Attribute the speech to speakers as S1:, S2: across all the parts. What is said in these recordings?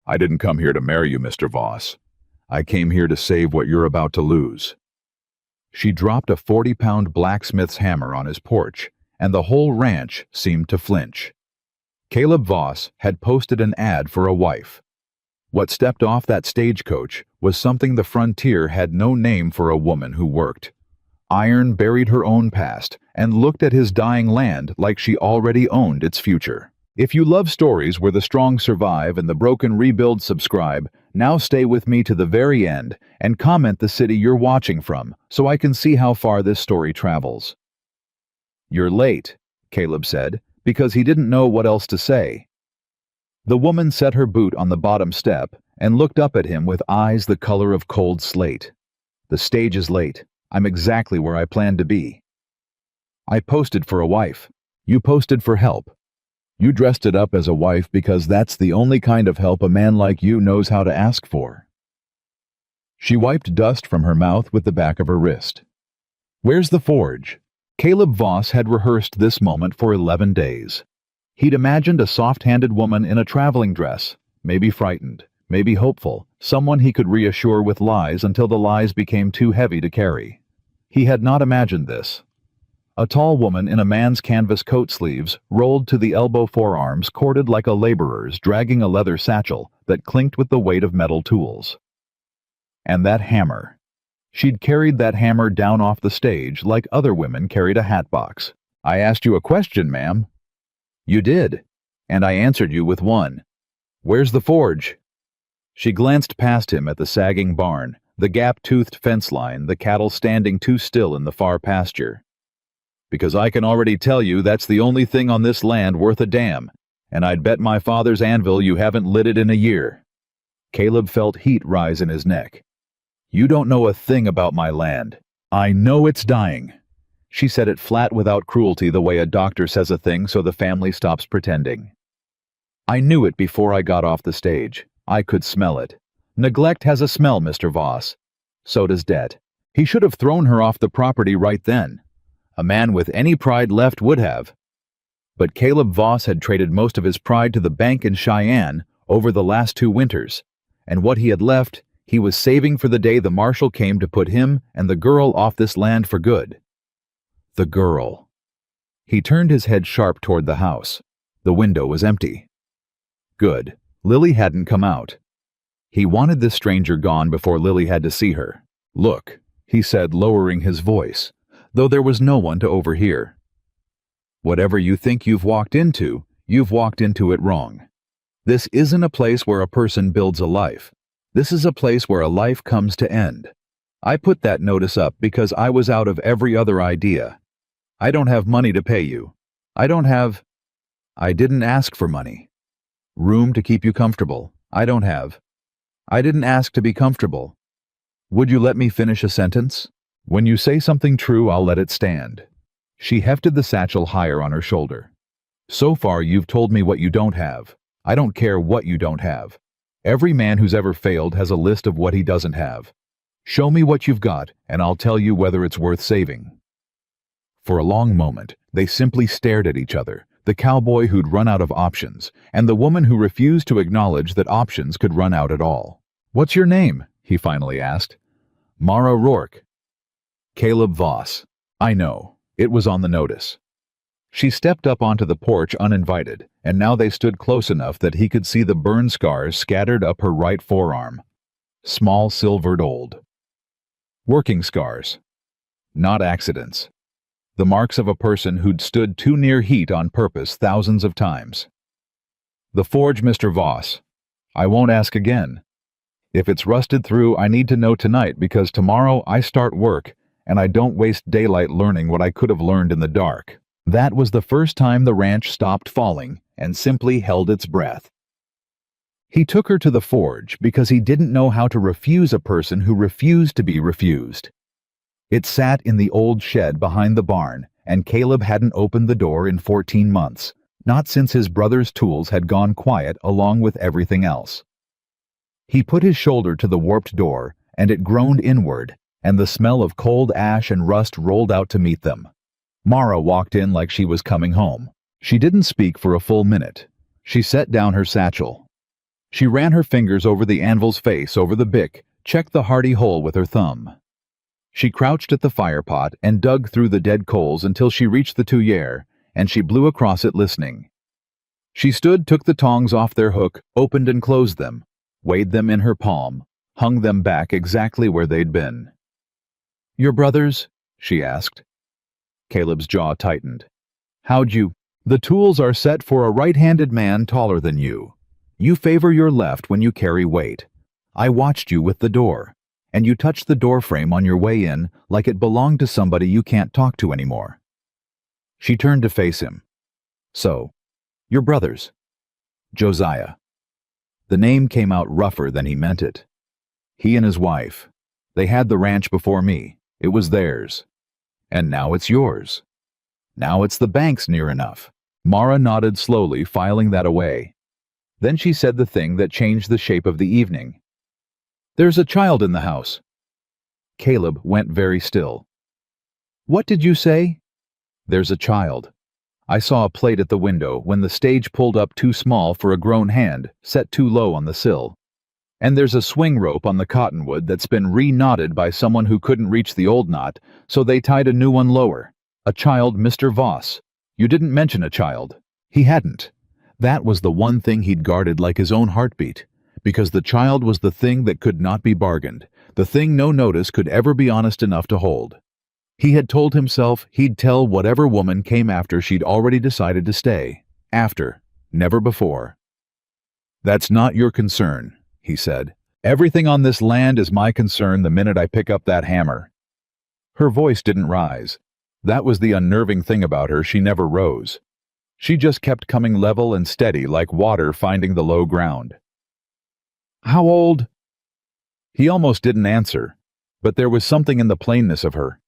S1: I didn't come here to marry you, Mr. Voss. I came here to save what you're about to lose." She dropped a 40-pound blacksmith's hammer on his porch, and the whole ranch seemed to flinch. Caleb Voss had posted an ad for a wife. What stepped off that stagecoach was something the frontier had no name for a woman who worked. Iron buried her own past and looked at his dying land like she already owned its future. If you love stories where the strong survive and the broken rebuild, subscribe. Now stay with me to the very end and comment the city you're watching from so I can see how far this story travels. "You're late," Caleb said, because he didn't know what else to say. The woman set her boot on the bottom step and looked up at him with eyes the color of cold slate. "The stage is late. I'm exactly where I planned to be." "I posted for a wife. You posted for help. You dressed it up as a wife because that's the only kind of help a man like you knows how to ask for." She wiped dust from her mouth with the back of her wrist. "Where's the forge?" Caleb Voss had rehearsed this moment for 11 days. He'd imagined a soft-handed woman in a traveling dress, maybe frightened, maybe hopeful, someone he could reassure with lies until the lies became too heavy to carry. He had not imagined this. A tall woman in a man's canvas coat sleeves, rolled to the elbow forearms, corded like a laborer's, dragging a leather satchel that clinked with the weight of metal tools. And that hammer. She'd carried that hammer down off the stage like other women carried a hatbox. "I asked you a question, ma'am." "You did, and I answered you with one. Where's the forge?" She glanced past him at the sagging barn, the gap-toothed fence line, the cattle standing too still in the far pasture. "Because I can already tell you that's the only thing on this land worth a damn, and I'd bet my father's anvil you haven't lit it in a year." Caleb felt heat rise in his neck. "You don't know a thing about my land. I know it's dying." She said it flat without cruelty, the way a doctor says a thing so the family stops pretending. "I knew it before I got off the stage. I could smell it. Neglect has a smell, Mr. Voss. So does debt. He should have thrown her off the property right then. A man with any pride left would have. But Caleb Voss had traded most of his pride to the bank in Cheyenne over the last 2 winters, and what he had left, he was saving for the day the marshal came to put him and the girl off this land for good. The girl. He turned his head sharp toward the house. The window was empty. Good. Lily hadn't come out. He wanted this stranger gone before Lily had to see her. "Look," he said, lowering his voice, though there was no one to overhear. "Whatever you think you've walked into it wrong. This isn't a place where a person builds a life. This is a place where a life comes to end. I put that notice up because I was out of every other idea. I don't have money to pay you. I didn't ask for money. Room to keep you comfortable. I didn't ask to be comfortable. Would you let me finish a sentence? When you say something true, I'll let it stand." She hefted the satchel higher on her shoulder. "So far, you've told me what you don't have. I don't care what you don't have. Every man who's ever failed has a list of what he doesn't have. Show me what you've got, and I'll tell you whether it's worth saving." For a long moment, they simply stared at each other, the cowboy who'd run out of options, and the woman who refused to acknowledge that options could run out at all. "What's your name?" he finally asked. "Mara Rourke." "Caleb Voss." "I know. It was on the notice." She stepped up onto the porch uninvited, and now they stood close enough that he could see the burn scars scattered up her right forearm. Small, silvered old. Working scars. Not accidents. The marks of a person who'd stood too near heat on purpose thousands of times. "The forge, Mr. Voss. I won't ask again. If it's rusted through, I need to know tonight because tomorrow I start work, and I don't waste daylight learning what I could have learned in the dark." That was the first time the ranch stopped falling and simply held its breath. He took her to the forge because he didn't know how to refuse a person who refused to be refused. It sat in the old shed behind the barn, and Caleb hadn't opened the door in 14 months, not since his brother's tools had gone quiet along with everything else. He put his shoulder to the warped door, and it groaned inward, and the smell of cold ash and rust rolled out to meet them. Mara walked in like she was coming home. She didn't speak for a full minute. She set down her satchel. She ran her fingers over the anvil's face, over the bick, checked the hardy hole with her thumb. She crouched at the firepot and dug through the dead coals until she reached the tuyere, and she blew across it listening. She stood, took the tongs off their hook, opened and closed them, weighed them in her palm, hung them back exactly where they'd been. "Your brothers?" she asked. Caleb's jaw tightened. "How'd you—" "The tools are set for a right-handed man taller than you. You favor your left when you carry weight. I watched you with the door, and you touched the door frame on your way in like it belonged to somebody you can't talk to anymore." She turned to face him. "So, your brothers?" "Josiah." The name came out rougher than he meant it. "He and his wife. They had the ranch before me. It was theirs. And now it's yours. Now it's the bank's near enough." Mara nodded slowly, filing that away. Then she said the thing that changed the shape of the evening. "There's a child in the house." Caleb went very still. "What did you say?" "There's a child. I saw a plate at the window when the stage pulled up too small for a grown hand, set too low on the sill. And there's a swing rope on the cottonwood that's been re-knotted by someone who couldn't reach the old knot, so they tied a new one lower. A child, Mr. Voss. You didn't mention a child." He hadn't. That was the one thing he'd guarded like his own heartbeat, because the child was the thing that could not be bargained, the thing no notice could ever be honest enough to hold. He had told himself he'd tell whatever woman came after she'd already decided to stay. After, never before. "That's not your concern," he said. "Everything on this land is my concern the minute I pick up that hammer." Her voice didn't rise. That was the unnerving thing about her, she never rose. She just kept coming level and steady like water finding the low ground. "How old?" He almost didn't answer, but there was something in the plainness of her.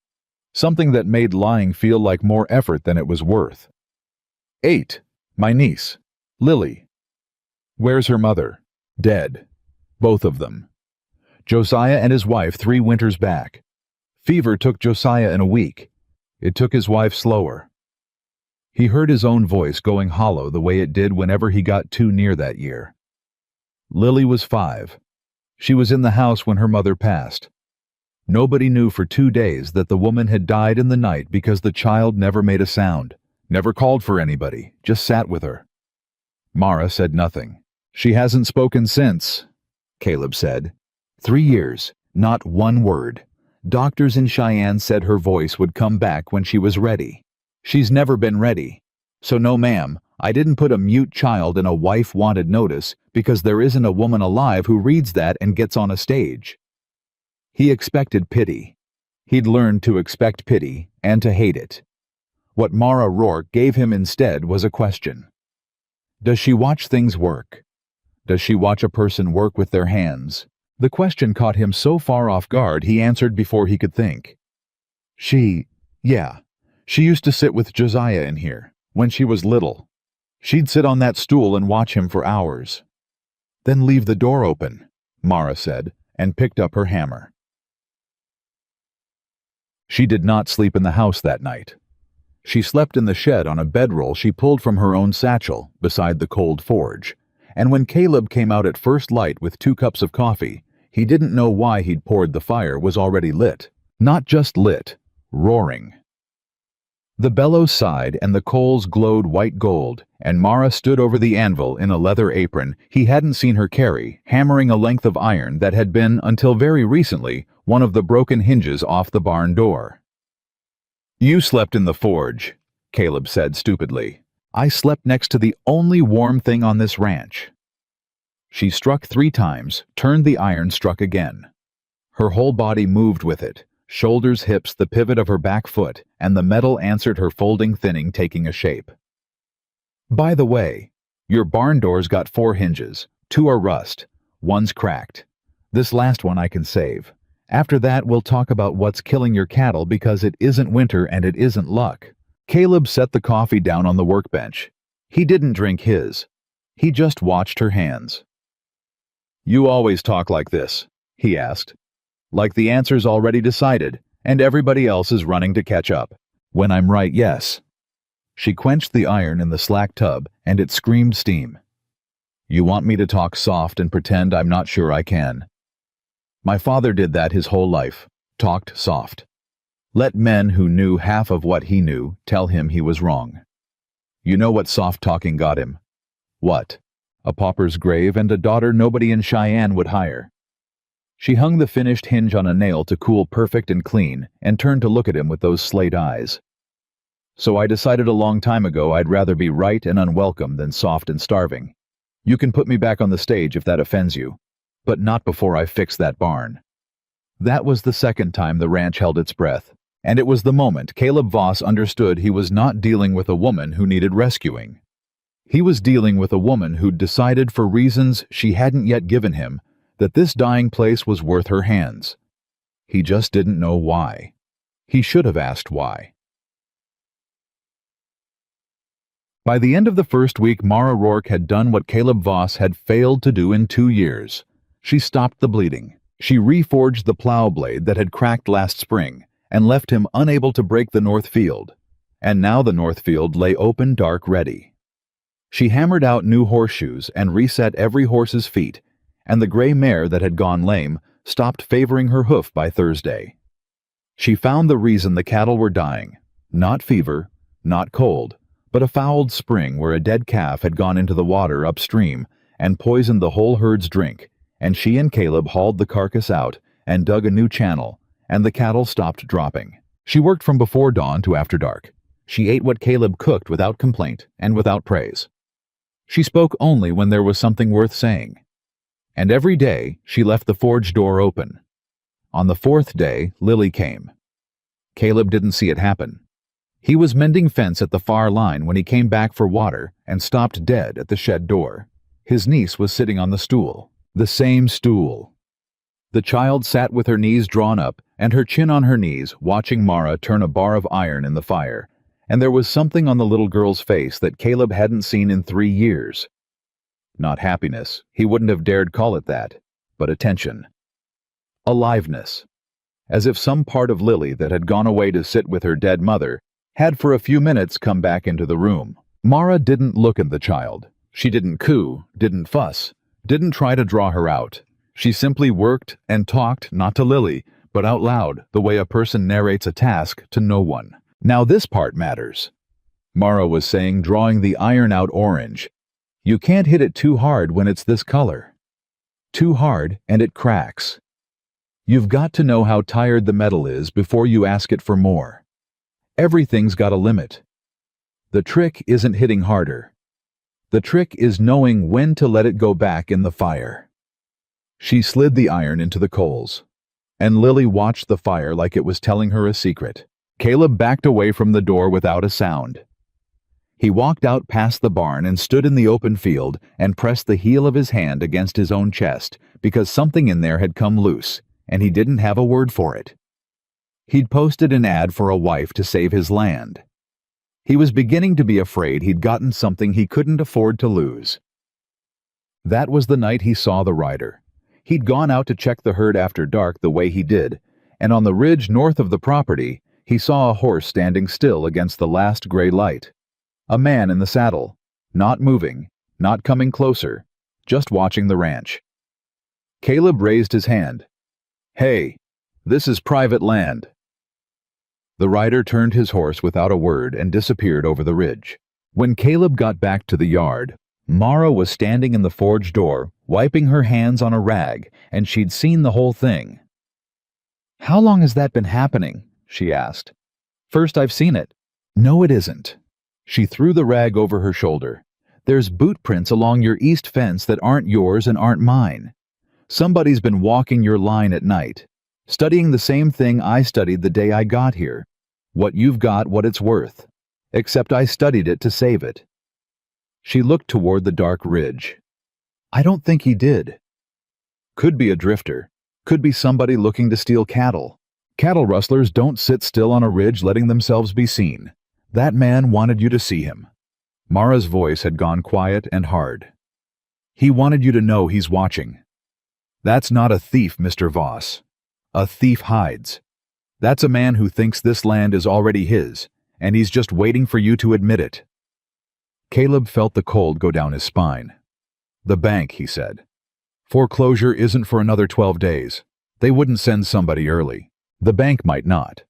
S1: Something that made lying feel like more effort than it was worth. 8. My niece, Lily." "Where's her mother?" "Dead. Both of them. Josiah and his wife 3 winters back. Fever took Josiah in a week. It took his wife slower." He heard his own voice going hollow the way it did whenever he got too near that year. Lily was 5. She was in the house when her mother passed. Nobody knew for 2 days that the woman had died in the night because the child never made a sound, never called for anybody, just sat with her. Mara said nothing. "She hasn't spoken since," Caleb said. 3 years, not one word. Doctors in Cheyenne said her voice would come back when she was ready. She's never been ready. So no ma'am, I didn't put a mute child in a wife wanted notice because there isn't a woman alive who reads that and gets on a stage. He expected pity. He'd learned to expect pity and to hate it. What Mara Rourke gave him instead was a question. Does she watch things work? Does she watch a person work with their hands? The question caught him so far off guard he answered before he could think. Yeah. She used to sit with Josiah in here, when she was little. She'd sit on that stool and watch him for hours. Then leave the door open, Mara said, and picked up her hammer. She did not sleep in the house that night. She slept in the shed on a bedroll she pulled from her own satchel beside the cold forge, and when Caleb came out at first light with 2 cups of coffee, he didn't know why he'd poured the fire was already lit. Not just lit, roaring. The bellows sighed and the coals glowed white gold, and Mara stood over the anvil in a leather apron he hadn't seen her carry, hammering a length of iron that had been, until very recently, one of the broken hinges off the barn door. "You slept in the forge," Caleb said stupidly. "I slept next to the only warm thing on this ranch." She struck 3 times, turned the iron, struck again. Her whole body moved with it. Shoulders, hips, the pivot of her back foot, and the metal answered her folding, thinning, taking a shape. "By the way, your barn door's got 4 hinges. 2 are rust. 1's cracked. This last one I can save. After that, we'll talk about what's killing your cattle because it isn't winter and it isn't luck." Caleb set the coffee down on the workbench. He didn't drink his. He just watched her hands. "You always talk like this?" he asked. "Like the answer's already decided, and everybody else is running to catch up. When I'm right, yes." She quenched the iron in the slack tub, and it screamed steam. You want me to talk soft and pretend I'm not sure I can. My father did that his whole life, talked soft. Let men who knew half of what he knew tell him he was wrong. You know what soft talking got him? What? A pauper's grave and a daughter nobody in Cheyenne would hire. She hung the finished hinge on a nail to cool perfect and clean and turned to look at him with those slate eyes. So I decided a long time ago I'd rather be right and unwelcome than soft and starving. You can put me back on the stage if that offends you, but not before I fix that barn. That was the second time the ranch held its breath, and it was the moment Caleb Voss understood he was not dealing with a woman who needed rescuing. He was dealing with a woman who'd decided for reasons she hadn't yet given him that this dying place was worth her hands. He just didn't know why. He should have asked why. By the end of the first week, Mara Rourke had done what Caleb Voss had failed to do in 2 years. She stopped the bleeding. She reforged the plow blade that had cracked last spring and left him unable to break the north field. And now the north field lay open, dark, ready. She hammered out new horseshoes and reset every horse's feet, and the gray mare that had gone lame stopped favoring her hoof by Thursday. She found the reason the cattle were dying, not fever, not cold, but a fouled spring where a dead calf had gone into the water upstream and poisoned the whole herd's drink, and she and Caleb hauled the carcass out and dug a new channel, and the cattle stopped dropping. She worked from before dawn to after dark. She ate what Caleb cooked without complaint and without praise. She spoke only when there was something worth saying. And every day she left the forge door open. On the fourth day, Lily came. Caleb didn't see it happen. He was mending fence at the far line when he came back for water and stopped dead at the shed door. His niece was sitting on the stool. The same stool. The child sat with her knees drawn up and her chin on her knees, watching Mara turn a bar of iron in the fire, and there was something on the little girl's face that Caleb hadn't seen in 3 years. Not happiness, he wouldn't have dared call it that, but attention. Aliveness. As if some part of Lily that had gone away to sit with her dead mother had for a few minutes come back into the room. Mara didn't look at the child. She didn't coo, didn't fuss, didn't try to draw her out. She simply worked and talked not to Lily, but out loud, the way a person narrates a task to no one. Now this part matters. Mara was saying, drawing the iron out orange. You can't hit it too hard when it's this color. Too hard and it cracks. You've got to know how tired the metal is before you ask it for more. Everything's got a limit. The trick isn't hitting harder. The trick is knowing when to let it go back in the fire. She slid the iron into the coals, and Lily watched the fire like it was telling her a secret. Caleb backed away from the door without a sound. He walked out past the barn and stood in the open field and pressed the heel of his hand against his own chest because something in there had come loose, and he didn't have a word for it. He'd posted an ad for a wife to save his land. He was beginning to be afraid he'd gotten something he couldn't afford to lose. That was the night he saw the rider. He'd gone out to check the herd after dark the way he did, and on the ridge north of the property, he saw a horse standing still against the last gray light. A man in the saddle, not moving, not coming closer, just watching the ranch. Caleb raised his hand. "Hey, this is private land." The rider turned his horse without a word and disappeared over the ridge. When Caleb got back to the yard, Mara was standing in the forge door, wiping her hands on a rag, and she'd seen the whole thing. "How long has that been happening?" she asked. "First I've seen it." "No, it isn't." She threw the rag over her shoulder. "There's boot prints along your east fence that aren't yours and aren't mine. Somebody's been walking your line at night, studying the same thing I studied the day I got here. What you've got, what it's worth. Except I studied it to save it." She looked toward the dark ridge. "I don't think he did." Could be a drifter. Could be somebody looking to steal cattle. Cattle rustlers don't sit still on a ridge letting themselves be seen. That man wanted you to see him. Mara's voice had gone quiet and hard. "He wanted you to know he's watching. That's not a thief, Mr. Voss. A thief hides. That's a man who thinks this land is already his, and he's just waiting for you to admit it." Caleb felt the cold go down his spine. "The bank," he said. "Foreclosure isn't for another 12 days. They wouldn't send somebody early. The bank might not."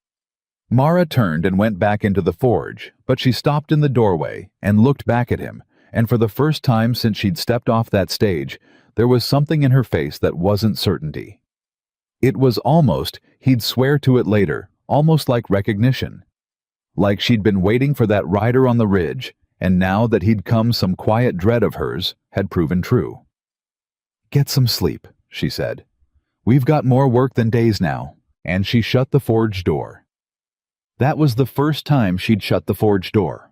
S1: Mara turned and went back into the forge, but she stopped in the doorway and looked back at him, and for the first time since she'd stepped off that stage, there was something in her face that wasn't certainty. It was almost, he'd swear to it later, almost like recognition. Like she'd been waiting for that rider on the ridge, and now that he'd come some quiet dread of hers had proven true. "Get some sleep," she said. "We've got more work than days now," and she shut the forge door. That was the first time she'd shut the forge door.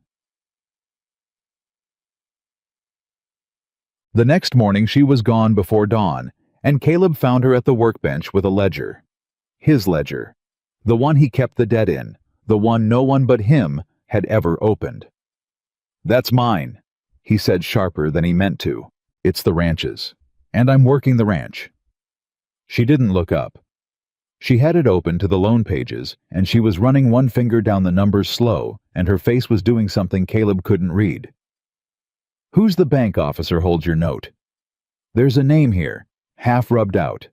S1: The next morning she was gone before dawn, and Caleb found her at the workbench with a ledger. His ledger. The one he kept the debt in, the one no one but him had ever opened. "That's mine," he said sharper than he meant to. "It's the ranch's, and I'm working the ranch." She didn't look up. She had it open to the loan pages, and she was running one finger down the numbers slow, and her face was doing something Caleb couldn't read. "Who's the bank officer holds your note?" "There's a name here, half rubbed out.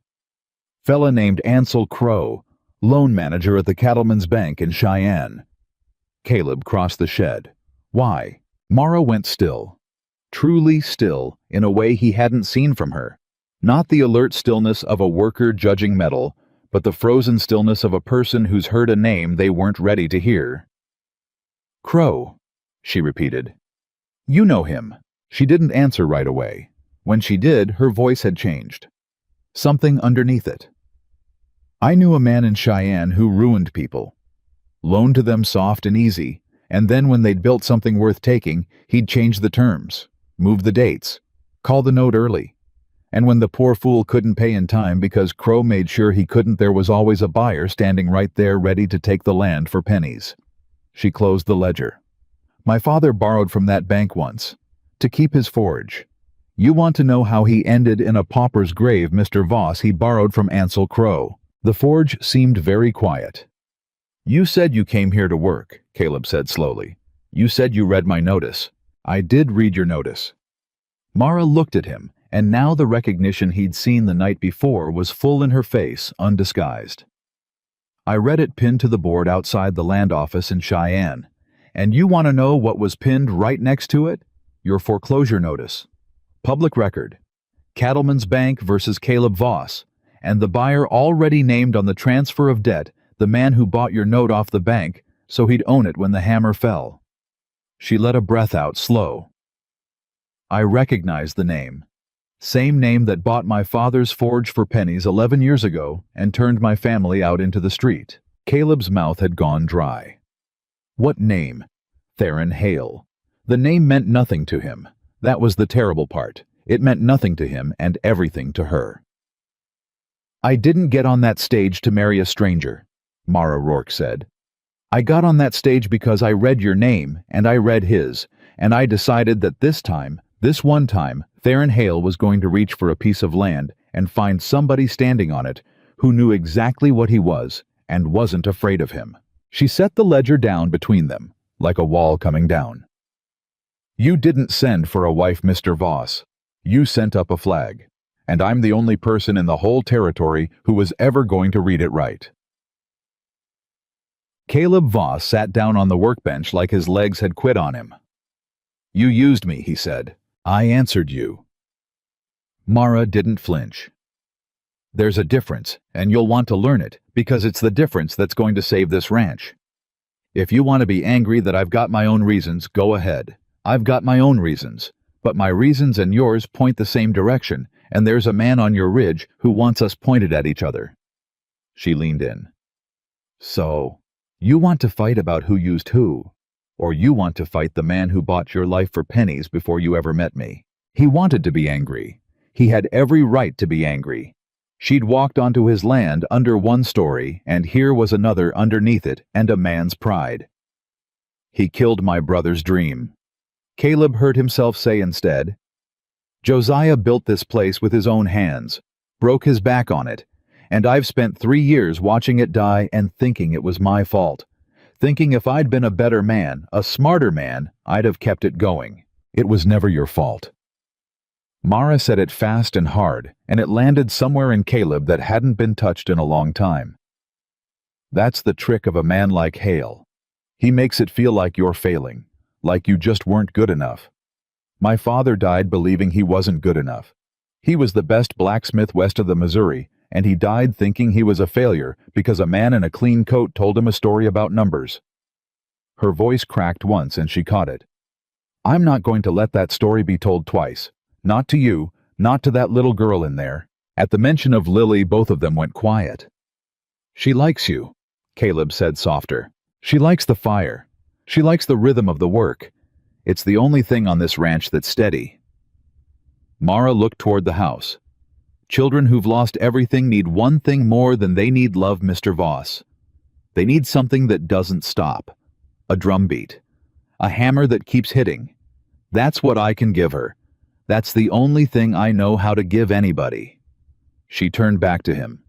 S1: Fella named Ansel Crow, loan manager at the Cattleman's Bank in Cheyenne." Caleb crossed the shed. "Why?" Mara went still. Truly still, in a way he hadn't seen from her. Not the alert stillness of a worker judging metal, but the frozen stillness of a person who's heard a name they weren't ready to hear. "Crow," she repeated. "You know him." She didn't answer right away. When she did, her voice had changed. Something underneath it. "I knew a man in Cheyenne who ruined people. Loaned to them soft and easy, and then when they'd built something worth taking, he'd change the terms, move the dates, call the note early. And when the poor fool couldn't pay in time because Crow made sure he couldn't, there was always a buyer standing right there ready to take the land for pennies." She closed the ledger. "My father borrowed from that bank once, to keep his forge. You want to know how he ended in a pauper's grave, Mr. Voss? He borrowed from Ansel Crow." The forge seemed very quiet. "You said you came here to work," Caleb said slowly. "You said you read my notice." "I did read your notice." Mara looked at him, and now the recognition he'd seen the night before was full in her face, undisguised. "I read it pinned to the board outside the land office in Cheyenne. And you want to know what was pinned right next to it? Your foreclosure notice. Public record. Cattleman's Bank versus Caleb Voss, and the buyer already named on the transfer of debt, the man who bought your note off the bank, so he'd own it when the hammer fell." She let a breath out, slow. "I recognized the name. Same name that bought my father's forge for pennies 11 years ago and turned my family out into the street." Caleb's mouth had gone dry. What name? Theron Hale. The name meant nothing to him. That was the terrible part. It meant nothing to him and everything to her. "I didn't get on that stage to marry a stranger," Mara Rourke said. "I got on that stage because I read your name and I read his, and I decided that this one time, Theron Hale was going to reach for a piece of land and find somebody standing on it who knew exactly what he was and wasn't afraid of him." She set the ledger down between them, like a wall coming down. "You didn't send for a wife, Mr. Voss. You sent up a flag, and I'm the only person in the whole territory who was ever going to read it right." Caleb Voss sat down on the workbench like his legs had quit on him. "You used me," he said. "I answered you." Mara didn't flinch. "There's a difference, and you'll want to learn it, because it's the difference that's going to save this ranch. If you want to be angry that I've got my own reasons, go ahead. I've got my own reasons, but my reasons and yours point the same direction, and there's a man on your ridge who wants us pointed at each other." She leaned in. "So, you want to fight about who used who? Or you want to fight the man who bought your life for pennies before you ever met me?" He wanted to be angry. He had every right to be angry. She'd walked onto his land under one story, and here was another underneath it, and a man's pride. "He killed my brother's dream," Caleb heard himself say instead. "Josiah built this place with his own hands, broke his back on it, and I've spent 3 years watching it die and thinking it was my fault. Thinking if I'd been a better man, a smarter man, I'd have kept it going. It was never your fault." Mara said it fast and hard, and it landed somewhere in Caleb that hadn't been touched in a long time. That's the trick of a man like Hale. He makes it feel like you're failing, like you just weren't good enough. My father died believing he wasn't good enough. He was the best blacksmith west of the Missouri, and he died thinking he was a failure because a man in a clean coat told him a story about numbers. Her voice cracked once and she caught it. I'm not going to let that story be told twice. Not to you, not to that little girl in there. At the mention of Lily, both of them went quiet. She likes you, Caleb said softer. She likes the fire. She likes the rhythm of the work. It's the only thing on this ranch that's steady. Mara looked toward the house. Children who've lost everything need one thing more than they need love, Mr. Voss. They need something that doesn't stop. A drumbeat. A hammer that keeps hitting. That's what I can give her. That's the only thing I know how to give anybody. She turned back to him.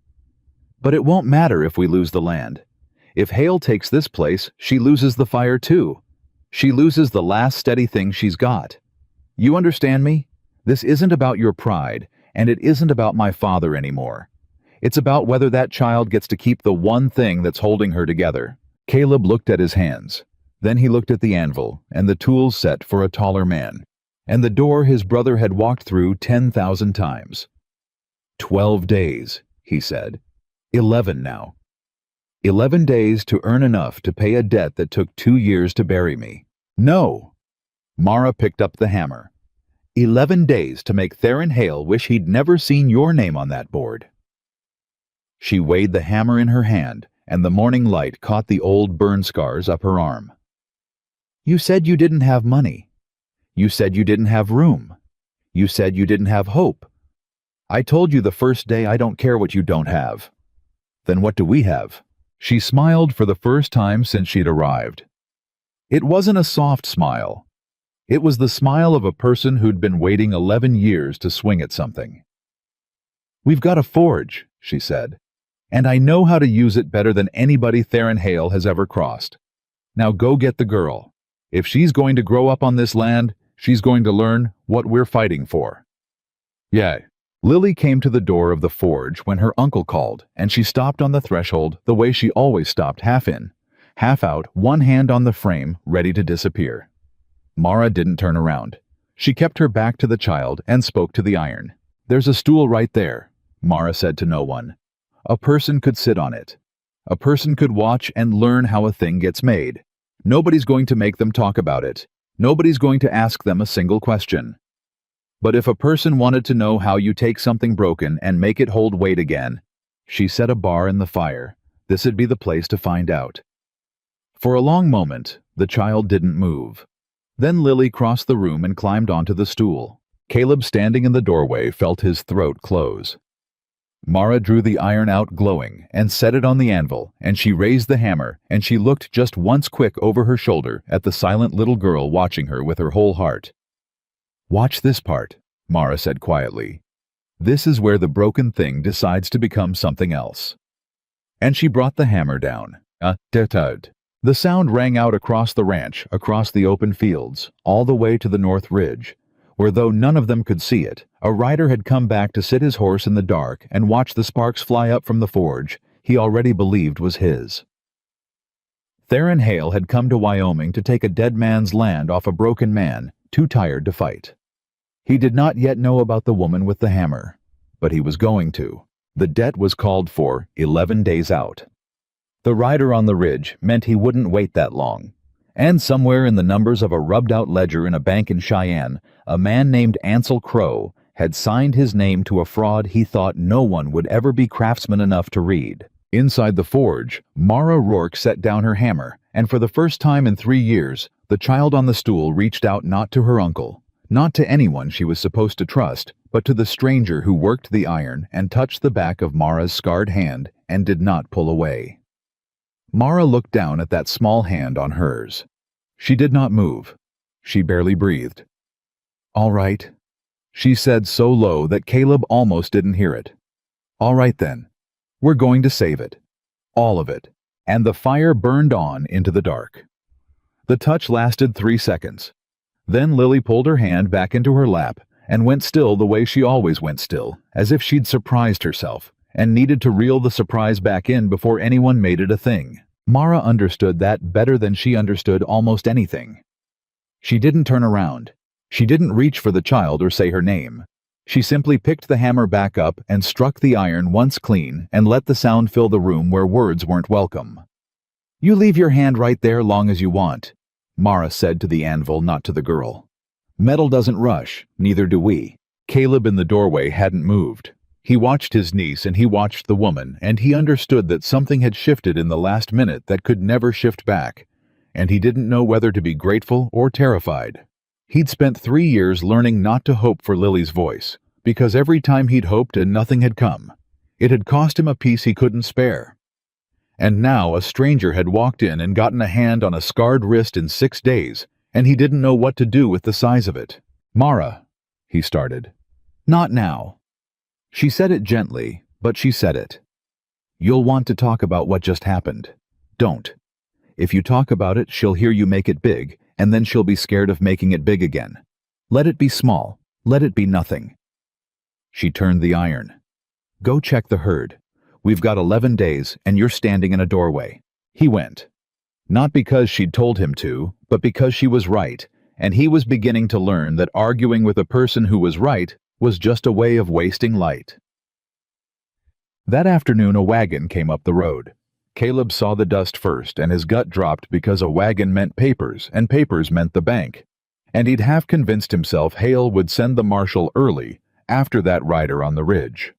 S1: But it won't matter if we lose the land. If Hale takes this place, she loses the fire too. She loses the last steady thing she's got. You understand me? This isn't about your pride, and it isn't about my father anymore. It's about whether that child gets to keep the one thing that's holding her together. Caleb looked at his hands. Then he looked at the anvil and the tools set for a taller man, and the door his brother had walked through 10,000 times. 12 days, he said. 11 now. 11 days to earn enough to pay a debt that took 2 years to bury me. No! Mara picked up the hammer. 11 days to make Theron Hale wish he'd never seen your name on that board. She weighed the hammer in her hand, and the morning light caught the old burn scars up her arm. You said you didn't have money. You said you didn't have room. You said you didn't have hope. I told you the first day I don't care what you don't have. Then what do we have? She smiled for the first time since she'd arrived. It wasn't a soft smile. It was the smile of a person who'd been waiting 11 years to swing at something. We've got a forge, she said, and I know how to use it better than anybody Theron Hale has ever crossed. Now go get the girl. If she's going to grow up on this land, she's going to learn what we're fighting for. Yeah. Lily came to the door of the forge when her uncle called, and she stopped on the threshold the way she always stopped, half in, half out, one hand on the frame, ready to disappear. Mara didn't turn around. She kept her back to the child and spoke to the iron. There's a stool right there, Mara said to no one. A person could sit on it. A person could watch and learn how a thing gets made. Nobody's going to make them talk about it. Nobody's going to ask them a single question. But if a person wanted to know how you take something broken and make it hold weight again, she set a bar in the fire. This'd be the place to find out. For a long moment, the child didn't move. Then Lily crossed the room and climbed onto the stool. Caleb, standing in the doorway, felt his throat close. Mara drew the iron out glowing and set it on the anvil, and she raised the hammer, and she looked just once quick over her shoulder at the silent little girl watching her with her whole heart. Watch this part, Mara said quietly. This is where the broken thing decides to become something else. And she brought the hammer down. The sound rang out across the ranch, across the open fields, all the way to the north ridge, where though none of them could see it, a rider had come back to sit his horse in the dark and watch the sparks fly up from the forge he already believed was his. Theron Hale had come to Wyoming to take a dead man's land off a broken man, too tired to fight. He did not yet know about the woman with the hammer, but he was going to. The debt was called for 11 days out. The rider on the ridge meant he wouldn't wait that long. And somewhere in the numbers of a rubbed-out ledger in a bank in Cheyenne, a man named Ansel Crow had signed his name to a fraud he thought no one would ever be craftsman enough to read. Inside the forge, Mara Rourke set down her hammer, and for the first time in 3 years, the child on the stool reached out not to her uncle, not to anyone she was supposed to trust, but to the stranger who worked the iron and touched the back of Mara's scarred hand and did not pull away. Mara looked down at that small hand on hers. She did not move. She barely breathed. All right, she said so low that Caleb almost didn't hear it. All right then. We're going to save it. All of it. And the fire burned on into the dark. The touch lasted 3 seconds. Then Lily pulled her hand back into her lap and went still the way she always went still, as if she'd surprised herself, and needed to reel the surprise back in before anyone made it a thing. Mara understood that better than she understood almost anything. She didn't turn around. She didn't reach for the child or say her name. She simply picked the hammer back up and struck the iron once clean and let the sound fill the room where words weren't welcome. "You leave your hand right there long as you want," Mara said to the anvil, not to the girl. "Metal doesn't rush, neither do we." Caleb in the doorway hadn't moved. He watched his niece and he watched the woman, and he understood that something had shifted in the last minute that could never shift back, and he didn't know whether to be grateful or terrified. He'd spent 3 years learning not to hope for Lily's voice, because every time he'd hoped and nothing had come, it had cost him a piece he couldn't spare. And now a stranger had walked in and gotten a hand on a scarred wrist in 6 days, and he didn't know what to do with the size of it. "Mara," he started. "Not now." She said it gently, but she said it. "You'll want to talk about what just happened. Don't. If you talk about it, she'll hear you make it big, and then she'll be scared of making it big again. Let it be small. Let it be nothing." She turned the iron. "Go check the herd. We've got 11 days, and you're standing in a doorway." He went. Not because she'd told him to, but because she was right, and he was beginning to learn that arguing with a person who was right was just a way of wasting light. That afternoon a wagon came up the road. Caleb saw the dust first, and his gut dropped because a wagon meant papers, and papers meant the bank. And he'd half convinced himself Hale would send the marshal early, after that rider on the ridge.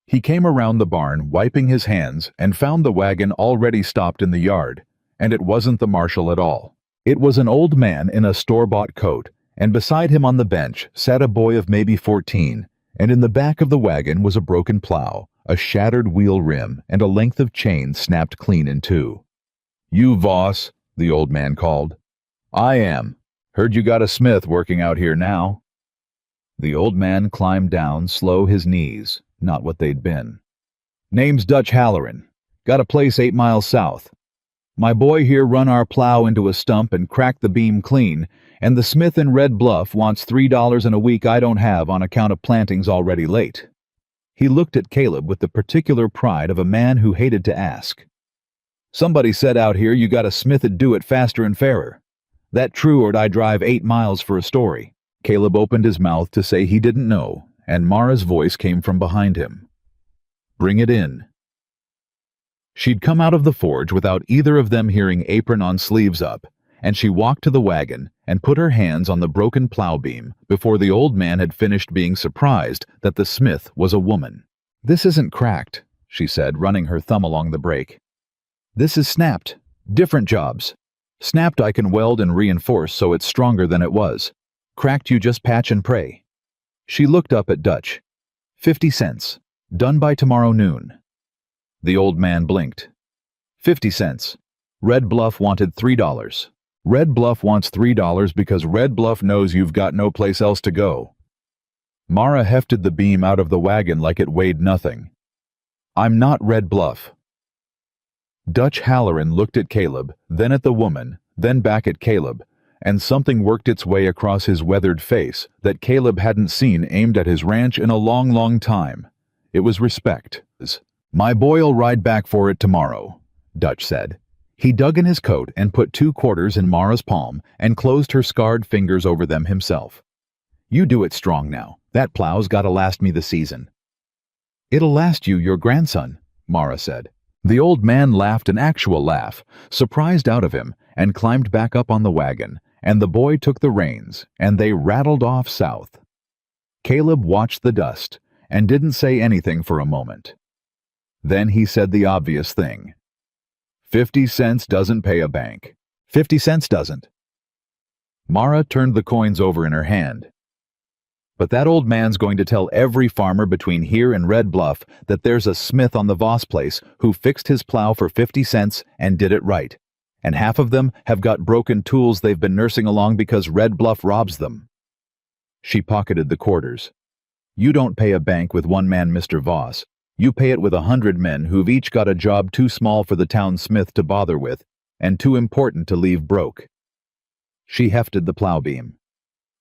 S1: He came around the barn, wiping his hands, and found the wagon already stopped in the yard, and it wasn't the marshal at all. It was an old man in a store-bought coat, and beside him on the bench sat a boy of maybe 14, and in the back of the wagon was a broken plow, a shattered wheel rim, and a length of chain snapped clean in two. "You, Voss," the old man called. "I am. Heard you got a smith working out here now." The old man climbed down, slow, his knees, not what they'd been. "Name's Dutch Halloran. Got a place 8 miles south. My boy here run our plow into a stump and cracked the beam clean, and the smith in Red Bluff wants $3 in a week I don't have on account of plantings already late." He looked at Caleb with the particular pride of a man who hated to ask. "Somebody said out here you got a smith that'd do it faster and fairer. That true, or'd I drive 8 miles for a story?" Caleb opened his mouth to say he didn't know, and Mara's voice came from behind him. "Bring it in." She'd come out of the forge without either of them hearing apron on sleeves up, and she walked to the wagon and put her hands on the broken plow beam before the old man had finished being surprised that the smith was a woman. "This isn't cracked," she said, running her thumb along the break. "This is snapped. Different jobs. Snapped I can weld and reinforce so it's stronger than it was. Cracked you just patch and pray." She looked up at Dutch. 50 cents. Done by tomorrow noon." The old man blinked. 50 cents. Red Bluff wanted $3. Red Bluff wants $3 because Red Bluff knows you've got no place else to go. Mara hefted the beam out of the wagon like it weighed nothing. "I'm not Red Bluff." Dutch Halloran looked at Caleb, then at the woman, then back at Caleb, and something worked its way across his weathered face that Caleb hadn't seen aimed at his ranch in a long, long time. It was respect. "My boy'll ride back for it tomorrow," Dutch said. He dug in his coat and put 2 quarters in Mara's palm and closed her scarred fingers over them himself. "You do it strong now. That plow's gotta last me the season." "It'll last you your grandson," Mara said. The old man laughed an actual laugh, surprised out of him, and climbed back up on the wagon, and the boy took the reins, and they rattled off south. Caleb watched the dust and didn't say anything for a moment. Then he said the obvious thing. 50 cents doesn't pay a bank. 50 cents doesn't. Mara turned the coins over in her hand. "But that old man's going to tell every farmer between here and Red Bluff that there's a smith on the Voss place who fixed his plow for 50 cents and did it right. And half of them have got broken tools they've been nursing along because Red Bluff robs them." She pocketed the quarters. "You don't pay a bank with one man, Mr. Voss. You pay it with 100 men who've each got a job too small for the town smith to bother with, and too important to leave broke." She hefted the plow beam.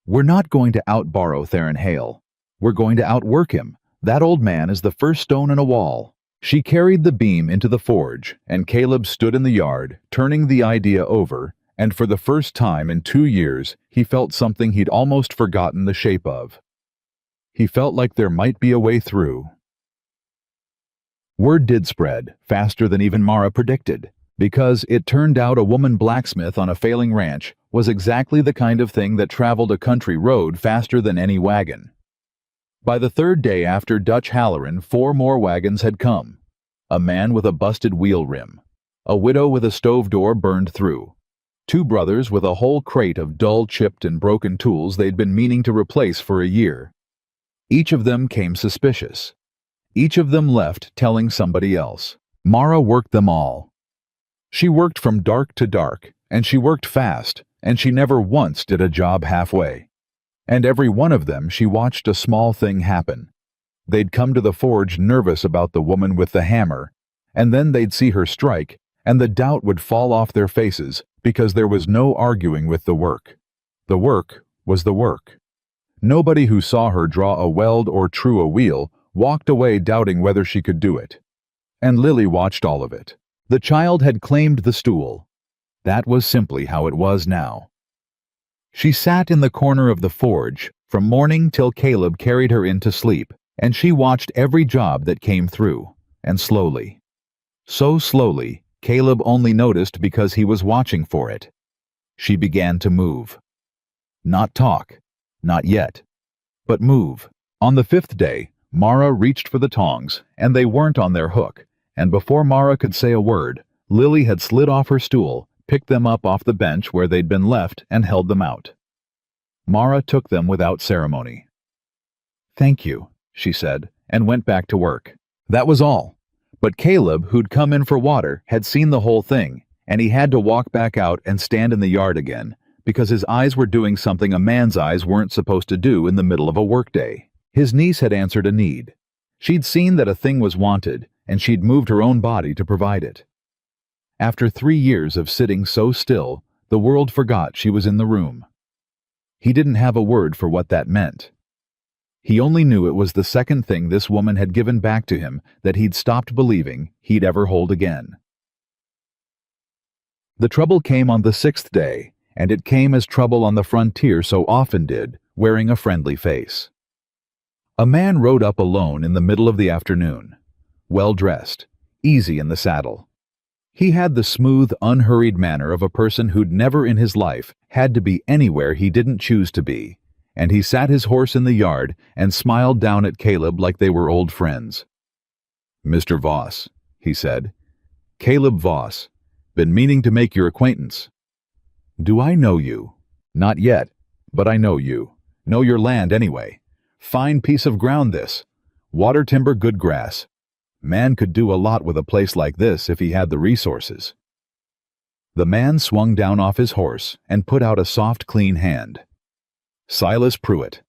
S1: We're not going to outborrow Theron Hale. We're going to outwork him. That old man is the first stone in a wall." She carried the beam into the forge, and Caleb stood in the yard, turning the idea over, and for the first time in 2 years, he felt something he'd almost forgotten the shape of. He felt like there might be a way through. Word did spread, faster than even Mara predicted, because it turned out a woman blacksmith on a failing ranch was exactly the kind of thing that traveled a country road faster than any wagon. By the 3rd day after Dutch Halloran, 4 more wagons had come. A man with a busted wheel rim, a widow with a stove door burned through, 2 brothers with a whole crate of dull, chipped, and broken tools they'd been meaning to replace for a year. Each of them came suspicious. Each of them left telling somebody else. Mara worked them all. She worked from dark to dark, and she worked fast, and she never once did a job halfway. And every one of them she watched a small thing happen. They'd come to the forge nervous about the woman with the hammer, and then they'd see her strike, and the doubt would fall off their faces because there was no arguing with the work. The work was the work. Nobody who saw her draw a weld or true a wheel walked away doubting whether she could do it. And Lily watched all of it. The child had claimed the stool. That was simply how it was now. She sat in the corner of the forge from morning till Caleb carried her in to sleep, and she watched every job that came through, and slowly. So slowly, Caleb only noticed because he was watching for it. She began to move. Not talk, not yet, but move. On the 5th day, Mara reached for the tongs, and they weren't on their hook, and before Mara could say a word, Lily had slid off her stool, picked them up off the bench where they'd been left, and held them out. Mara took them without ceremony. "Thank you," she said, and went back to work. That was all. But Caleb, who'd come in for water, had seen the whole thing, and he had to walk back out and stand in the yard again, because his eyes were doing something a man's eyes weren't supposed to do in the middle of a workday. His niece had answered a need. She'd seen that a thing was wanted, and she'd moved her own body to provide it. After 3 years of sitting so still, the world forgot she was in the room. He didn't have a word for what that meant. He only knew it was the second thing this woman had given back to him that he'd stopped believing he'd ever hold again. The trouble came on the 6th day, and it came as trouble on the frontier so often did, wearing a friendly face. A man rode up alone in the middle of the afternoon, well-dressed, easy in the saddle. He had the smooth, unhurried manner of a person who'd never in his life had to be anywhere he didn't choose to be, and he sat his horse in the yard and smiled down at Caleb like they were old friends. "Mr. Voss," he said. "Caleb Voss. Been meaning to make your acquaintance." "Do I know you?" "Not yet, but I know you. Know your land anyway. Fine piece of ground this. Water timber, good grass. Man could do a lot with a place like this if he had the resources." The man swung down off his horse and put out a soft, clean hand. "Silas Pruitt.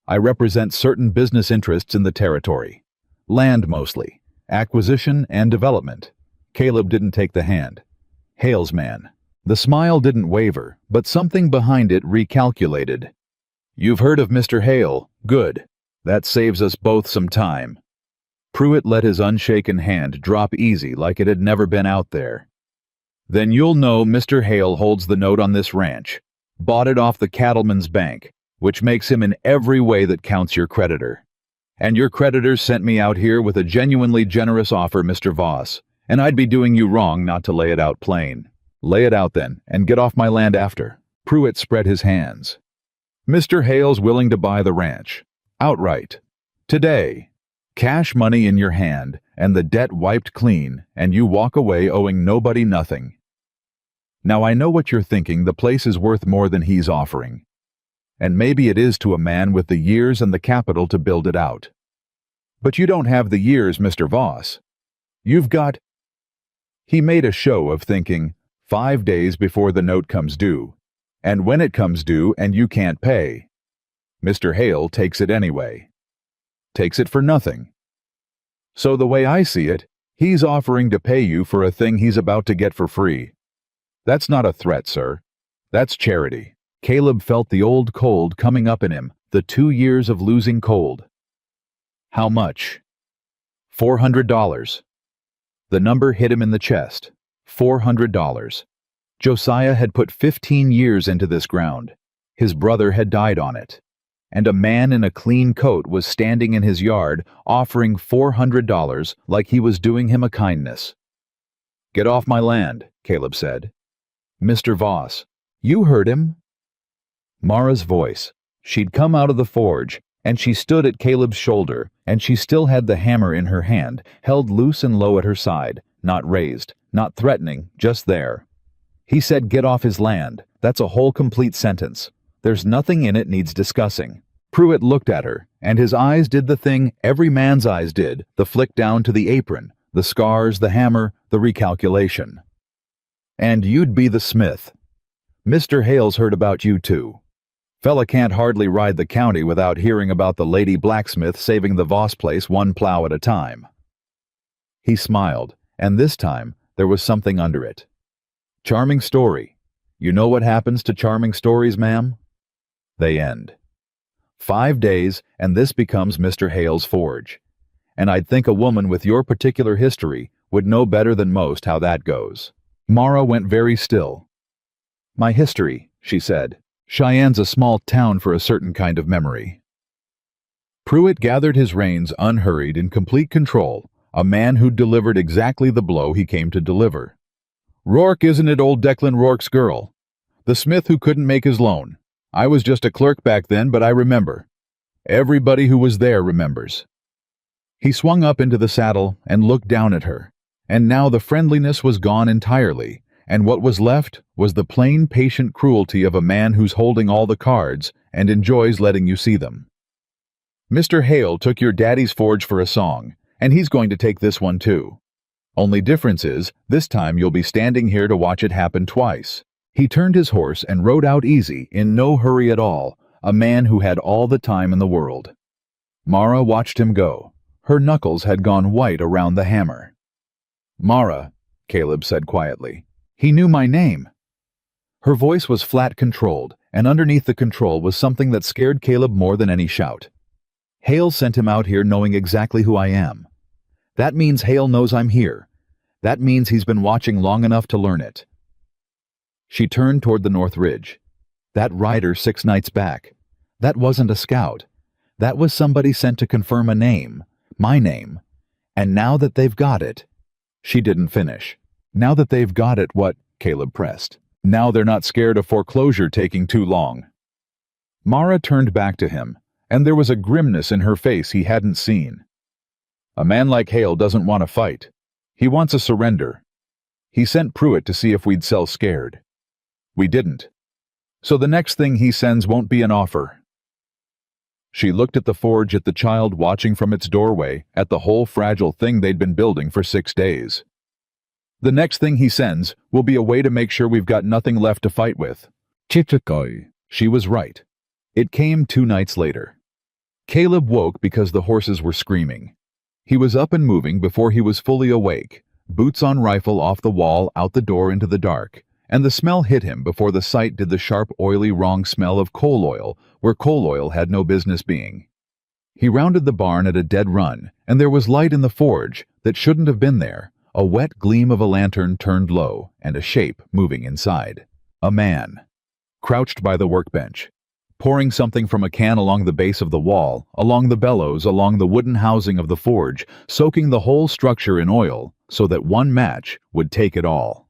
S1: I represent certain business interests in the territory. Land mostly. Acquisition and development." Caleb didn't take the hand. "Hale's man." The smile didn't waver, but something behind it recalculated. "You've heard of Mr. Hale. Good. That saves us both some time." Pruitt let his unshaken hand drop easy like it had never been out there. "Then you'll know Mr. Hale holds the note on this ranch. Bought it off the cattleman's bank, which makes him in every way that counts your creditor. And your creditors sent me out here with a genuinely generous offer, Mr. Voss, and I'd be doing you wrong not to lay it out plain. Lay it out then, and get off my land after." Pruitt spread his hands. "Mr. Hale's willing to buy the ranch. Outright. Today. Cash money in your hand, and the debt wiped clean, and you walk away owing nobody nothing. Now I know what you're thinking, the place is worth more than he's offering. And maybe it is to a man with the years and the capital to build it out. But you don't have the years, Mr. Voss. You've got—" He made a show of thinking, 5 days before the note comes due, and when it comes due and you can't pay. Mr. Hale takes it anyway. Takes it for nothing. So the way I see it, he's offering to pay you for a thing he's about to get for free. That's not a threat, sir. That's charity. Caleb felt the old cold coming up in him, the 2 years of losing cold. How much? $400. The number hit him in the chest. $400. Josiah had put 15 years into this ground. His brother had died on it. And a man in a clean coat was standing in his yard offering $400 like he was doing him a kindness. "Get off my land," Caleb said. "Mr. Voss, you heard him." Mara's voice. She'd come out of the forge, and she stood at Caleb's shoulder, and she still had the hammer in her hand, held loose and low at her side, not raised, not threatening, just there. He said get off his land. That's a whole complete sentence. There's nothing in it needs discussing. Pruitt looked at her, and his eyes did the thing every man's eyes did, the flick down to the apron, the scars, the hammer, the recalculation. "And you'd be the smith. Mr. Hale's heard about you too. Fella can't hardly ride the county without hearing about the lady blacksmith saving the Voss place one plow at a time." He smiled, and this time there was something under it. "Charming story. You know what happens to charming stories, ma'am? They end. 5 days, and this becomes Mr. Hale's forge. And I'd think a woman with your particular history would know better than most how that goes." Mara went very still. "My history," she said. "Cheyenne's a small town for a certain kind of memory." Pruitt gathered his reins unhurried, in complete control, a man who'd delivered exactly the blow he came to deliver. "Rourke, isn't it old Declan Rourke's girl? The smith who couldn't make his loan. I was just a clerk back then, but I remember. Everybody who was there remembers." He swung up into the saddle and looked down at her, and now the friendliness was gone entirely, and what was left was the plain, patient cruelty of a man who's holding all the cards and enjoys letting you see them. "Mr. Hale took your daddy's forge for a song, and he's going to take this one too. Only difference is, this time you'll be standing here to watch it happen twice." He turned his horse and rode out easy, in no hurry at all, a man who had all the time in the world. Mara watched him go. Her knuckles had gone white around the hammer. "Mara," Caleb said quietly. "He knew my name." Her voice was flat controlled, and underneath the control was something that scared Caleb more than any shout. "Hale sent him out here knowing exactly who I am. That means Hale knows I'm here. That means he's been watching long enough to learn it." She turned toward the North Ridge. That rider 6 nights back. That wasn't a scout. That was somebody sent to confirm a name, my name. And now that they've got it... She didn't finish. "Now that they've got it, what?" Caleb pressed. "Now they're not scared of foreclosure taking too long." Mara turned back to him, and there was a grimness in her face he hadn't seen. "A man like Hale doesn't want to fight. He wants a surrender. He sent Pruitt to see if we'd sell scared. We didn't. So the next thing he sends won't be an offer." She looked at the forge, at the child watching from its doorway, at the whole fragile thing they'd been building for 6 days. "The next thing he sends will be a way to make sure we've got nothing left to fight with." Chichikoi. She was right. It came 2 nights later. Caleb woke because the horses were screaming. He was up and moving before he was fully awake, boots on rifle off the wall, out the door into the dark, and the smell hit him before the sight did the sharp, oily, wrong smell of coal oil, where coal oil had no business being. He rounded the barn at a dead run, and there was light in the forge that shouldn't have been there, a wet gleam of a lantern turned low, and a shape moving inside. A man, crouched by the workbench, pouring something from a can along the base of the wall, along the bellows, along the wooden housing of the forge, soaking the whole structure in oil so that one match would take it all.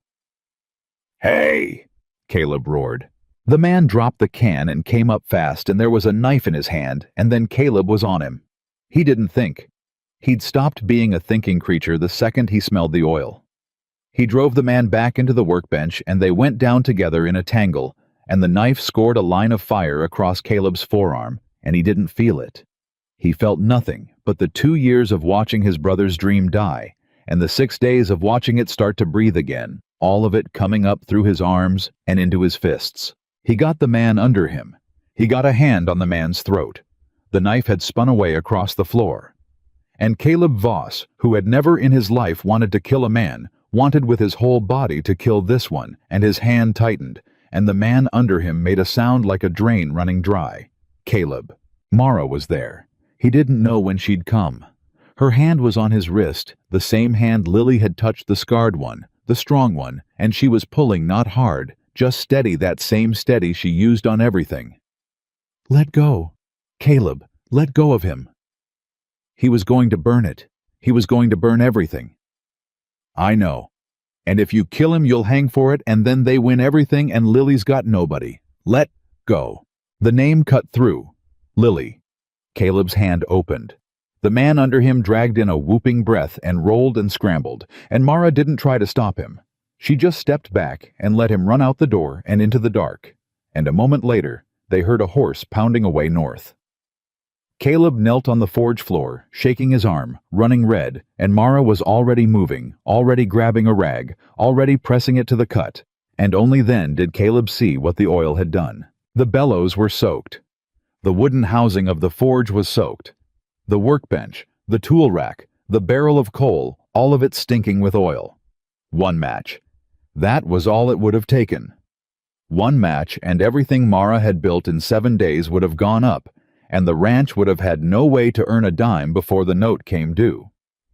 S1: "Hey!" Caleb roared. The man dropped the can and came up fast, and there was a knife in his hand, and then Caleb was on him. He didn't think. He'd stopped being a thinking creature the second he smelled the oil. He drove the man back into the workbench, and they went down together in a tangle, and the knife scored a line of fire across Caleb's forearm, and he didn't feel it. He felt nothing but the 2 years of watching his brother's dream die, and the 6 days of watching it start to breathe again, all of it coming up through his arms and into his fists. He got the man under him. He got a hand on the man's throat. The knife had spun away across the floor. And Caleb Voss, who had never in his life wanted to kill a man, wanted with his whole body to kill this one, and his hand tightened, and the man under him made a sound like a drain running dry. Caleb. Mara was there. He didn't know when she'd come. Her hand was on his wrist, the same hand Lily had touched, the scarred one, the strong one, and she was pulling not hard, just steady, that same steady she used on everything. Let go. Caleb, let go of him. He was going to burn it. He was going to burn everything. I know. And if you kill him, you'll hang for it, and then they win everything, and Lily's got nobody. Let go. The name cut through. Lily. Caleb's hand opened. The man under him dragged in a whooping breath and rolled and scrambled, and Mara didn't try to stop him. She just stepped back and let him run out the door and into the dark, and a moment later, they heard a horse pounding away north. Caleb knelt on the forge floor, shaking his arm, running red, and Mara was already moving, already grabbing a rag, already pressing it to the cut, and only then did Caleb see what the oil had done. The bellows were soaked. The wooden housing of the forge was soaked. The workbench, the tool rack, the barrel of coal, all of it stinking with oil. One match. That was all it would have taken. One match, and everything Mara had built in 7 days would have gone up, and the ranch would have had no way to earn a dime before the note came due.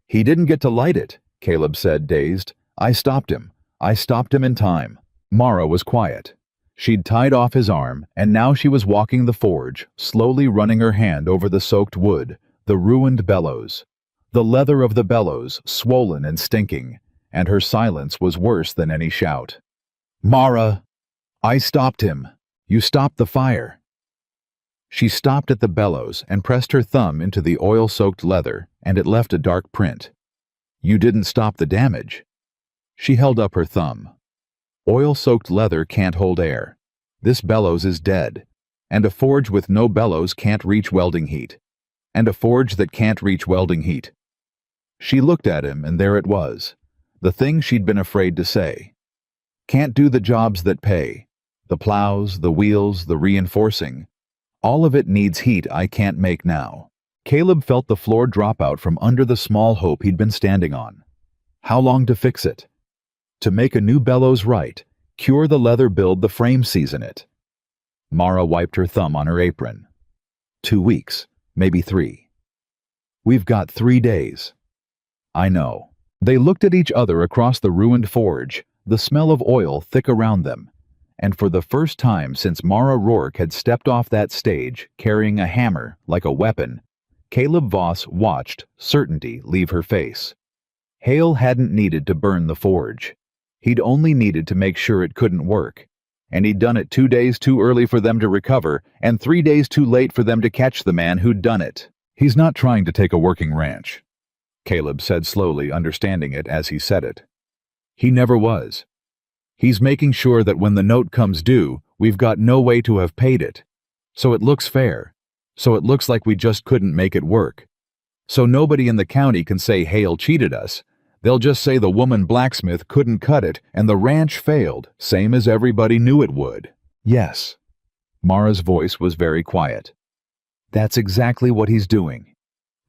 S1: He didn't get to light it, Caleb said, dazed. I stopped him. I stopped him in time. Mara was quiet. She'd tied off his arm, and now she was walking the forge, slowly running her hand over the soaked wood, the ruined bellows. The leather of the bellows, swollen and stinking, and her silence was worse than any shout. Mara! I stopped him. You stopped the fire. She stopped at the bellows and pressed her thumb into the oil-soaked leather, and it left a dark print. You didn't stop the damage. She held up her thumb. Oil-soaked leather can't hold air. This bellows is dead, and a forge with no bellows can't reach welding heat, and a forge that can't reach welding heat. She looked at him, and there it was, the thing she'd been afraid to say. Can't do the jobs that pay, the plows, the wheels, the reinforcing. All of it needs heat I can't make now. Caleb felt the floor drop out from under the small hope he'd been standing on. How long to fix it? To make a new bellows right, cure the leather, build the frame, season it. Mara wiped her thumb on her apron. 2 weeks, maybe 3. We've got 3 days. I know. They looked at each other across the ruined forge, the smell of oil thick around them, and for the first time since Mara Rourke had stepped off that stage, carrying a hammer like a weapon, Caleb Voss watched certainty leave her face. Hale hadn't needed to burn the forge. He'd only needed to make sure it couldn't work, and he'd done it 2 days too early for them to recover, and 3 days too late for them to catch the man who'd done it. He's not trying to take a working ranch, Caleb said slowly, understanding it as he said it. He never was. He's making sure that when the note comes due, we've got no way to have paid it. So it looks fair. So it looks like we just couldn't make it work. So nobody in the county can say Hale cheated us. They'll just say the woman Blacksmith couldn't cut it and the ranch failed, same as everybody knew it would. Yes. Mara's voice was very quiet. That's exactly what he's doing.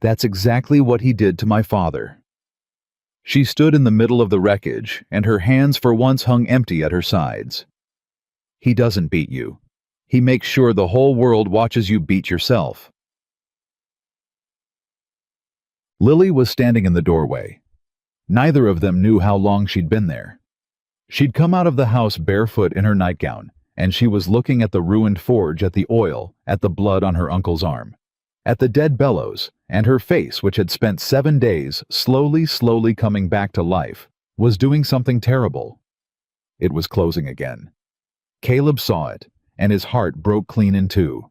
S1: That's exactly what he did to my father. She stood in the middle of the wreckage, and her hands for once hung empty at her sides. He doesn't beat you. He makes sure the whole world watches you beat yourself. Lily was standing in the doorway. Neither of them knew how long she'd been there. She'd come out of the house barefoot in her nightgown, and she was looking at the ruined forge, at the oil, at the blood on her uncle's arm, at the dead bellows, and her face, which had spent 7 days slowly coming back to life, was doing something terrible. It was closing again. Caleb saw it, and his heart broke clean in two.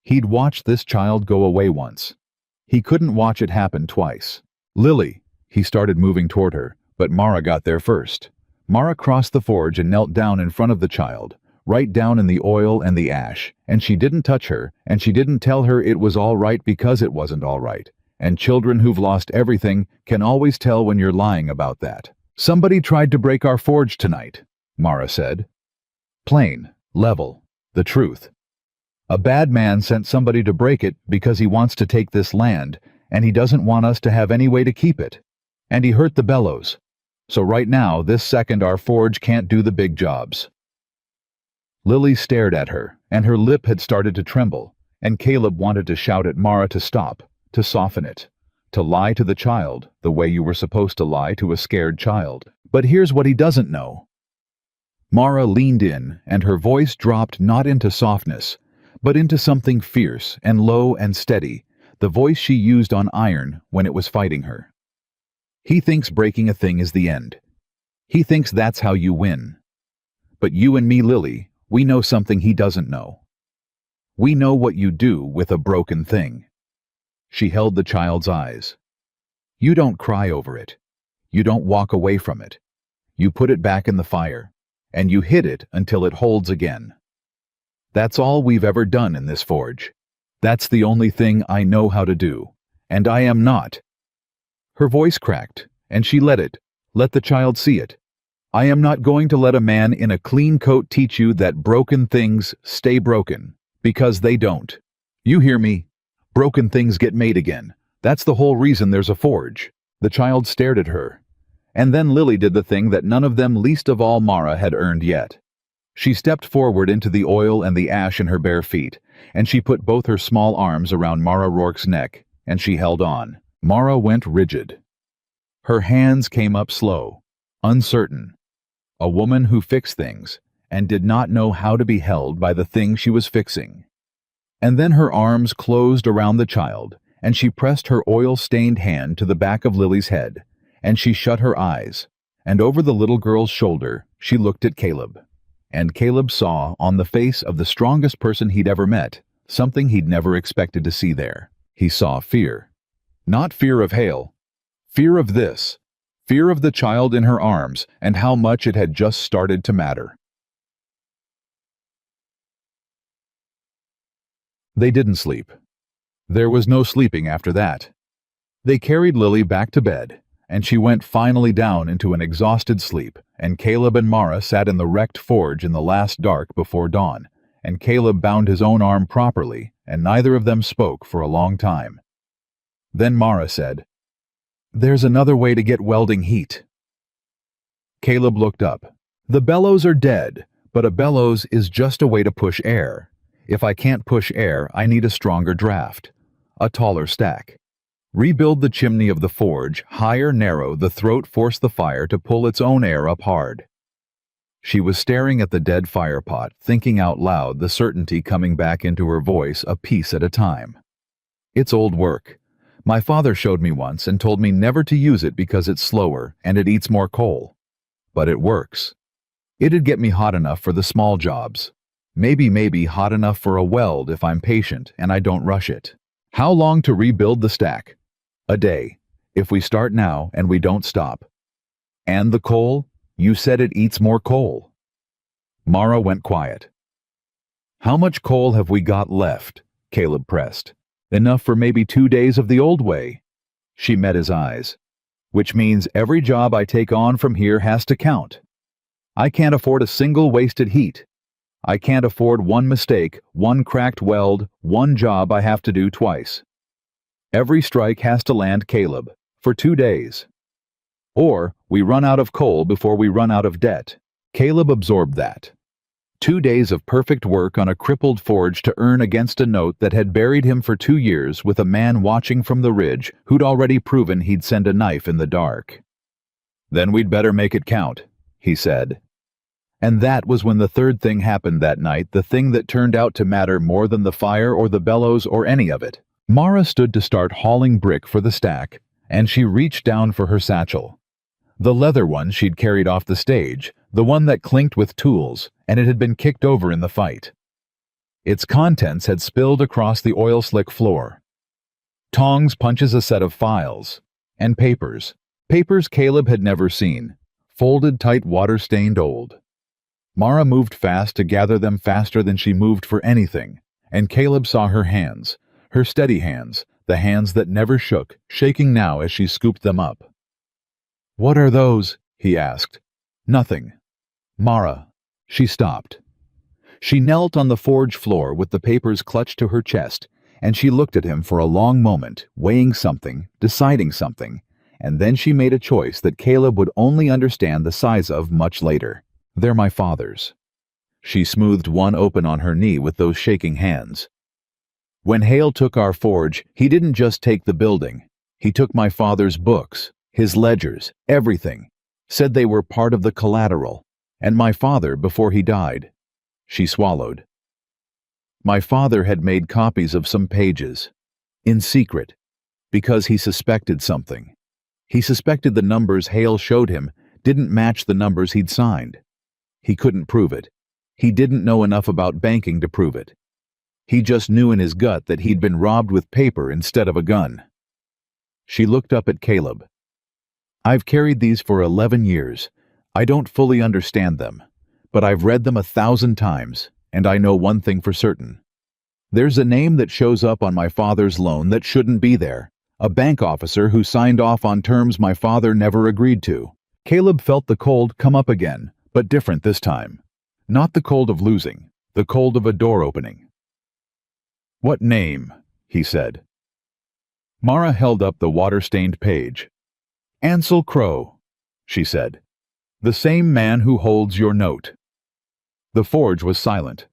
S1: He'd watched this child go away once. He couldn't watch it happen twice. Lily, he started moving toward her, but Mara got there first. Mara crossed the forge and knelt down in front of the child, right down in the oil and the ash, and she didn't touch her, and she didn't tell her it was all right because it wasn't all right, and children who've lost everything can always tell when you're lying about that. Somebody tried to break our forge tonight, Mara said. Plain, level, the truth. A bad man sent somebody to break it because he wants to take this land, and he doesn't want us to have any way to keep it. And he hurt the bellows. So right now, this second, our forge can't do the big jobs. Lily stared at her, and her lip had started to tremble, and Caleb wanted to shout at Mara to stop, to soften it, to lie to the child the way you were supposed to lie to a scared child. But here's what he doesn't know. Mara leaned in, and her voice dropped not into softness, but into something fierce and low and steady, the voice she used on iron when it was fighting her. He thinks breaking a thing is the end. He thinks that's how you win. But you and me, Lily, we know something he doesn't know. We know what you do with a broken thing. She held the child's eyes. You don't cry over it. You don't walk away from it. You put it back in the fire, and you hit it until it holds again. That's all we've ever done in this forge. That's the only thing I know how to do, and I am not. Her voice cracked, and she let the child see it. I am not going to let a man in a clean coat teach you that broken things stay broken, because they don't. You hear me? Broken things get made again. That's the whole reason there's a forge. The child stared at her. And then Lily did the thing that none of them, least of all Mara, had earned yet. She stepped forward into the oil and the ash in her bare feet, and she put both her small arms around Mara Rourke's neck, and she held on. Mara went rigid. Her hands came up slow, uncertain. A woman who fixed things, and did not know how to be held by the thing she was fixing. And then her arms closed around the child, and she pressed her oil-stained hand to the back of Lily's head, and she shut her eyes, and over the little girl's shoulder she looked at Caleb. And Caleb saw, on the face of the strongest person he'd ever met, something he'd never expected to see there. He saw fear. Not fear of Hale. Fear of this. Fear of the child in her arms, and how much it had just started to matter. They didn't sleep. There was no sleeping after that. They carried Lily back to bed, and she went finally down into an exhausted sleep, and Caleb and Mara sat in the wrecked forge in the last dark before dawn, and Caleb bound his own arm properly, and neither of them spoke for a long time. Then Mara said, "There's another way to get welding heat." Caleb looked up. "The bellows are dead, but a bellows is just a way to push air. If I can't push air, I need a stronger draft, a taller stack. Rebuild the chimney of the forge, higher, narrow, the throat force the fire to pull its own air up hard." She was staring at the dead firepot, thinking out loud, the certainty coming back into her voice a piece at a time. "It's old work. My father showed me once and told me never to use it because it's slower and it eats more coal. But it works. It'd get me hot enough for the small jobs. Maybe hot enough for a weld if I'm patient and I don't rush it. How long to rebuild the stack? A day, if we start now and we don't stop. And the coal? You said it eats more coal." Mara went quiet. "How much coal have we got left?" Caleb pressed. "Enough for maybe 2 days of the old way." She met his eyes. "Which means every job I take on from here has to count. I can't afford a single wasted heat. I can't afford one mistake, one cracked weld, one job I have to do twice. Every strike has to land, Caleb, for 2 days. Or we run out of coal before we run out of debt." Caleb absorbed that. 2 days of perfect work on a crippled forge to earn against a note that had buried him for 2 years, with a man watching from the ridge who'd already proven he'd send a knife in the dark. "Then we'd better make it count," he said. And that was when the third thing happened that night, the thing that turned out to matter more than the fire or the bellows or any of it. Mara stood to start hauling brick for the stack, and she reached down for her satchel. The leather one she'd carried off the stage, the one that clinked with tools, and it had been kicked over in the fight. Its contents had spilled across the oil-slick floor. Tongs punches a set of files, and papers. Papers Caleb had never seen, folded tight, water-stained old. Mara moved fast to gather them, faster than she moved for anything, and Caleb saw her hands, her steady hands, the hands that never shook, shaking now as she scooped them up. "What are those?" he asked. "Nothing." "Mara." She stopped. She knelt on the forge floor with the papers clutched to her chest, and she looked at him for a long moment, weighing something, deciding something, and then she made a choice that Caleb would only understand the size of much later. "They're my father's." She smoothed one open on her knee with those shaking hands. "When Hale took our forge, he didn't just take the building. He took my father's books, his ledgers, everything. Said they were part of the collateral. And my father, before he died." She swallowed. "My father had made copies of some pages. In secret. Because he suspected something. He suspected the numbers Hale showed him didn't match the numbers he'd signed. He couldn't prove it. He didn't know enough about banking to prove it. He just knew in his gut that he'd been robbed with paper instead of a gun." She looked up at Caleb. "I've carried these for 11 years. I don't fully understand them, but I've read them 1,000 times, and I know one thing for certain. There's a name that shows up on my father's loan that shouldn't be there. A bank officer who signed off on terms my father never agreed to." Caleb felt the cold come up again, but different this time. Not the cold of losing, the cold of a door opening. "What name?" he said. Mara held up the water-stained page. "Ansel Crow," she said. "The same man who holds your note." The forge was silent.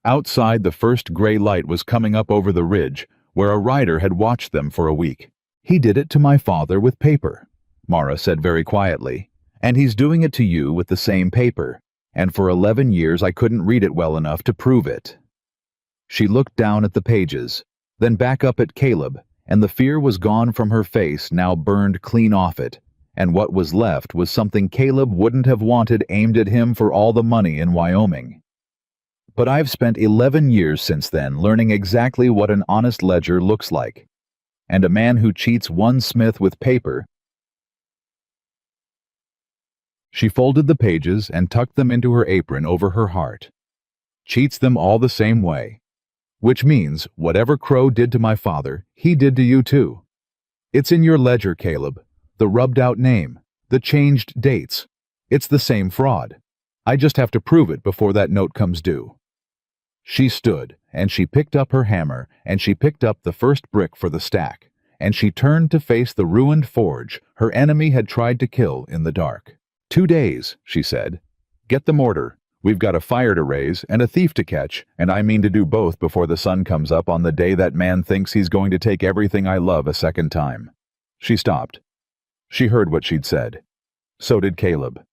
S1: Outside, the first gray light was coming up over the ridge, where a rider had watched them for a week. "He did it to my father with paper," Mara said very quietly, "and he's doing it to you with the same paper. And for 11 years I couldn't read it well enough to prove it." She looked down at the pages, then back up at Caleb, and the fear was gone from her face, now burned clean off it, and what was left was something Caleb wouldn't have wanted aimed at him for all the money in Wyoming. "But I've spent 11 years since then learning exactly what an honest ledger looks like. And a man who cheats one smith with paper—" She folded the pages and tucked them into her apron over her heart. "Cheats them all the same way. Which means whatever Crow did to my father, he did to you too. It's in your ledger, Caleb. The rubbed-out name, the changed dates. It's the same fraud. I just have to prove it before that note comes due." She stood, and she picked up her hammer, and she picked up the first brick for the stack, and she turned to face the ruined forge her enemy had tried to kill in the dark. "2 days," she said. "Get the mortar. We've got a fire to raise and a thief to catch, and I mean to do both before the sun comes up on the day that man thinks he's going to take everything I love a second time." She stopped. She heard what she'd said. So did Caleb.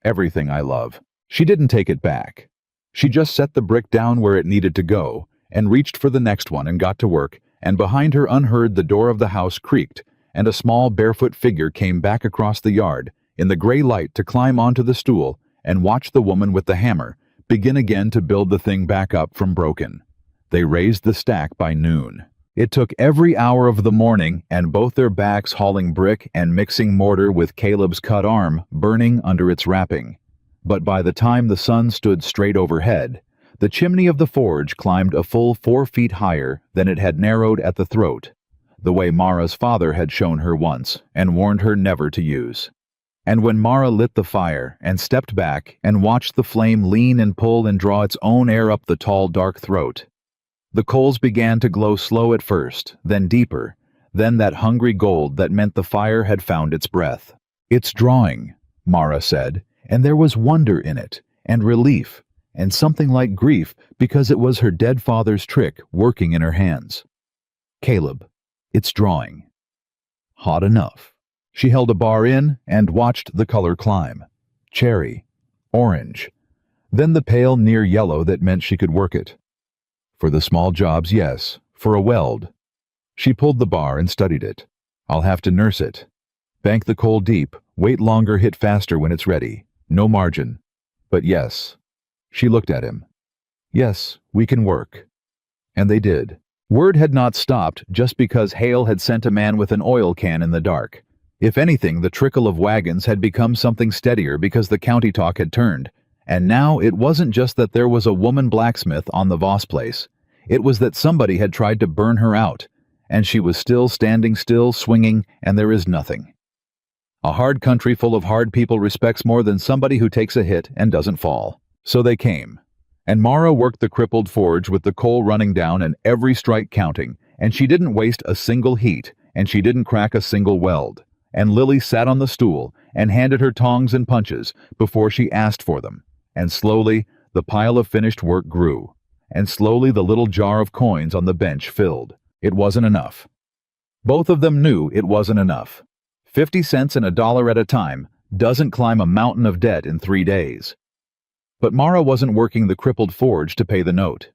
S1: Everything I love. She didn't take it back. She just set the brick down where it needed to go, and reached for the next one and got to work, and behind her unheard the door of the house creaked, and a small barefoot figure came back across the yard, in the gray light, to climb onto the stool and watch the woman with the hammer begin again to build the thing back up from broken. They raised the stack by noon. It took every hour of the morning, and both their backs hauling brick and mixing mortar with Caleb's cut arm burning under its wrapping. But by the time the sun stood straight overhead, the chimney of the forge climbed a full 4 feet higher than it had narrowed at the throat, the way Mara's father had shown her once and warned her never to use. And when Mara lit the fire and stepped back and watched the flame lean and pull and draw its own air up the tall, dark throat, the coals began to glow slow at first, then deeper, then that hungry gold that meant the fire had found its breath. "It's drawing," Mara said, and there was wonder in it, and relief, and something like grief because it was her dead father's trick working in her hands. "Caleb, it's drawing." Hot enough. She held a bar in and watched the color climb. Cherry, orange, then the pale near yellow that meant she could work it. For the small jobs, yes. For a weld. She pulled the bar and studied it. "I'll have to nurse it. Bank the coal deep, wait longer, hit faster when it's ready. No margin. But yes." She looked at him. "Yes, we can work." And they did. Word had not stopped just because Hale had sent a man with an oil can in the dark. If anything, the trickle of wagons had become something steadier because the county talk had turned. And now it wasn't just that there was a woman blacksmith on the Voss place. It was that somebody had tried to burn her out, and she was still standing still, swinging, and there is nothing. A hard country full of hard people respects more than somebody who takes a hit and doesn't fall. So they came. And Mara worked the crippled forge with the coal running down and every strike counting, and she didn't waste a single heat, and she didn't crack a single weld. And Lily sat on the stool and handed her tongs and punches before she asked for them, and slowly The pile of finished work grew, and slowly the little jar of coins on the bench filled. It wasn't enough. Both of them knew it wasn't enough. 50 cents and $1 at a time doesn't climb a mountain of debt in 3 days. But Mara wasn't working the crippled forge to pay the note.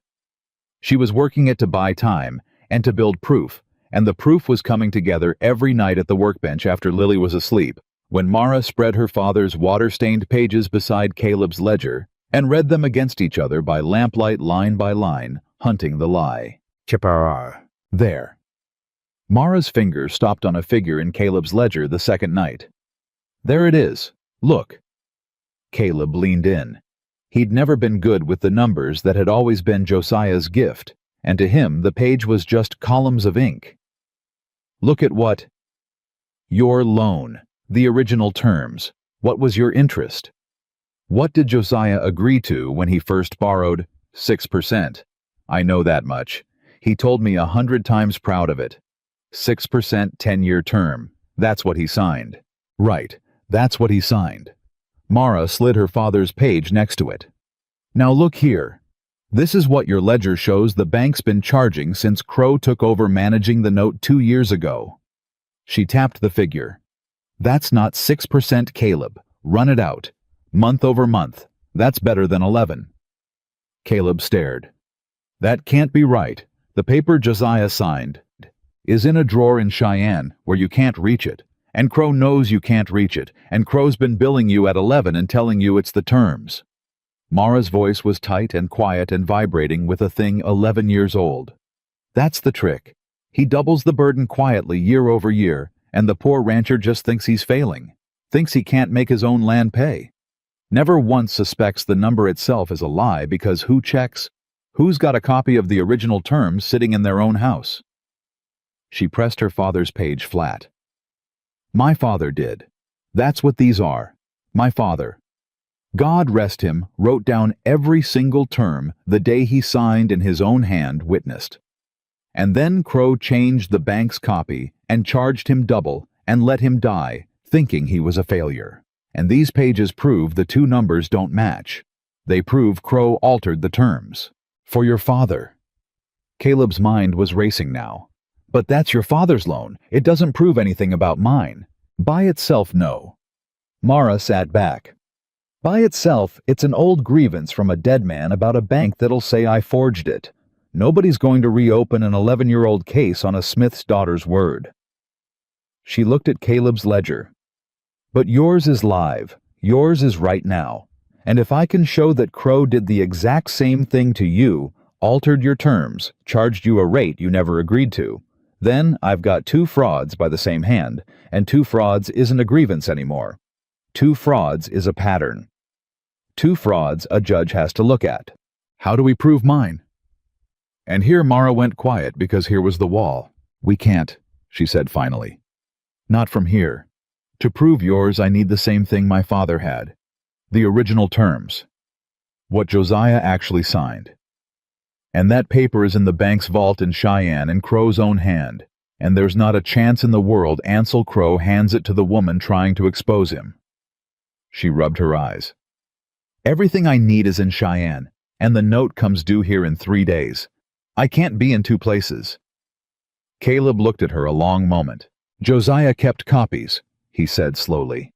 S1: She was working it to buy time and to build proof, and the proof was coming together every night at the workbench after Lily was asleep, when Mara spread her father's water-stained pages beside Caleb's ledger and read them against each other by lamplight line by line, hunting the lie.
S2: Chipara.
S1: There. Mara's finger stopped on a figure in Caleb's ledger the second night. There it is. Look. Caleb leaned in. He'd never been good with the numbers that had always been Josiah's gift, and to him the page was just columns of ink. Look at what? Your loan, the original terms. What was your interest? What did Josiah agree to when he first borrowed? 6%. I know that much. He told me 100 times proud of it. 6% 10-year term. That's what he signed. Right, that's what he signed. Mara slid her father's page next to it. Now look here. This is what your ledger shows the bank's been charging since Crow took over managing the note 2 years ago. She tapped the figure. That's not 6%, Caleb. Run it out. Month over month. That's better than 11. Caleb stared. That can't be right. The paper Josiah signed is in a drawer in Cheyenne where you can't reach it. And Crow knows you can't reach it, and Crow's been billing you at 11 and telling you it's the terms. Mara's voice was tight and quiet and vibrating with a thing 11 years old. That's the trick. He doubles the burden quietly year over year, and the poor rancher just thinks he's failing, thinks he can't make his own land pay. Never once suspects the number itself is a lie because who checks? Who's got a copy of the original terms sitting in their own house? She pressed her father's page flat. My father did. That's what these are. My father. God rest him, wrote down every single term the day he signed in his own hand witnessed. And then Crow changed the bank's copy and charged him double and let him die, thinking he was a failure. And these pages prove the two numbers don't match. They prove Crow altered the terms. For your father. Caleb's mind was racing now. But that's your father's loan. It doesn't prove anything about mine. By itself, no. Mara sat back. By itself, it's an old grievance from a dead man about a bank that'll say I forged it. Nobody's going to reopen an 11-year-old case on a Smith's daughter's word. She looked at Caleb's ledger. But yours is live. Yours is right now. And if I can show that Crow did the exact same thing to you, altered your terms, charged you a rate you never agreed to, then I've got 2 frauds by the same hand, and 2 frauds isn't a grievance anymore. 2 frauds is a pattern. 2 frauds a judge has to look at. How do we prove mine? And here Mara went quiet because here was the wall. We can't, she said finally. Not from here. To prove yours, I need the same thing my father had. The original terms. What Josiah actually signed. And that paper is in the bank's vault in Cheyenne in Crow's own hand, and there's not a chance in the world Ansel Crow hands it to the woman trying to expose him. She rubbed her eyes. Everything I need is in Cheyenne, and the note comes due here in 3 days. I can't be in 2 places. Caleb looked at her a long moment. Josiah kept copies, he said slowly.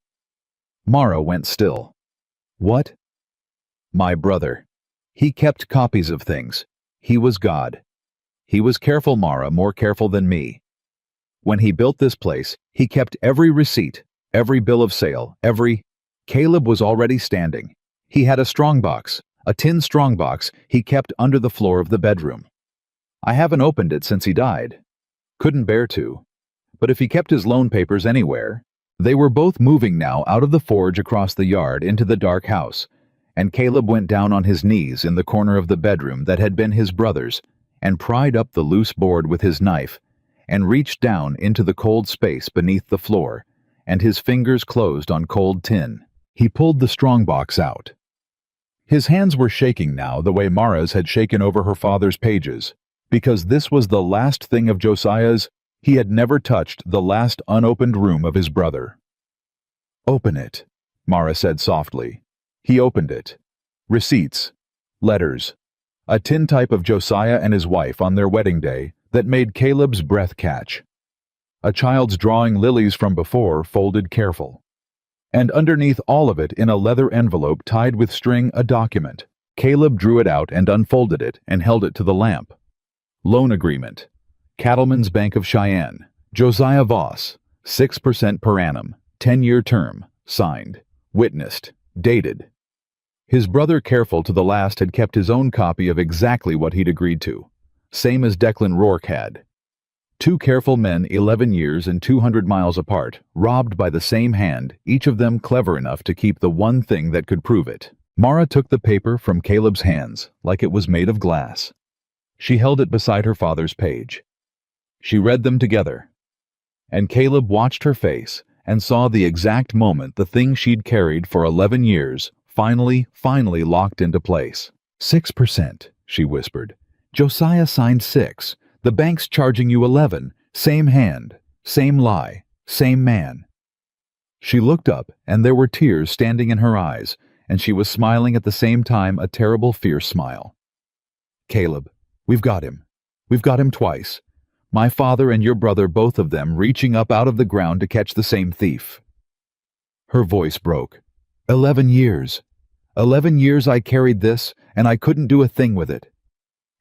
S1: Mara went still. What? My brother. He kept copies of things. He was God. He was careful, Mara, more careful than me. When he built this place, he kept every receipt, every bill of sale, Caleb was already standing. He had a strongbox, a tin strongbox he kept under the floor of the bedroom. I haven't opened it since he died. Couldn't bear to. But if he kept his loan papers anywhere, they were both moving now out of the forge across the yard into the dark house, and Caleb went down on his knees in the corner of the bedroom that had been his brother's, and pried up the loose board with his knife, and reached down into the cold space beneath the floor, and his fingers closed on cold tin. He pulled the strongbox out. His hands were shaking now the way Mara's had shaken over her father's pages, because this was the last thing of Josiah's. He had never touched the last unopened room of his brother. Open it, Mara said softly. He opened it. Receipts. Letters. A tintype of Josiah and his wife on their wedding day that made Caleb's breath catch. A child's drawing lilies from before, folded careful. And underneath all of it, in a leather envelope tied with string, a document. Caleb drew it out and unfolded it and held it to the lamp. Loan agreement. Cattlemen's Bank of Cheyenne. Josiah Voss. 6% per annum. 10-year term. Signed. Witnessed. Dated. His brother, careful to the last, had kept his own copy of exactly what he'd agreed to. Same as Declan Rourke had. Two careful men, 11 years and 200 miles apart, robbed by the same hand, each of them clever enough to keep the one thing that could prove it. Mara took the paper from Caleb's hands, like it was made of glass. She held it beside her father's page. She read them together. And Caleb watched her face and saw the exact moment the thing she'd carried for 11 years finally locked into place. 6%, she whispered. Josiah signed 6. The bank's charging you 11. Same hand, same lie, same man. She looked up, and there were tears standing in her eyes, and she was smiling at the same time, a terrible, fierce smile. Caleb, we've got him. We've got him twice. My father and your brother, both of them, reaching up out of the ground to catch the same thief. Her voice broke. 11 years. 11 years I carried this, and I couldn't do a thing with it.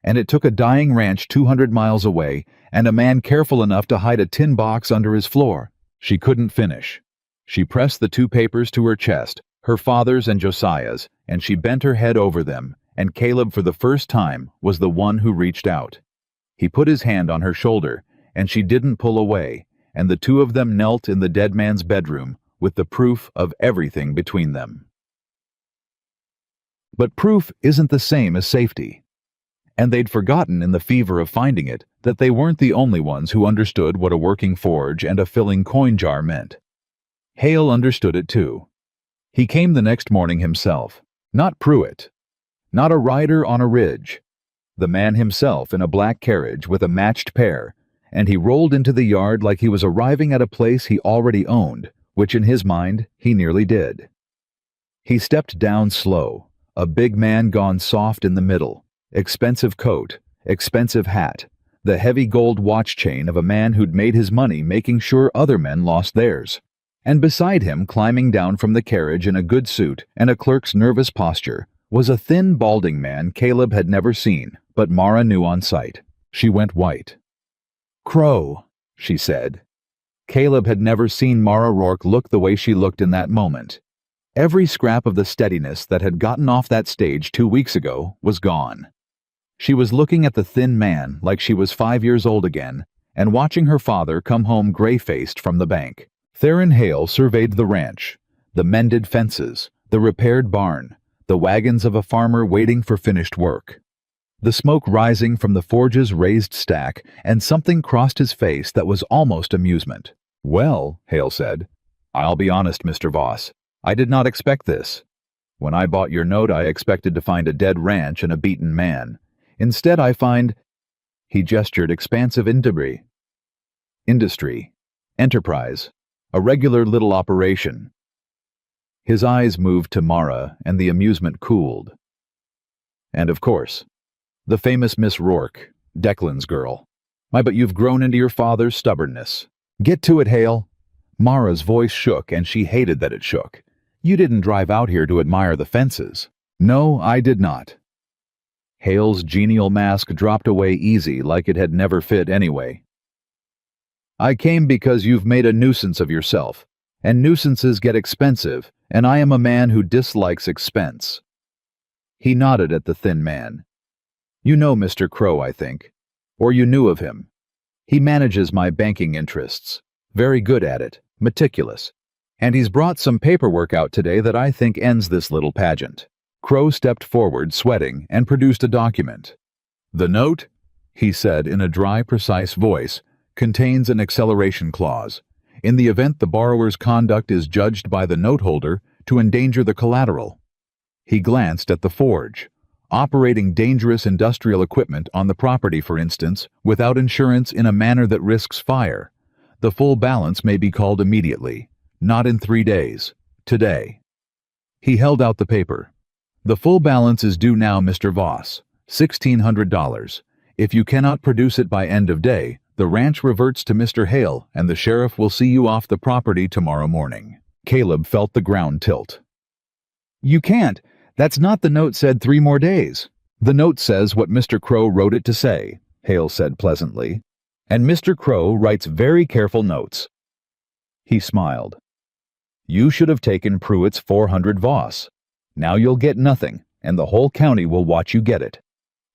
S1: And it took a dying ranch 200 miles away, and a man careful enough to hide a tin box under his floor. She couldn't finish. She pressed the 2 papers to her chest, her father's and Josiah's, and she bent her head over them, and Caleb, for the first time, was the one who reached out. He put his hand on her shoulder, and she didn't pull away, and the 2 of them knelt in the dead man's bedroom, with the proof of everything between them. But proof isn't the same as safety. And they'd forgotten in the fever of finding it that they weren't the only ones who understood what a working forge and a filling coin jar meant. Hale understood it too. He came the next morning himself, not Pruitt, not a rider on a ridge, the man himself in a black carriage with a matched pair, and he rolled into the yard like he was arriving at a place he already owned, which in his mind he nearly did. He stepped down slow, a big man gone soft in the middle. Expensive coat, expensive hat, the heavy gold watch chain of a man who'd made his money making sure other men lost theirs. And beside him, climbing down from the carriage in a good suit and a clerk's nervous posture, was a thin, balding man Caleb had never seen, but Mara knew on sight. She went white. "Crow," she said. Caleb had never seen Mara Rourke look the way she looked in that moment. Every scrap of the steadiness that had gotten off that stage 2 weeks ago was gone. She was looking at the thin man like she was 5 years old again, and watching her father come home gray-faced from the bank. Theron Hale surveyed the ranch, the mended fences, the repaired barn, the wagons of a farmer waiting for finished work. The smoke rising from the forge's raised stack, and something crossed his face that was almost amusement. "Well," Hale said, "I'll be honest, Mr. Voss. I did not expect this. When I bought your note, I expected to find a dead ranch and a beaten man. Instead, I find—" He gestured expansive industry, enterprise, a regular little operation. His eyes moved to Mara, and the amusement cooled. "And of course, the famous Miss Rourke, Declan's girl. But you've grown into your father's stubbornness. Get to it, Hale." Mara's voice shook, and she hated that it shook. "You didn't drive out here to admire the fences." "No, I did not." Hale's genial mask dropped away easy, like it had never fit anyway. "I came because you've made a nuisance of yourself, and nuisances get expensive, and I am a man who dislikes expense." He nodded at the thin man. "You know Mr. Crow, I think. Or you knew of him. He manages my banking interests. Very good at it, meticulous. And he's brought some paperwork out today that I think ends this little pageant." Crow stepped forward, sweating, and produced a document. "The note," he said in a dry, precise voice, "contains an acceleration clause. In the event the borrower's conduct is judged by the note holder to endanger the collateral." He glanced at the forge. Operating dangerous industrial equipment on the property, for instance, without insurance in a manner that risks fire. The full balance may be called immediately. Not in 3 days. Today. He held out the paper. The full balance is due now, Mr. Voss. $1,600. If you cannot produce it by end of day, the ranch reverts to Mr. Hale, and the sheriff will see you off the property tomorrow morning. Caleb felt the ground tilt. You can't. That's not the note said 3 more days. The note says what Mr. Crow wrote it to say, Hale said pleasantly. And Mr. Crow writes very careful notes. He smiled. You should have taken Pruitt's 400 Voss. Now you'll get nothing, and the whole county will watch you get it.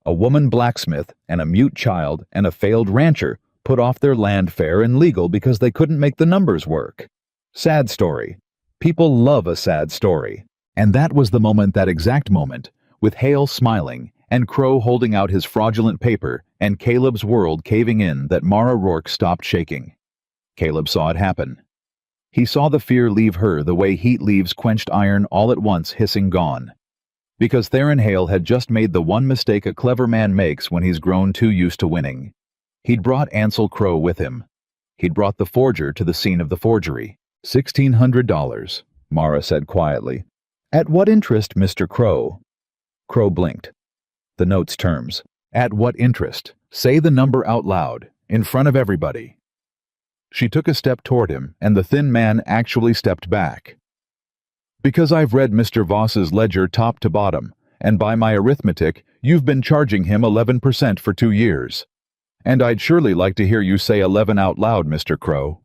S1: A woman blacksmith and a mute child and a failed rancher put off their land fair and legal because they couldn't make the numbers work. Sad story. People love a sad story. And that was the moment, that exact moment, with Hale smiling and Crow holding out his fraudulent paper and Caleb's world caving in, that Mara Rourke stopped shaking. Caleb saw it happen. He saw the fear leave her the way heat leaves quenched iron, all at once hissing gone. Because Theron Hale had just made the one mistake a clever man makes when he's grown too used to winning. He'd brought Ansel Crow with him. He'd brought the forger to the scene of the forgery. $1,600, Mara said quietly. At what interest, Mr. Crow? Crow blinked. The note's terms. At what interest? Say the number out loud, in front of everybody. She took a step toward him, and the thin man actually stepped back. Because I've read Mr. Voss's ledger top to bottom, and by my arithmetic, you've been charging him 11% for 2 years. And I'd surely like to hear you say 11 out loud, Mr. Crow.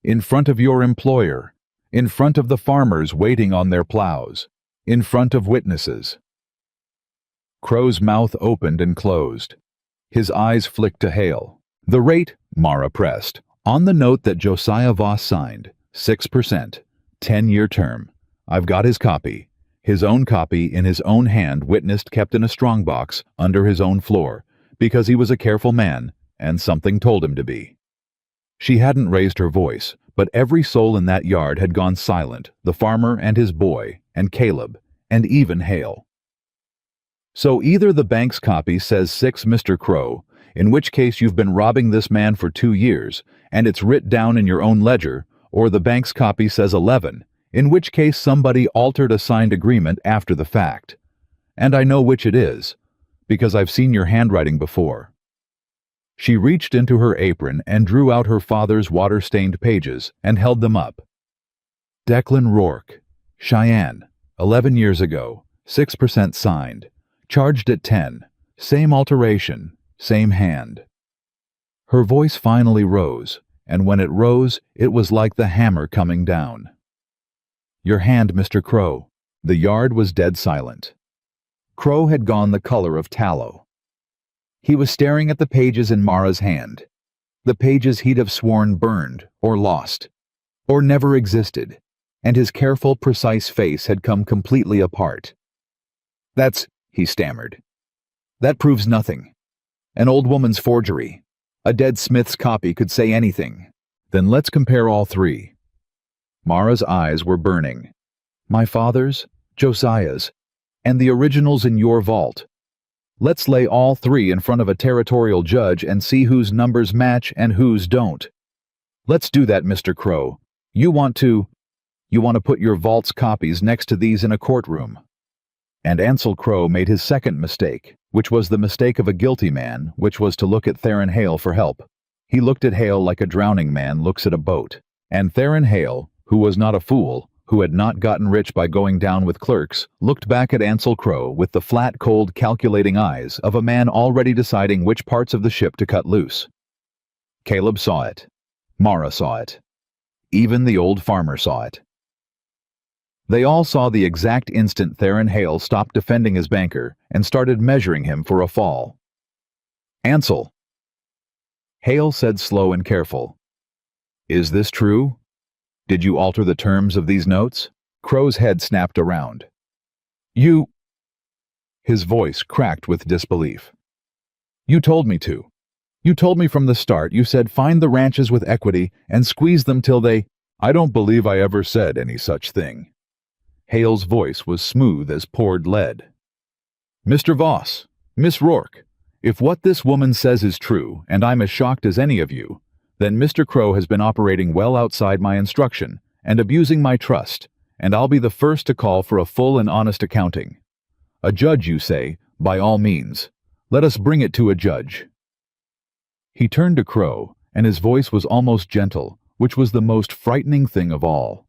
S1: In front of your employer. In front of the farmers waiting on their plows. In front of witnesses. Crow's mouth opened and closed. His eyes flicked to Hale. The rate, Mara pressed, on the note that Josiah Voss signed, 6%, 10-year term. I've got his copy. His own copy in his own hand, witnessed, kept in a strongbox under his own floor, because he was a careful man, and something told him to be. She hadn't raised her voice, but every soul in that yard had gone silent, the farmer and his boy, and Caleb, and even Hale. So either the bank's copy says 6, Mr. Crow, in which case you've been robbing this man for 2 years, and it's writ down in your own ledger, or the bank's copy says 11, in which case somebody altered a signed agreement after the fact. And I know which it is, because I've seen your handwriting before. She reached into her apron and drew out her father's water-stained pages and held them up. Declan Rourke, Cheyenne, 11 years ago, 6% signed, charged at 10, same alteration, same hand. Her voice finally rose, and when it rose, it was like the hammer coming down. Your hand, Mr. Crow. The yard was dead silent. Crow had gone the color of tallow. He was staring at the pages in Mara's hand, the pages he'd have sworn burned or lost, or never existed, and his careful, precise face had come completely apart. That's, he stammered. That proves nothing. An old woman's forgery. A dead smith's copy could say anything. Then let's compare all 3. Mara's eyes were burning. My father's, Josiah's, and the originals in your vault. Let's lay all 3 in front of a territorial judge and see whose numbers match and whose don't. Let's do that, Mr. Crow. You want to put your vault's copies next to these in a courtroom. And Ansel Crow made his second mistake, which was the mistake of a guilty man, which was to look at Theron Hale for help. He looked at Hale like a drowning man looks at a boat. And Theron Hale, who was not a fool, who had not gotten rich by going down with clerks, looked back at Ansel Crow with the flat, cold, calculating eyes of a man already deciding which parts of the ship to cut loose. Caleb saw it. Mara saw it. Even the old farmer saw it. They all saw the exact instant Theron Hale stopped defending his banker and started measuring him for a fall. Ansel. Hale said slow and careful. Is this true? Did you alter the terms of these notes? Crow's head snapped around. You... His voice cracked with disbelief. You told me to. You told me from the start. You said find the ranches with equity and squeeze them till they... I don't believe I ever said any such thing. Hale's voice was smooth as poured lead. Mr. Voss, Miss Rourke, if what this woman says is true, and I'm as shocked as any of you, then Mr. Crow has been operating well outside my instruction and abusing my trust, and I'll be the first to call for a full and honest accounting. A judge, you say? By all means. Let us bring it to a judge." He turned to Crow, and his voice was almost gentle, which was the most frightening thing of all.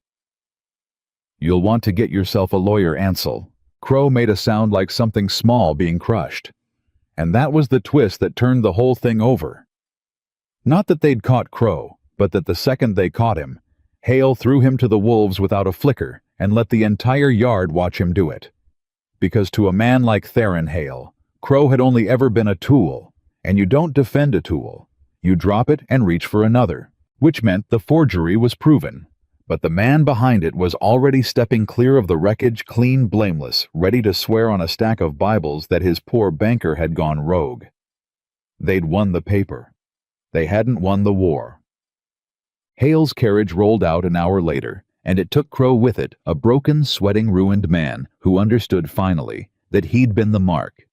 S1: "You'll want to get yourself a lawyer, Ansel." Crow made a sound like something small being crushed. And that was the twist that turned the whole thing over. Not that they'd caught Crow, but that the second they caught him, Hale threw him to the wolves without a flicker and let the entire yard watch him do it. Because to a man like Theron Hale, Crow had only ever been a tool, and you don't defend a tool. You drop it and reach for another, which meant the forgery was proven. But the man behind it was already stepping clear of the wreckage, clean, blameless, ready to swear on a stack of Bibles that his poor banker had gone rogue. They'd won the paper. They hadn't won the war. Hale's carriage rolled out an hour later, and it took Crow with it, a broken, sweating, ruined man who understood finally that he'd been the mark.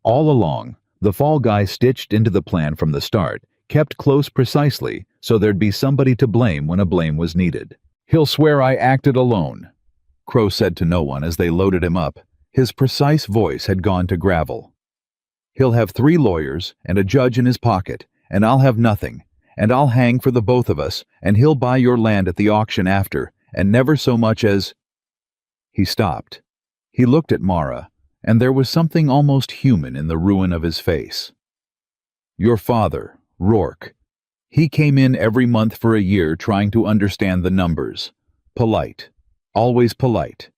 S1: All along, the fall guy stitched into the plan from the start, kept close precisely so there'd be somebody to blame when a blame was needed. "He'll swear I acted alone," Crow said to no one as they loaded him up. His precise voice had gone to gravel. "He'll have 3 lawyers and a judge in his pocket, and I'll have nothing, and I'll hang for the both of us, and he'll buy your land at the auction after, and never so much as—" He stopped. He looked at Mara, and there was something almost human in the ruin of his face. "Your father, Rourke. He came in every month for a year trying to understand the numbers. Polite. Always polite.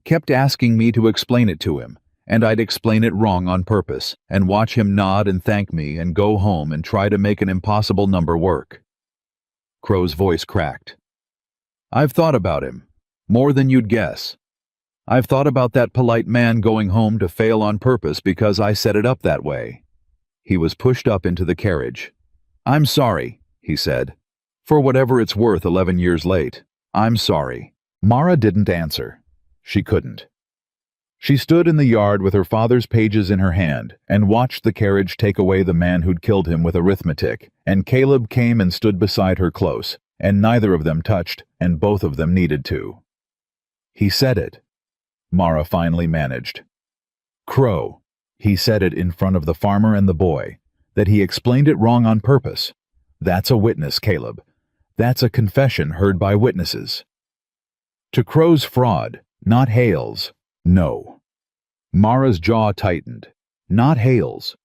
S1: Kept asking me to explain it to him, and I'd explain it wrong on purpose, and watch him nod and thank me and go home and try to make an impossible number work." Crow's voice cracked. "I've thought about him. More than you'd guess. I've thought about that polite man going home to fail on purpose because I set it up that way." He was pushed up into the carriage. "I'm sorry," he said. "For whatever it's worth 11 years late. I'm sorry." Mara didn't answer. She couldn't. She stood in the yard with her father's pages in her hand and watched the carriage take away the man who'd killed him with arithmetic, and Caleb came and stood beside her close, and neither of them touched, and both of them needed to. "He said it," Mara finally managed. "Crow, he said it in front of the farmer and the boy. That he explained it wrong on purpose. That's a witness, Caleb. That's a confession heard by witnesses." To Crow's fraud, not Hale's. No. Mara's jaw tightened. Not Hale's.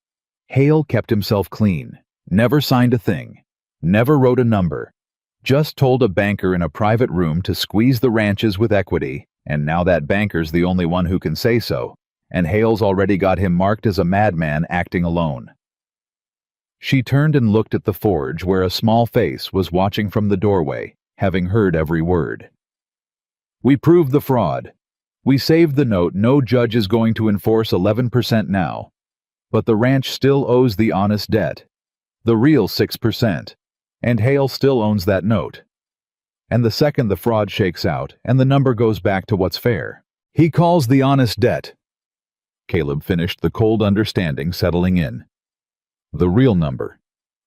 S1: Hale kept himself clean. Never signed a thing. Never wrote a number. Just told a banker in a private room to squeeze the ranches with equity, and now that banker's the only one who can say so, and Hale's already got him marked as a madman acting alone. She turned and looked at the forge where a small face was watching from the doorway, having heard every word. "We proved the fraud. We saved the note no judge is going to enforce 11% now. But the ranch still owes the honest debt. The real 6%. And Hale still owns that note. And the second the fraud shakes out and the number goes back to what's fair, he calls the honest debt." Caleb finished, the cold understanding settling in. "The real number,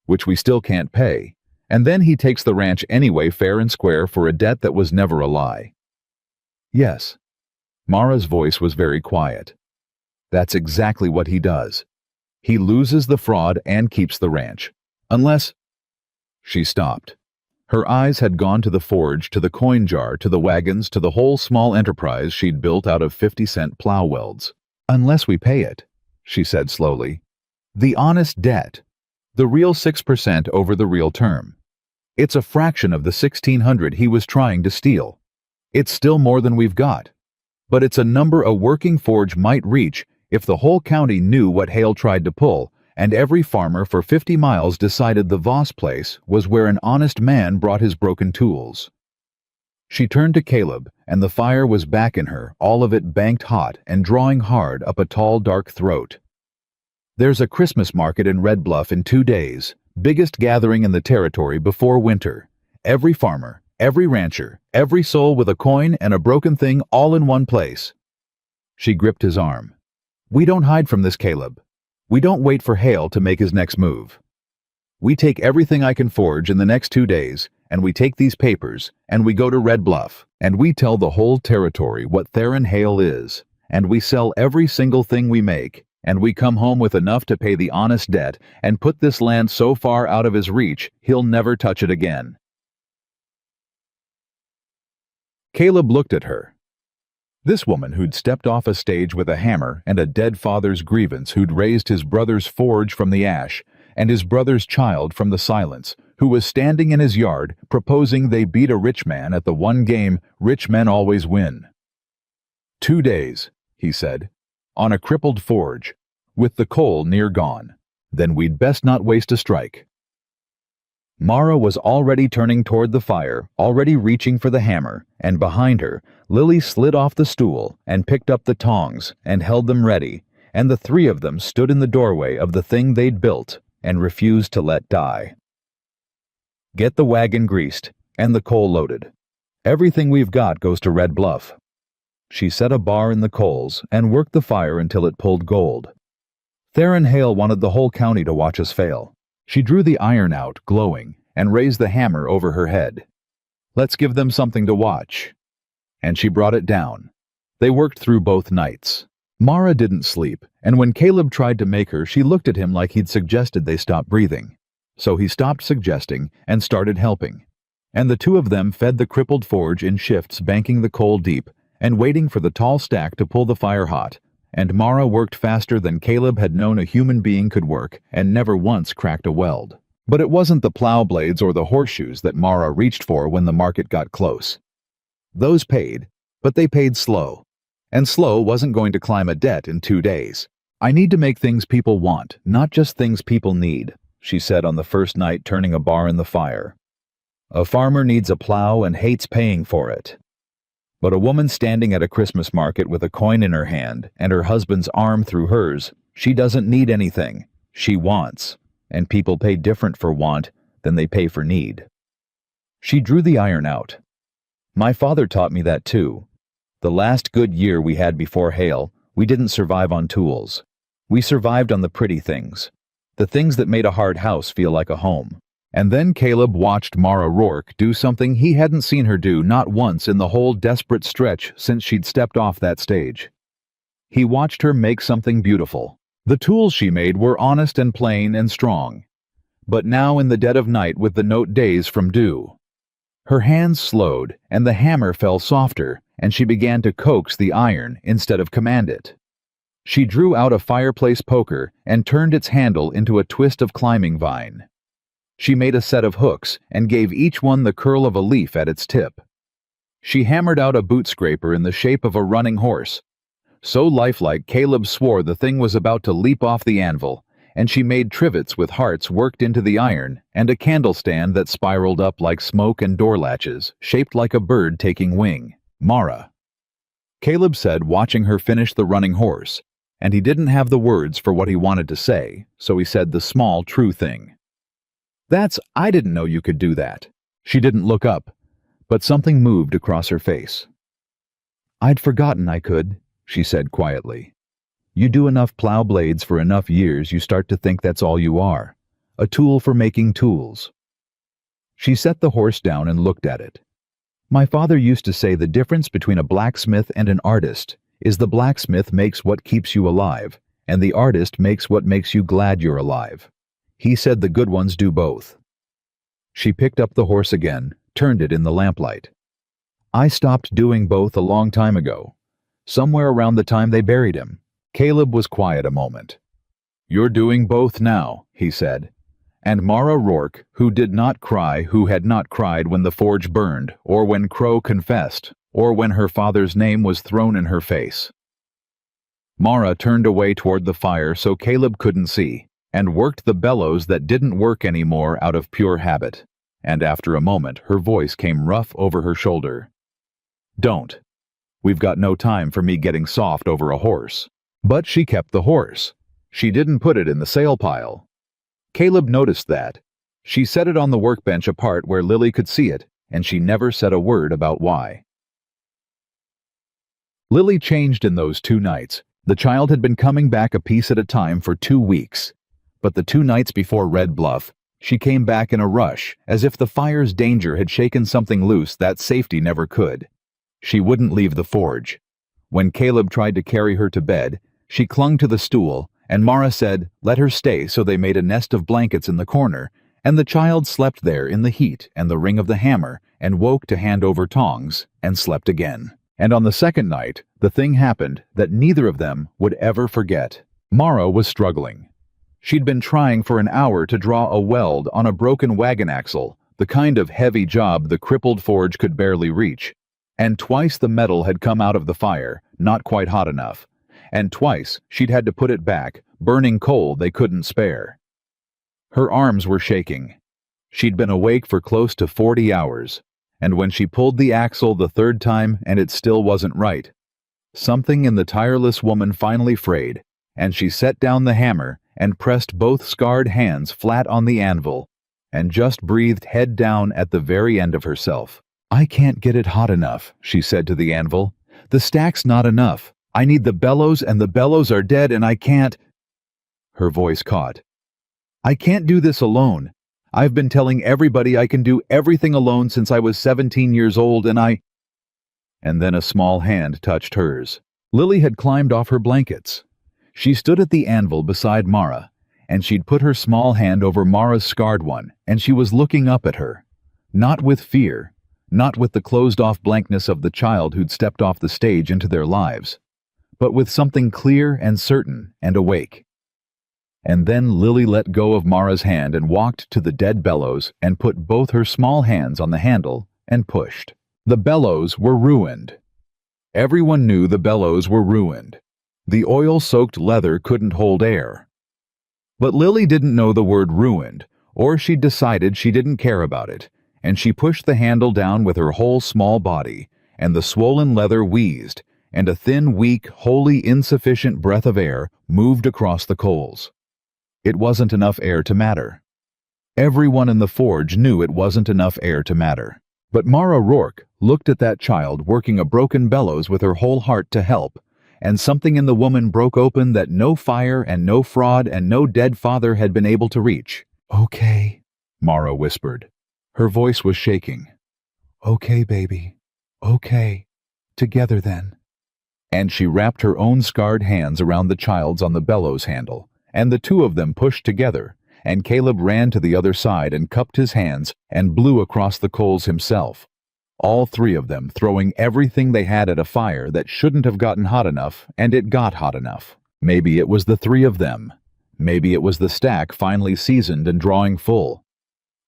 S1: which we still can't pay, and then he takes the ranch anyway fair and square for a debt that was never a lie." "Yes." Mara's voice was very quiet. "That's exactly what he does. He loses the fraud and keeps the ranch. Unless—" She stopped. Her eyes had gone to the forge, to the coin jar, to the wagons, to the whole small enterprise she'd built out of 50-cent plow welds. "Unless we pay it," she said slowly. "The honest debt. The real 6% over the real term. It's a fraction of the 1,600 he was trying to steal. It's still more than we've got. But it's a number a working forge might reach if the whole county knew what Hale tried to pull, and every farmer for 50 miles decided the Voss place was where an honest man brought his broken tools." She turned to Caleb, and the fire was back in her, all of it banked hot and drawing hard up a tall, dark throat. "There's a Christmas market in Red Bluff in 2 days, biggest gathering in the territory before winter. Every farmer, every rancher, every soul with a coin and a broken thing all in one place." She gripped his arm. "We don't hide from this, Caleb. We don't wait for Hale to make his next move. We take everything I can forge in the next 2 days, and we take these papers, and we go to Red Bluff, and we tell the whole territory what Theron Hale is, and we sell every single thing we make, and we come home with enough to pay the honest debt and put this land so far out of his reach he'll never touch it again." Caleb looked at her. This woman who'd stepped off a stage with a hammer and a dead father's grievance, who'd raised his brother's forge from the ash and his brother's child from the silence, who was standing in his yard proposing they beat a rich man at the one game rich men always win. 2 days, he said, on a crippled forge, with the coal near gone. Then we'd best not waste a strike. Mara was already turning toward the fire, already reaching for the hammer, and behind her, Lily slid off the stool and picked up the tongs and held them ready, and the three of them stood in the doorway of the thing they'd built and refused to let die. "Get the wagon greased and the coal loaded. Everything we've got goes to Red Bluff." She set a bar in the coals and worked the fire until it pulled gold. Theron Hale wanted the whole county to watch us fail. She drew the iron out, glowing, and raised the hammer over her head. "Let's give them something to watch." And she brought it down. They worked through both nights. Mara didn't sleep, and when Caleb tried to make her, she looked at him like he'd suggested they stop breathing. So he stopped suggesting and started helping. And the two of them fed the crippled forge in shifts, banking the coal deep and waiting for the tall stack to pull the fire hot. And Mara worked faster than Caleb had known a human being could work, and never once cracked a weld. But it wasn't the plow blades or the horseshoes that Mara reached for when the market got close. Those paid, but they paid slow. And slow wasn't going to climb a debt in 2 days. "I need to make things people want, not just things people need," she said on the first night, turning a bar in the fire. "A farmer needs a plow and hates paying for it. But a woman standing at a Christmas market with a coin in her hand and her husband's arm through hers, she doesn't need anything. She wants, and people pay different for want than they pay for need." She drew the iron out. "My father taught me that too. The last good year we had before Hale, we didn't survive on tools. We survived on the pretty things, the things that made a hard house feel like a home." And then Caleb watched Mara Rourke do something he hadn't seen her do not once in the whole desperate stretch since she'd stepped off that stage. He watched her make something beautiful. The tools she made were honest and plain and strong. But now in the dead of night with the note days from due, her hands slowed and the hammer fell softer, and she began to coax the iron instead of command it. She drew out a fireplace poker and turned its handle into a twist of climbing vine. She made a set of hooks and gave each one the curl of a leaf at its tip. She hammered out a boot scraper in the shape of a running horse. So lifelike, Caleb swore the thing was about to leap off the anvil, and she made trivets with hearts worked into the iron and a candle stand that spiraled up like smoke and door latches, shaped like a bird taking wing. "Mara," Caleb said, watching her finish the running horse, and he didn't have the words for what he wanted to say, so he said the small, true thing. I didn't know you could do that." She didn't look up, but something moved across her face. "I'd forgotten I could," she said quietly. "You do enough plow blades for enough years, you start to think that's all you are. A tool for making tools." She set the horse down and looked at it. "My father used to say the difference between a blacksmith and an artist is the blacksmith makes what keeps you alive, and the artist makes what makes you glad you're alive. He said the good ones do both." She picked up the horse again, turned it in the lamplight. "I stopped doing both a long time ago, somewhere around the time they buried him." Caleb was quiet a moment. "You're doing both now," he said. And Mara Rourke, who did not cry, who had not cried when the forge burned, or when Crow confessed, or when her father's name was thrown in her face. Mara turned away toward the fire so Caleb couldn't see, and worked the bellows that didn't work anymore out of pure habit, and after a moment her voice came rough over her shoulder. "Don't. We've got no time for me getting soft over a horse." But she kept the horse. She didn't put it in the sale pile. Caleb noticed that. She set it on the workbench apart where Lily could see it, and she never said a word about why. Lily changed in those 2 nights. The child had been coming back a piece at a time for 2 weeks. But the 2 nights before Red Bluff, she came back in a rush, as if the fire's danger had shaken something loose that safety never could. She wouldn't leave the forge. When Caleb tried to carry her to bed, she clung to the stool, and Mara said, "Let her stay," so they made a nest of blankets in the corner, and the child slept there in the heat and the ring of the hammer, and woke to hand over tongs, and slept again. And on the second night, the thing happened that neither of them would ever forget. Mara was struggling. She'd been trying for an hour to draw a weld on a broken wagon axle, the kind of heavy job the crippled forge could barely reach. And twice the metal had come out of the fire, not quite hot enough. And twice she'd had to put it back, burning coal they couldn't spare. Her arms were shaking. She'd been awake for close to 40 hours, and when she pulled the axle the third time and it still wasn't right, something in the tireless woman finally frayed, and she set down the hammer and pressed both scarred hands flat on the anvil, and just breathed head down at the very end of herself. "I can't get it hot enough," she said to the anvil. "The stack's not enough. I need the bellows, and the bellows are dead, and I can't—" Her voice caught. "I can't do this alone. I've been telling everybody I can do everything alone since I was 17 years old, and I—" And then a small hand touched hers. Lily had climbed off her blankets. She stood at the anvil beside Mara, and she'd put her small hand over Mara's scarred one, and she was looking up at her. Not with fear, not with the closed-off blankness of the child who'd stepped off the stage into their lives, but with something clear and certain and awake. And then Lily let go of Mara's hand and walked to the dead bellows and put both her small hands on the handle and pushed. The bellows were ruined. Everyone knew the bellows were ruined. The oil-soaked leather couldn't hold air. But Lily didn't know the word ruined, or she'd decided she didn't care about it, and she pushed the handle down with her whole small body, and the swollen leather wheezed, and a thin, weak, wholly insufficient breath of air moved across the coals. It wasn't enough air to matter. Everyone in the forge knew it wasn't enough air to matter. But Mara Rourke looked at that child working a broken bellows with her whole heart to help, and something in the woman broke open that no fire and no fraud and no dead father had been able to reach. "Okay," Mara whispered. Her voice was shaking. "Okay, baby. Okay. Together then." And she wrapped her own scarred hands around the child's on the bellows handle, and the two of them pushed together, and Caleb ran to the other side and cupped his hands and blew across the coals himself. All three of them throwing everything they had at a fire that shouldn't have gotten hot enough, and it got hot enough. Maybe it was the three of them. Maybe it was the stack finally seasoned and drawing full.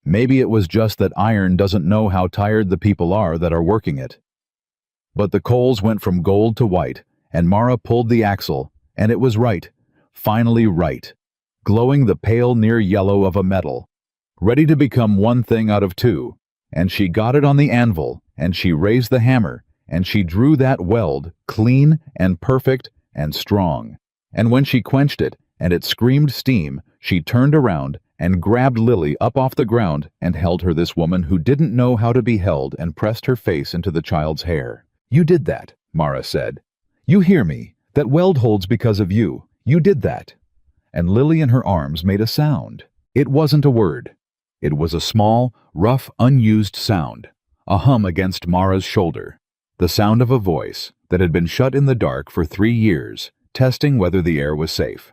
S1: Maybe it was just that iron doesn't know how tired the people are that are working it. But the coals went from gold to white, and Mara pulled the axle, and it was right, finally right, glowing the pale near yellow of a metal, ready to become one thing out of two, and she got it on the anvil, and she raised the hammer, and she drew that weld clean and perfect and strong. And when she quenched it, and it screamed steam, she turned around and grabbed Lily up off the ground and held her, this woman who didn't know how to be held, and pressed her face into the child's hair. "You did that," Mara said. "You hear me? That weld holds because of you. You did that." And Lily in her arms made a sound. It wasn't a word. It was a small, rough, unused sound, a hum against Mara's shoulder, the sound of a voice that had been shut in the dark for 3 years, testing whether the air was safe.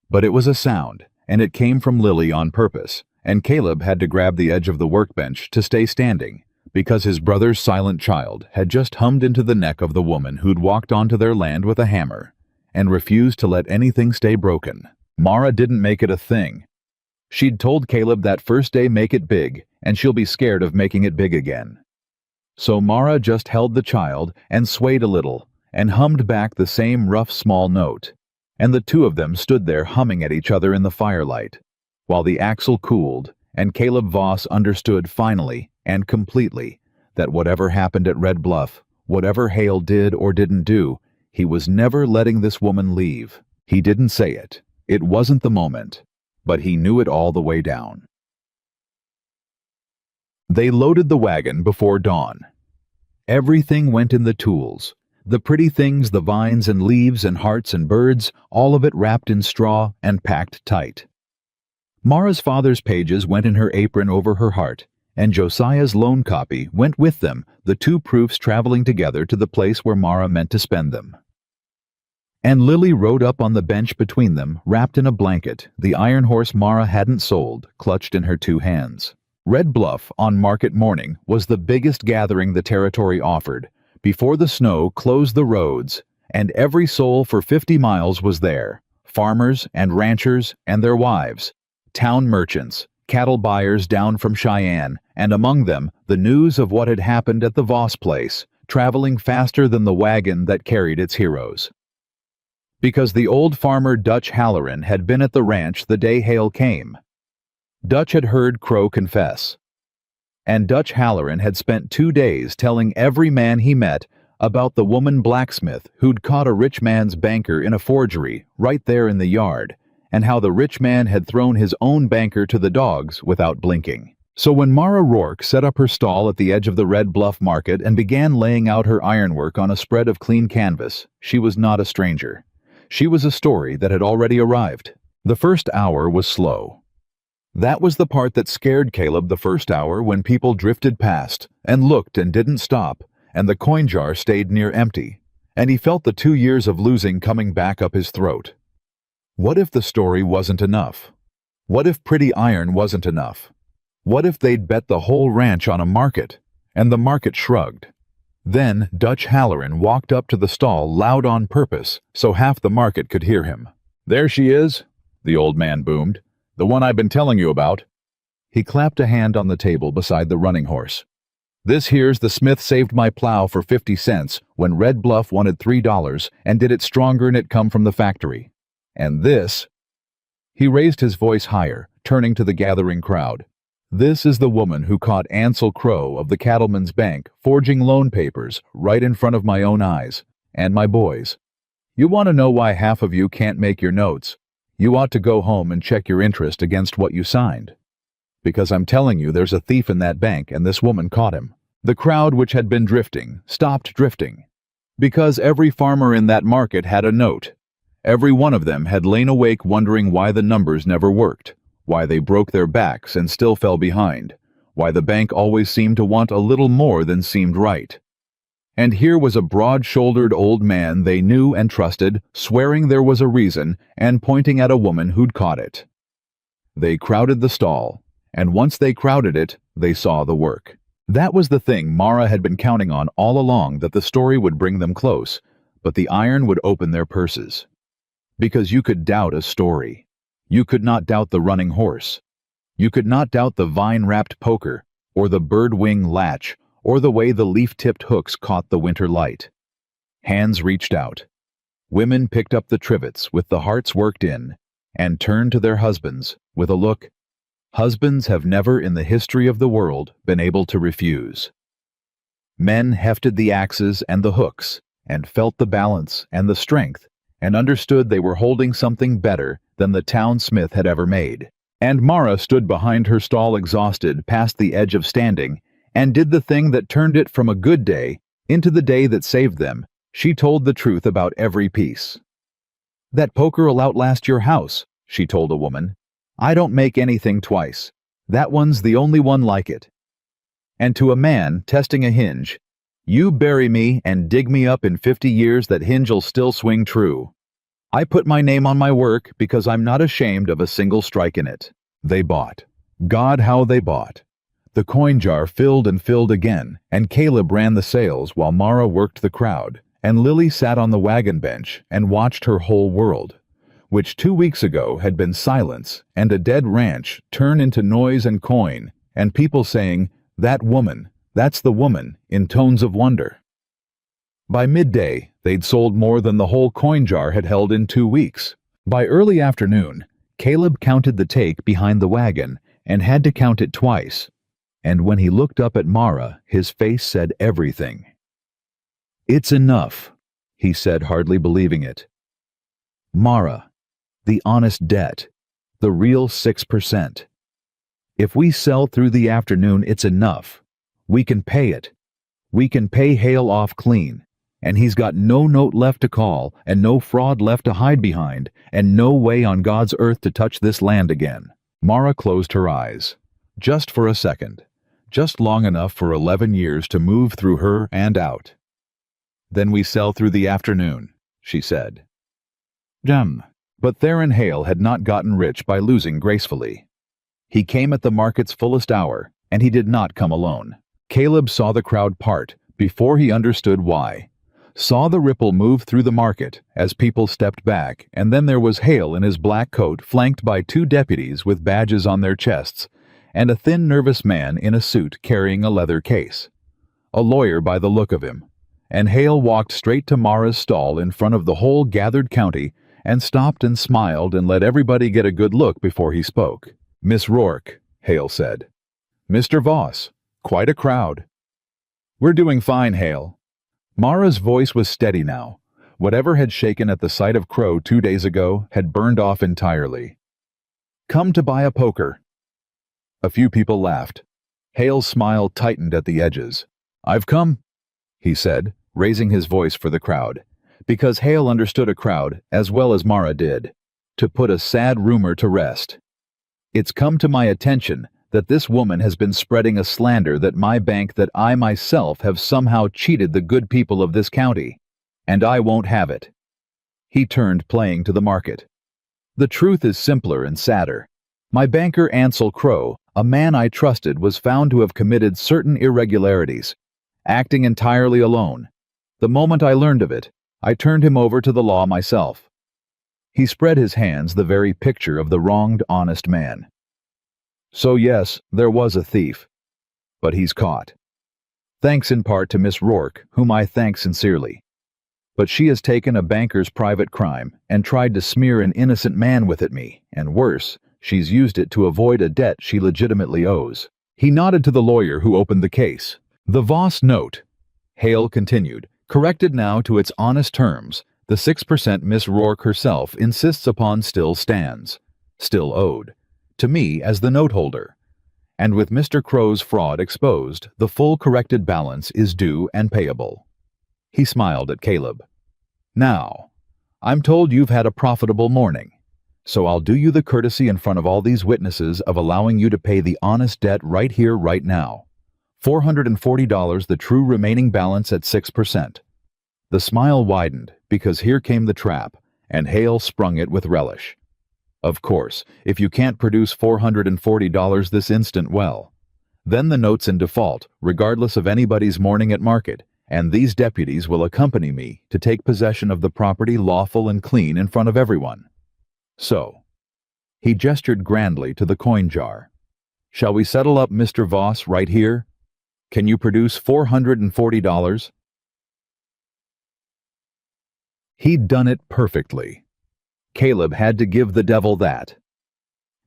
S1: But it was a sound, and it came from Lily on purpose, and Caleb had to grab the edge of the workbench to stay standing, because his brother's silent child had just hummed into the neck of the woman who'd walked onto their land with a hammer, and refused to let anything stay broken. Mara didn't make it a thing. She'd told Caleb that first day, make it big, and she'll be scared of making it big again. So Mara just held the child and swayed a little, and hummed back the same rough small note, and the two of them stood there humming at each other in the firelight, while the axle cooled, and Caleb Voss understood finally and completely that whatever happened at Red Bluff, whatever Hale did or didn't do, he was never letting this woman leave. He didn't say it. It wasn't the moment, but he knew it all the way down. They loaded the wagon before dawn. Everything went in the tools. The pretty things, the vines and leaves and hearts and birds, all of it wrapped in straw and packed tight. Mara's father's pages went in her apron over her heart, and Josiah's loan copy went with them, the two proofs traveling together to the place where Mara meant to spend them. And Lily rode up on the bench between them, wrapped in a blanket, the iron horse Mara hadn't sold, clutched in her two hands. Red Bluff, on market morning, was the biggest gathering the territory offered. Before the snow closed the roads, and every soul for 50 miles was there. Farmers and ranchers and their wives, town merchants, cattle buyers down from Cheyenne, and among them, the news of what had happened at the Voss place, traveling faster than the wagon that carried its heroes. Because the old farmer Dutch Halloran had been at the ranch the day Hale came. Dutch had heard Crow confess. And Dutch Halloran had spent 2 days telling every man he met about the woman Blacksmith who'd caught a rich man's banker in a forgery right there in the yard, and how the rich man had thrown his own banker to the dogs without blinking. So when Mara Rourke set up her stall at the edge of the Red Bluff market and began laying out her ironwork on a spread of clean canvas, she was not a stranger. She was a story that had already arrived. The first hour was slow. That was the part that scared Caleb, the first hour when people drifted past and looked and didn't stop, and the coin jar stayed near empty, and he felt the 2 years of losing coming back up his throat. What if the story wasn't enough? What if pretty iron wasn't enough? What if they'd bet the whole ranch on a market, and the market shrugged? Then Dutch Halloran walked up to the stall loud on purpose so half the market could hear him. "There she is," the old man boomed. "The one I've been telling you about." He clapped a hand on the table beside the running horse. "This here's the Smith saved my plow for 50 cents when Red Bluff wanted $3 and did it stronger 'n it come from the factory. And this—" He raised his voice higher, turning to the gathering crowd. "This is the woman who caught Ansel Crow of the Cattleman's Bank forging loan papers right in front of my own eyes, and my boys. You want to know why half of you can't make your notes? You ought to go home and check your interest against what you signed. Because I'm telling you there's a thief in that bank and this woman caught him." The crowd, which had been drifting, stopped drifting. Because every farmer in that market had a note. Every one of them had lain awake wondering why the numbers never worked, why they broke their backs and still fell behind, why the bank always seemed to want a little more than seemed right. And here was a broad-shouldered old man they knew and trusted, swearing there was a reason and pointing at a woman who'd caught it. They crowded the stall, and once they crowded it, they saw the work. That was the thing Mara had been counting on all along, that the story would bring them close, but the iron would open their purses. Because you could doubt a story. You could not doubt the running horse. You could not doubt the vine-wrapped poker, or the bird-wing latch, or the way the leaf-tipped hooks caught the winter light. Hands reached out. Women picked up the trivets with the hearts worked in, and turned to their husbands with a look husbands have never in the history of the world been able to refuse. Men hefted the axes and the hooks, and felt the balance and the strength, and understood they were holding something better than the town smith had ever made. And Mara stood behind her stall exhausted past the edge of standing, and did the thing that turned it from a good day into the day that saved them. She told the truth about every piece. "That poker'll outlast your house," she told a woman. "I don't make anything twice. That one's the only one like it." And to a man testing a hinge, "You bury me and dig me up in 50 years, that hinge'll still swing true. I put my name on my work because I'm not ashamed of a single strike in it." They bought. God, how they bought. The coin jar filled and filled again, and Caleb ran the sales while Mara worked the crowd, and Lily sat on the wagon bench and watched her whole world, which 2 weeks ago had been silence and a dead ranch, turn into noise and coin, and people saying, "That woman, that's the woman," in tones of wonder. By midday, they'd sold more than the whole coin jar had held in 2 weeks. By early afternoon, Caleb counted the take behind the wagon and had to count it twice. And when he looked up at Mara, his face said everything. "It's enough," he said, hardly believing it. "Mara, the honest debt, the real 6%. If we sell through the afternoon, it's enough. We can pay it. We can pay Hale off clean, and he's got no note left to call, and no fraud left to hide behind, and no way on God's earth to touch this land again." Mara closed her eyes. Just for a second. just long enough for 11 years to move through her and out. Then we sell through the afternoon, she said. But Theron Hale had not gotten rich by losing gracefully. He came at the market's fullest hour, and he did not come alone. Caleb saw the crowd part before he understood why. Saw the ripple move through the market as people stepped back, and then there was Hale in his black coat flanked by 2 deputies with badges on their chests, and a thin, nervous man in a suit carrying a leather case. A lawyer by the look of him. And Hale walked straight to Mara's stall in front of the whole gathered county and stopped and smiled and let everybody get a good look before he spoke. "Miss Rourke," Hale said. "Mr. Voss, quite a crowd." "We're doing fine, Hale." Mara's voice was steady now. Whatever had shaken at the sight of Crow 2 days ago had burned off entirely. "Come to buy a poker." A few people laughed. Hale's smile tightened at the edges. "I've come," he said, raising his voice for the crowd, because Hale understood a crowd as well as Mara did, to put a sad rumor to rest. "It's come to my attention that this woman has been spreading a slander that my bank that I myself have somehow cheated the good people of this county, and I won't have it." He turned, playing to the market. "The truth is simpler and sadder. My banker Ansel Crow, a man I trusted, was found to have committed certain irregularities, acting entirely alone. The moment I learned of it, I turned him over to the law myself." He spread his hands, the very picture of the wronged, honest man. "So yes, there was a thief. But he's caught. Thanks in part to Miss Rourke, whom I thank sincerely. But she has taken a banker's private crime and tried to smear an innocent man with it me, and worse, she's used it to avoid a debt she legitimately owes." He nodded to the lawyer who opened the case. "The Voss note," Hale continued, "corrected now to its honest terms, the 6% Miss Rourke herself insists upon still stands, still owed, to me as the note holder. And with Mr. Crow's fraud exposed, the full corrected balance is due and payable." He smiled at Caleb. "Now, I'm told you've had a profitable morning, so I'll do you the courtesy in front of all these witnesses of allowing you to pay the honest debt right here, right now. $440, the true remaining balance at 6%. The smile widened, because here came the trap, and Hale sprung it with relish. "Of course, if you can't produce $440 this instant, well, then the note's in default, regardless of anybody's morning at market, and these deputies will accompany me to take possession of the property lawful and clean in front of everyone. So," he gestured grandly to the coin jar, "shall we settle up Mr. Voss right here? Can you produce $440? He'd done it perfectly. Caleb had to give the devil that.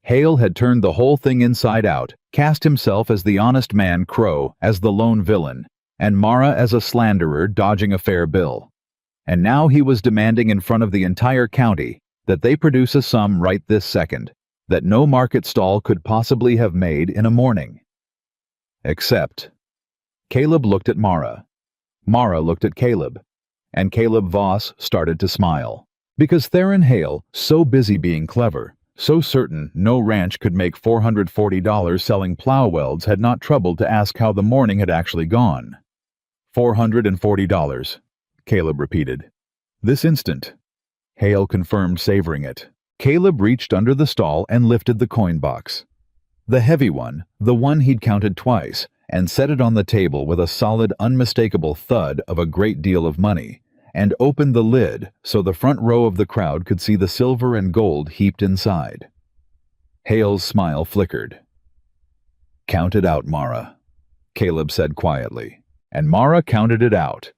S1: Hale had turned the whole thing inside out, cast himself as the honest man, Crow as the lone villain, and Mara as a slanderer dodging a fair bill. And now he was demanding in front of the entire county that they produce a sum right this second that no market stall could possibly have made in a morning. Except, Caleb looked at Mara. Mara looked at Caleb. And Caleb Voss started to smile. Because Theron Hale, so busy being clever, so certain no ranch could make $440 selling plow welds, had not troubled to ask how the morning had actually gone. $440, Caleb repeated. "This instant," Hale confirmed, savoring it. Caleb reached under the stall and lifted the coin box. The heavy one, the one he'd counted twice, and set it on the table with a solid, unmistakable thud of a great deal of money, and opened the lid so the front row of the crowd could see the silver and gold heaped inside. Hale's smile flickered. "Count it out, Mara," Caleb said quietly, and Mara counted it out.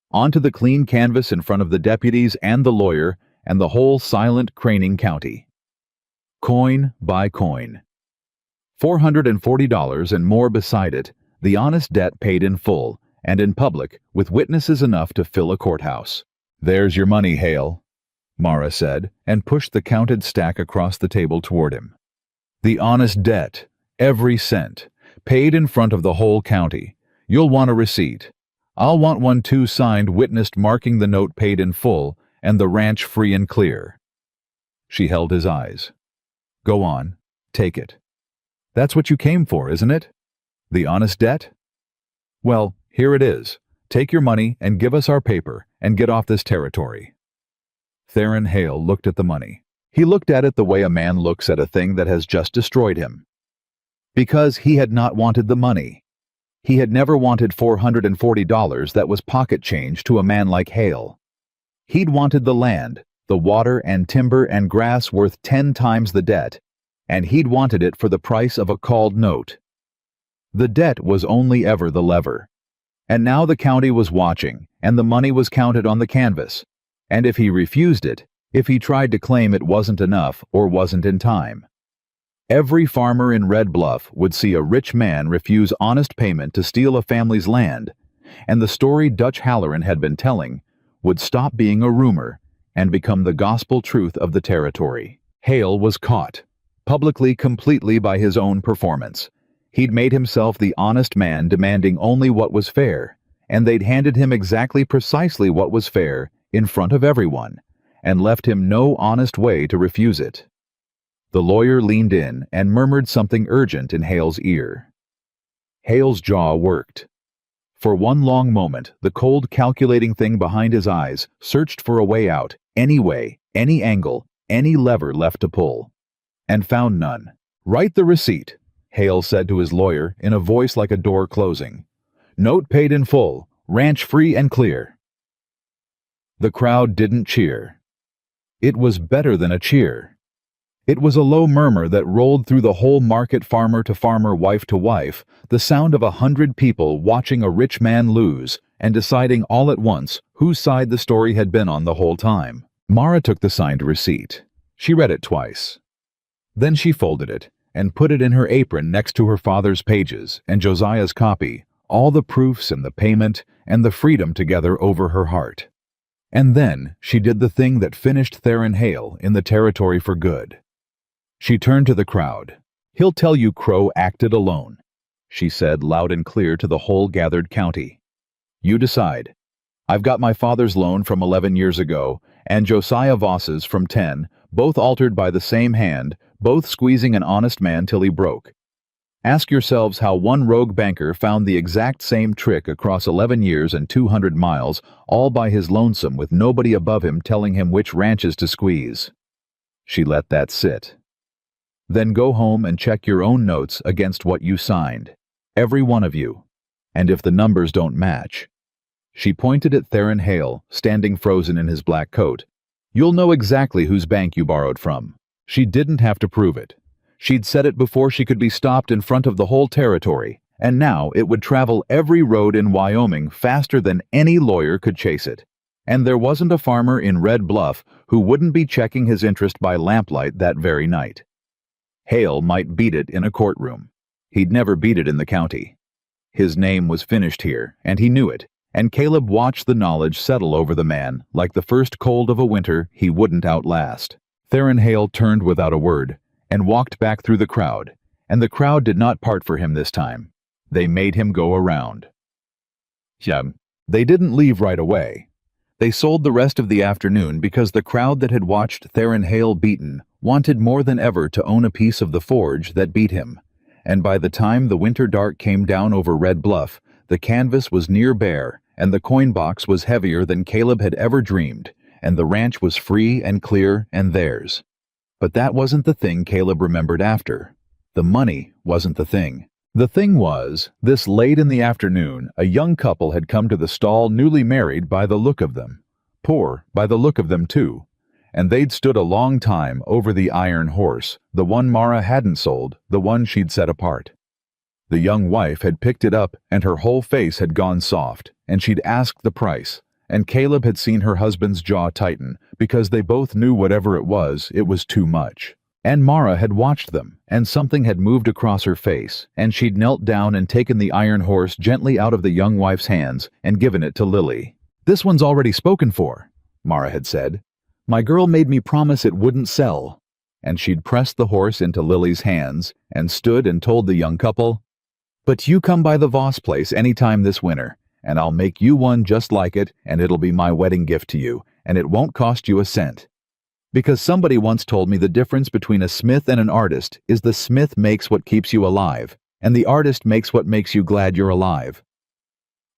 S1: Onto the clean canvas in front of the deputies and the lawyer and the whole silent, craning county. Coin by coin. $440 and more beside it, the honest debt paid in full, and in public, with witnesses enough to fill a courthouse. "There's your money, Hale," Mara said, and pushed the counted stack across the table toward him. "The honest debt, every cent, paid in front of the whole county. You'll want a receipt. I'll want one too, signed, witnessed, marking the note paid in full, and the ranch free and clear." She held his eyes. "Go on, take it. That's what you came for, isn't it?" The honest debt? Well, here it is. Take your money and give us our paper and get off this territory. Theron Hale looked at the money. He looked at it the way a man looks at a thing that has just destroyed him. Because he had not wanted the money. He had never wanted $440 that was pocket change to a man like Hale. He'd wanted the land, the water and timber and grass worth 10 times the debt, and he'd wanted it for the price of a called note. The debt was only ever the lever. And now the county was watching, and the money was counted on the canvas. And if he refused it, if he tried to claim it wasn't enough or wasn't in time, every farmer in Red Bluff would see a rich man refuse honest payment to steal a family's land, and the story Dutch Halloran had been telling would stop being a rumor and become the gospel truth of the territory. Hale was caught, publicly completely by his own performance. He'd made himself the honest man demanding only what was fair, and they'd handed him exactly precisely what was fair in front of everyone, and left him no honest way to refuse it. The lawyer leaned in and murmured something urgent in Hale's ear. Hale's jaw worked. For one long moment, the cold, calculating thing behind his eyes searched for a way out, any way, any angle, any lever left to pull, and found none. "Write the receipt," Hale said to his lawyer in a voice like a door closing. "Note paid in full, ranch free and clear." The crowd didn't cheer. It was better than a cheer. It was a low murmur that rolled through the whole market, farmer to farmer, wife to wife, the sound of 100 people watching a rich man lose and deciding all at once whose side the story had been on the whole time. Mara took the signed receipt. She read it twice. Then she folded it and put it in her apron next to her father's pages and Josiah's copy, all the proofs and the payment and the freedom together over her heart. And then she did the thing that finished Theron Hale in the territory for good. She turned to the crowd. "He'll tell you Crow acted alone," she said loud and clear to the whole gathered county. "You decide. I've got my father's loan from 11 years ago, and Josiah Voss's from 10, both altered by the same hand, both squeezing an honest man till he broke. Ask yourselves how one rogue banker found the exact same trick across 11 years and 200 miles, all by his lonesome with nobody above him telling him which ranches to squeeze." She let that sit. "Then go home and check your own notes against what you signed, every one of you, and if the numbers don't match," she pointed at Theron Hale, standing frozen in his black coat, "you'll know exactly whose bank you borrowed from." She didn't have to prove it. She'd said it before she could be stopped in front of the whole territory, and now it would travel every road in Wyoming faster than any lawyer could chase it. And there wasn't a farmer in Red Bluff who wouldn't be checking his interest by lamplight that very night. Hale might beat it in a courtroom. He'd never beat it in the county. His name was finished here, and he knew it, and Caleb watched the knowledge settle over the man like the first cold of a winter he wouldn't outlast. Theron Hale turned without a word and walked back through the crowd, and the crowd did not part for him this time. They made him go around. They didn't leave right away. They sold the rest of the afternoon because the crowd that had watched Theron Hale beaten wanted more than ever to own a piece of the forge that beat him, and by the time the winter dark came down over Red Bluff, the canvas was near bare, and the coin box was heavier than Caleb had ever dreamed, and the ranch was free and clear and theirs. But that wasn't the thing Caleb remembered after. The money wasn't the thing. The thing was, this late in the afternoon, a young couple had come to the stall, newly married by the look of them. Poor by the look of them, too. And they'd stood a long time over the iron horse, the one Mara hadn't sold, the one she'd set apart. The young wife had picked it up, and her whole face had gone soft, and she'd asked the price, and Caleb had seen her husband's jaw tighten, because they both knew whatever it was too much. And Mara had watched them, and something had moved across her face, and she'd knelt down and taken the iron horse gently out of the young wife's hands and given it to Lily. "This one's already spoken for," Mara had said. "My girl made me promise it wouldn't sell." And she'd pressed the horse into Lily's hands and stood and told the young couple, "But you come by the Voss place any time this winter, and I'll make you one just like it, and it'll be my wedding gift to you, and it won't cost you a cent. Because somebody once told me the difference between a smith and an artist is the smith makes what keeps you alive, and the artist makes what makes you glad you're alive."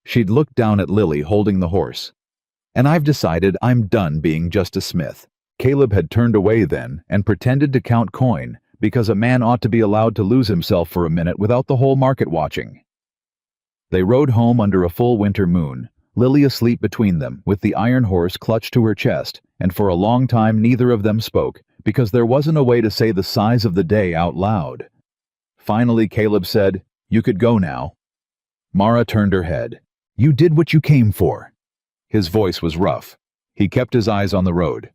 S1: She'd looked down at Lily holding the horse. "And I've decided I'm done being just a smith." Caleb had turned away then and pretended to count coin, because a man ought to be allowed to lose himself for a minute without the whole market watching. They rode home under a full winter moon, Lily asleep between them, with the iron horse clutched to her chest, and for a long time neither of them spoke, because there wasn't a way to say the size of the day out loud. Finally Caleb said, "You could go now." Mara turned her head. "You did what you came for." His voice was rough. He kept his eyes on the road.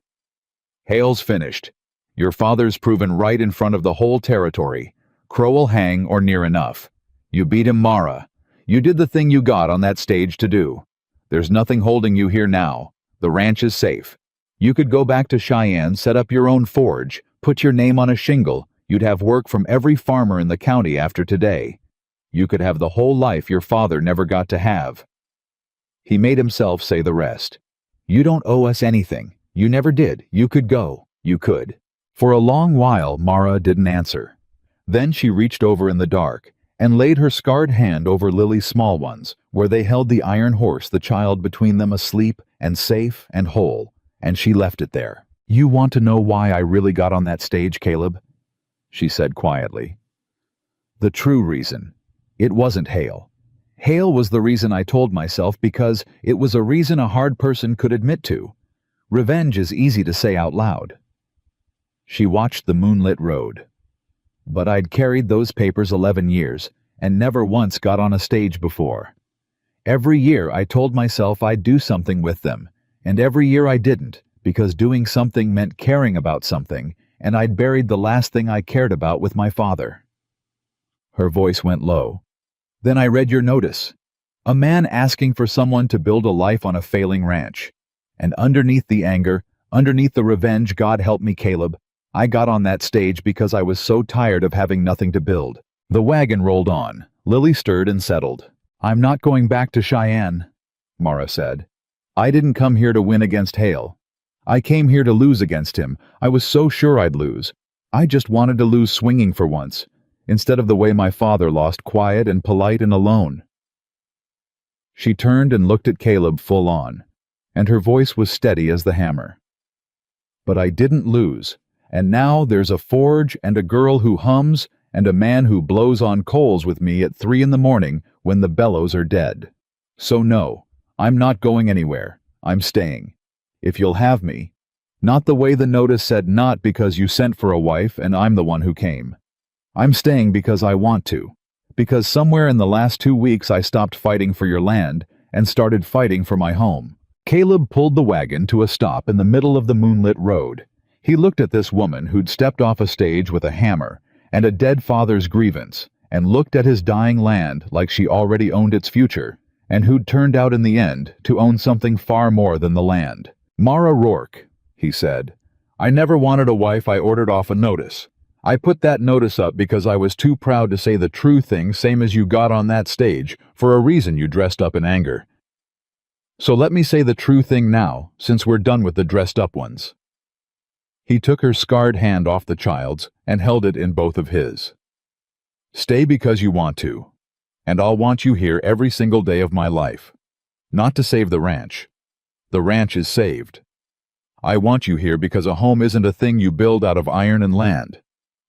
S1: "Hale's finished. Your father's proven right in front of the whole territory. Crow'll hang or near enough. You beat him, Mara. You did the thing you got on that stage to do. There's nothing holding you here now. The ranch is safe. You could go back to Cheyenne, set up your own forge, put your name on a shingle. You'd have work from every farmer in the county after today. You could have the whole life your father never got to have." He made himself say the rest. "You don't owe us anything. You never did. You could go. You could." For a long while Mara didn't answer. Then she reached over in the dark and laid her scarred hand over Lily's small ones, where they held the iron horse, the child between them asleep and safe and whole, and she left it there. "You want to know why I really got on that stage, Caleb?" she said quietly. "The true reason. It wasn't Hale. Hale was the reason I told myself, because it was a reason a hard person could admit to. Revenge is easy to say out loud." She watched the moonlit road. "But I'd carried those papers 11 years and never once got on a stage before. Every year I told myself I'd do something with them, and every year I didn't, because doing something meant caring about something, and I'd buried the last thing I cared about with my father." Her voice went low. "Then I read your notice. A man asking for someone to build a life on a failing ranch. And underneath the anger, underneath the revenge, God help me, Caleb, I got on that stage because I was so tired of having nothing to build." The wagon rolled on. Lily stirred and settled. "I'm not going back to Cheyenne," Mara said. "I didn't come here to win against Hale. I came here to lose against him. I was so sure I'd lose. I just wanted to lose swinging for once, instead of the way my father lost, quiet and polite and alone." She turned and looked at Caleb full on, and her voice was steady as the hammer. "But I didn't lose, and now there's a forge and a girl who hums and a man who blows on coals with me at 3 in the morning when the bellows are dead. So no, I'm not going anywhere. I'm staying. If you'll have me. Not the way the notice said, not because you sent for a wife and I'm the one who came. I'm staying because I want to. Because somewhere in the last 2 weeks I stopped fighting for your land and started fighting for my home." Caleb pulled the wagon to a stop in the middle of the moonlit road. He looked at this woman who'd stepped off a stage with a hammer and a dead father's grievance, and looked at his dying land like she already owned its future, and who'd turned out in the end to own something far more than the land. "Mara Rourke," he said, "I never wanted a wife. I ordered off a notice. I put that notice up because I was too proud to say the true thing, same as you got on that stage, for a reason you dressed up in anger. So let me say the true thing now, since we're done with the dressed up ones." He took her scarred hand off the child's and held it in both of his. "Stay because you want to, and I'll want you here every single day of my life. Not to save the ranch. The ranch is saved. I want you here because a home isn't a thing you build out of iron and land.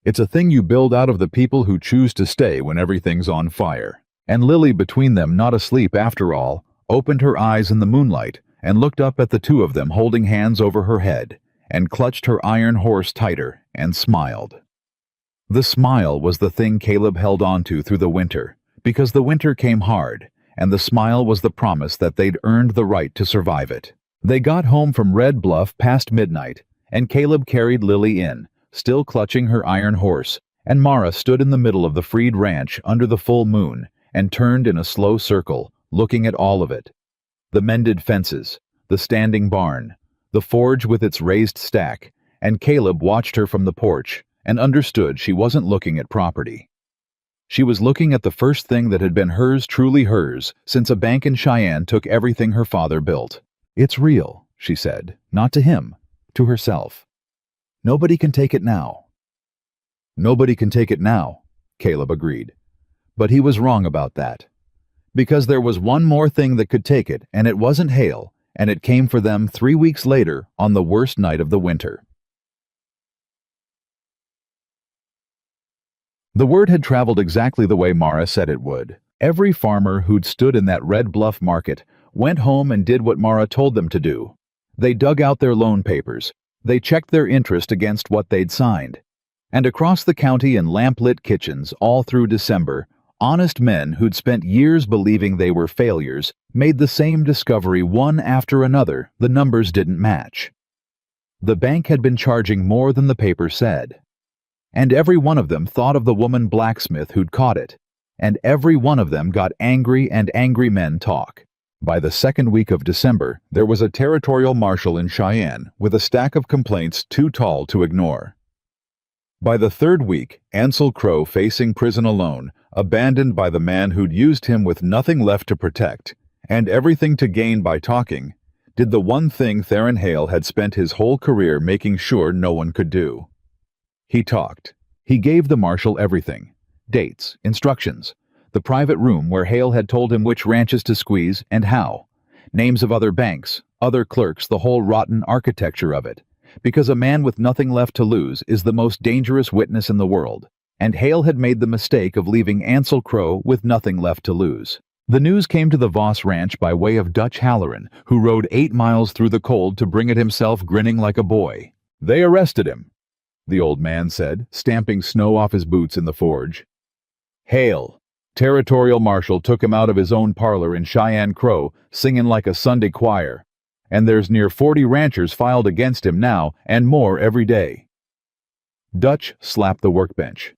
S1: It's a thing you build out of the people who choose to stay when everything's on fire." And Lily, between them, not asleep after all, opened her eyes in the moonlight and looked up at the two of them holding hands over her head, and clutched her iron horse tighter and smiled. The smile was the thing Caleb held on to through the winter, because the winter came hard, and the smile was the promise that they'd earned the right to survive it. They got home from Red Bluff past midnight, and Caleb carried Lily in, still clutching her iron horse, and Mara stood in the middle of the freed ranch under the full moon and turned in a slow circle, looking at all of it. The mended fences, the standing barn, the forge with its raised stack, and Caleb watched her from the porch and understood she wasn't looking at property. She was looking at the first thing that had been hers, truly hers, since a bank in Cheyenne took everything her father built. "It's real," she said, not to him, to herself. "Nobody can take it now." "Nobody can take it now," Caleb agreed. But he was wrong about that. Because there was one more thing that could take it, and it wasn't hail, and it came for them 3 weeks later on the worst night of the winter. The word had traveled exactly the way Mara said it would. Every farmer who'd stood in that Red Bluff market went home and did what Mara told them to do. They dug out their loan papers. They checked their interest against what they'd signed. And across the county in lamp-lit kitchens all through December, honest men who'd spent years believing they were failures made the same discovery one after another: the numbers didn't match. The bank had been charging more than the paper said. And every one of them thought of the woman Blacksmith who'd caught it. And every one of them got angry, and angry men talk. By the second week of December, there was a territorial marshal in Cheyenne with a stack of complaints too tall to ignore. By the third week, Ansel Crow, facing prison alone, abandoned by the man who'd used him with nothing left to protect, and everything to gain by talking, did the one thing Theron Hale had spent his whole career making sure no one could do. He talked. He gave the marshal everything: dates, instructions, the private room where Hale had told him which ranches to squeeze and how, names of other banks, other clerks, the whole rotten architecture of it, because a man with nothing left to lose is the most dangerous witness in the world, and Hale had made the mistake of leaving Ansel Crow with nothing left to lose. The news came to the Voss Ranch by way of Dutch Halloran, who rode 8 miles through the cold to bring it himself, grinning like a boy. "They arrested him," the old man said, stamping snow off his boots in the forge. "Hale, territorial marshal, took him out of his own parlor in Cheyenne Crow, singing like a Sunday choir. And there's near 40 ranchers filed against him now, and more every day." Dutch slapped the workbench.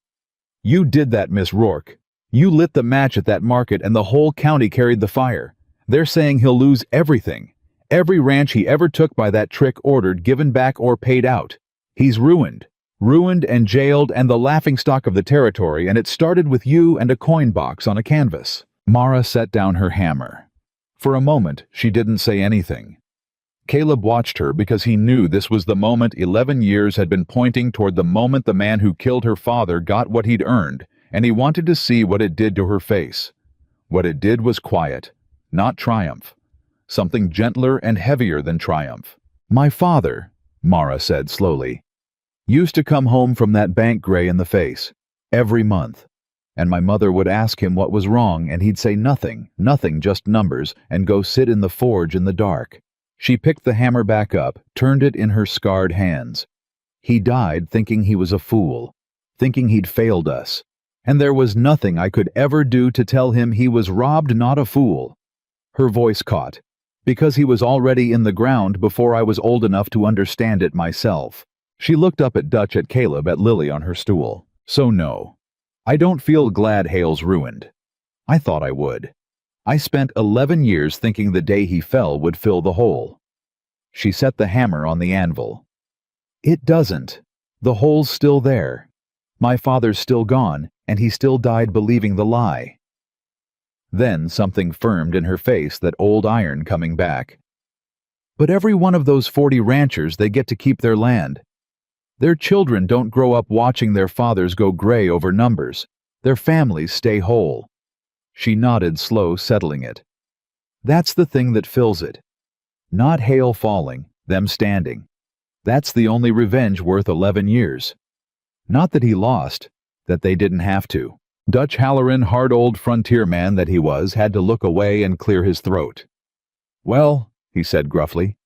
S1: "You did that, Miss Rourke. You lit the match at that market, and the whole county carried the fire. They're saying he'll lose everything. Every ranch he ever took by that trick ordered, given back, or paid out. He's ruined. Ruined and jailed, and the laughingstock of the territory, and it started with you and a coin box on a canvas." Mara set down her hammer. For a moment, she didn't say anything. Caleb watched her because he knew this was the moment 11 years had been pointing toward, the moment the man who killed her father got what he'd earned, and he wanted to see what it did to her face. What it did was quiet, not triumph. Something gentler and heavier than triumph. "My father," Mara said slowly, "used to come home from that bank gray in the face, every month. And my mother would ask him what was wrong, and he'd say nothing, nothing, just numbers, and go sit in the forge in the dark." She picked the hammer back up, turned it in her scarred hands. "He died thinking he was a fool, thinking he'd failed us. And there was nothing I could ever do to tell him he was robbed, not a fool." Her voice caught. "Because he was already in the ground before I was old enough to understand it myself." She looked up at Dutch, at Caleb, at Lily on her stool. "So no, I don't feel glad Hale's ruined. I thought I would. I spent 11 years thinking the day he fell would fill the hole." She set the hammer on the anvil. "It doesn't. The hole's still there. My father's still gone, and he still died believing the lie." Then something firmed in her face, that old iron coming back. "But every one of those 40 ranchers, they get to keep their land. Their children don't grow up watching their fathers go gray over numbers. Their families stay whole." She nodded, slow, settling it. "That's the thing that fills it. Not Hale falling, them standing. That's the only revenge worth 11 years. Not that he lost, that they didn't have to." Dutch Halloran, hard old frontier man that he was, had to look away and clear his throat. "Well," he said gruffly,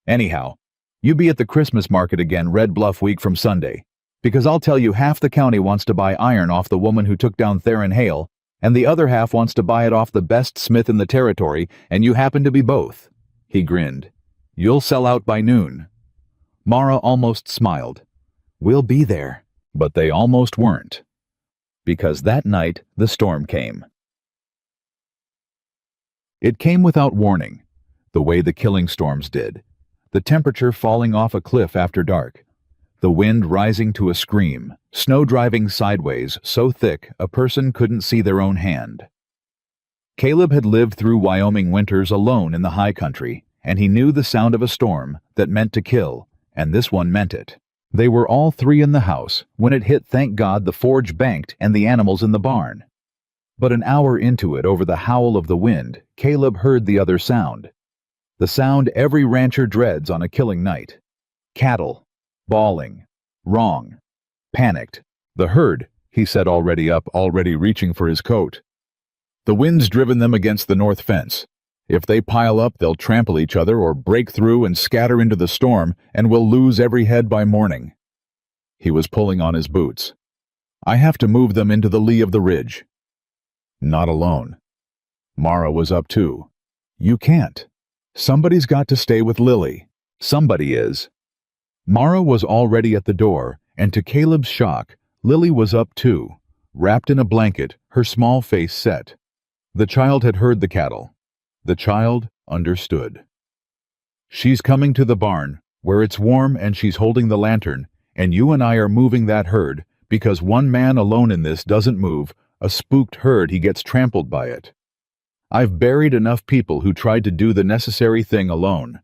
S1: "anyhow, you be at the Christmas market again Red Bluff week from Sunday, because I'll tell you, half the county wants to buy iron off the woman who took down Theron Hale, and the other half wants to buy it off the best smith in the territory, and you happen to be both." He grinned. "You'll sell out by noon." Mara almost smiled. "We'll be there." But they almost weren't. Because that night the storm came. It came without warning, the way the killing storms did. The temperature falling off a cliff after dark. The wind rising to a scream, snow driving sideways so thick a person couldn't see their own hand. Caleb had lived through Wyoming winters alone in the high country, and he knew the sound of a storm that meant to kill, and this one meant it. They were all 3 in the house when it hit. Thank God the forge banked and the animals in the barn. But an hour into it, over the howl of the wind, Caleb heard the other sound. The sound every rancher dreads on a killing night. Cattle. Bawling. Wrong. Panicked. The herd, he said, already up, already reaching for his coat. The wind's driven them against the north fence. If they pile up, they'll trample each other or break through and scatter into the storm, and we'll lose every head by morning. He was pulling on his boots. I have to move them into the lee of the ridge. Not alone. Mara was up too. You can't. Somebody's got to stay with Lily. Somebody is. Mara was already at the door, and to Caleb's shock, Lily was up too, wrapped in a blanket, her small face set. The child had heard the cattle. The child understood. She's coming to the barn, where it's warm, and she's holding the lantern, and you and I are moving that herd, because one man alone in this doesn't move, a spooked herd, he gets trampled by it. I've buried enough people who tried to do the necessary thing alone.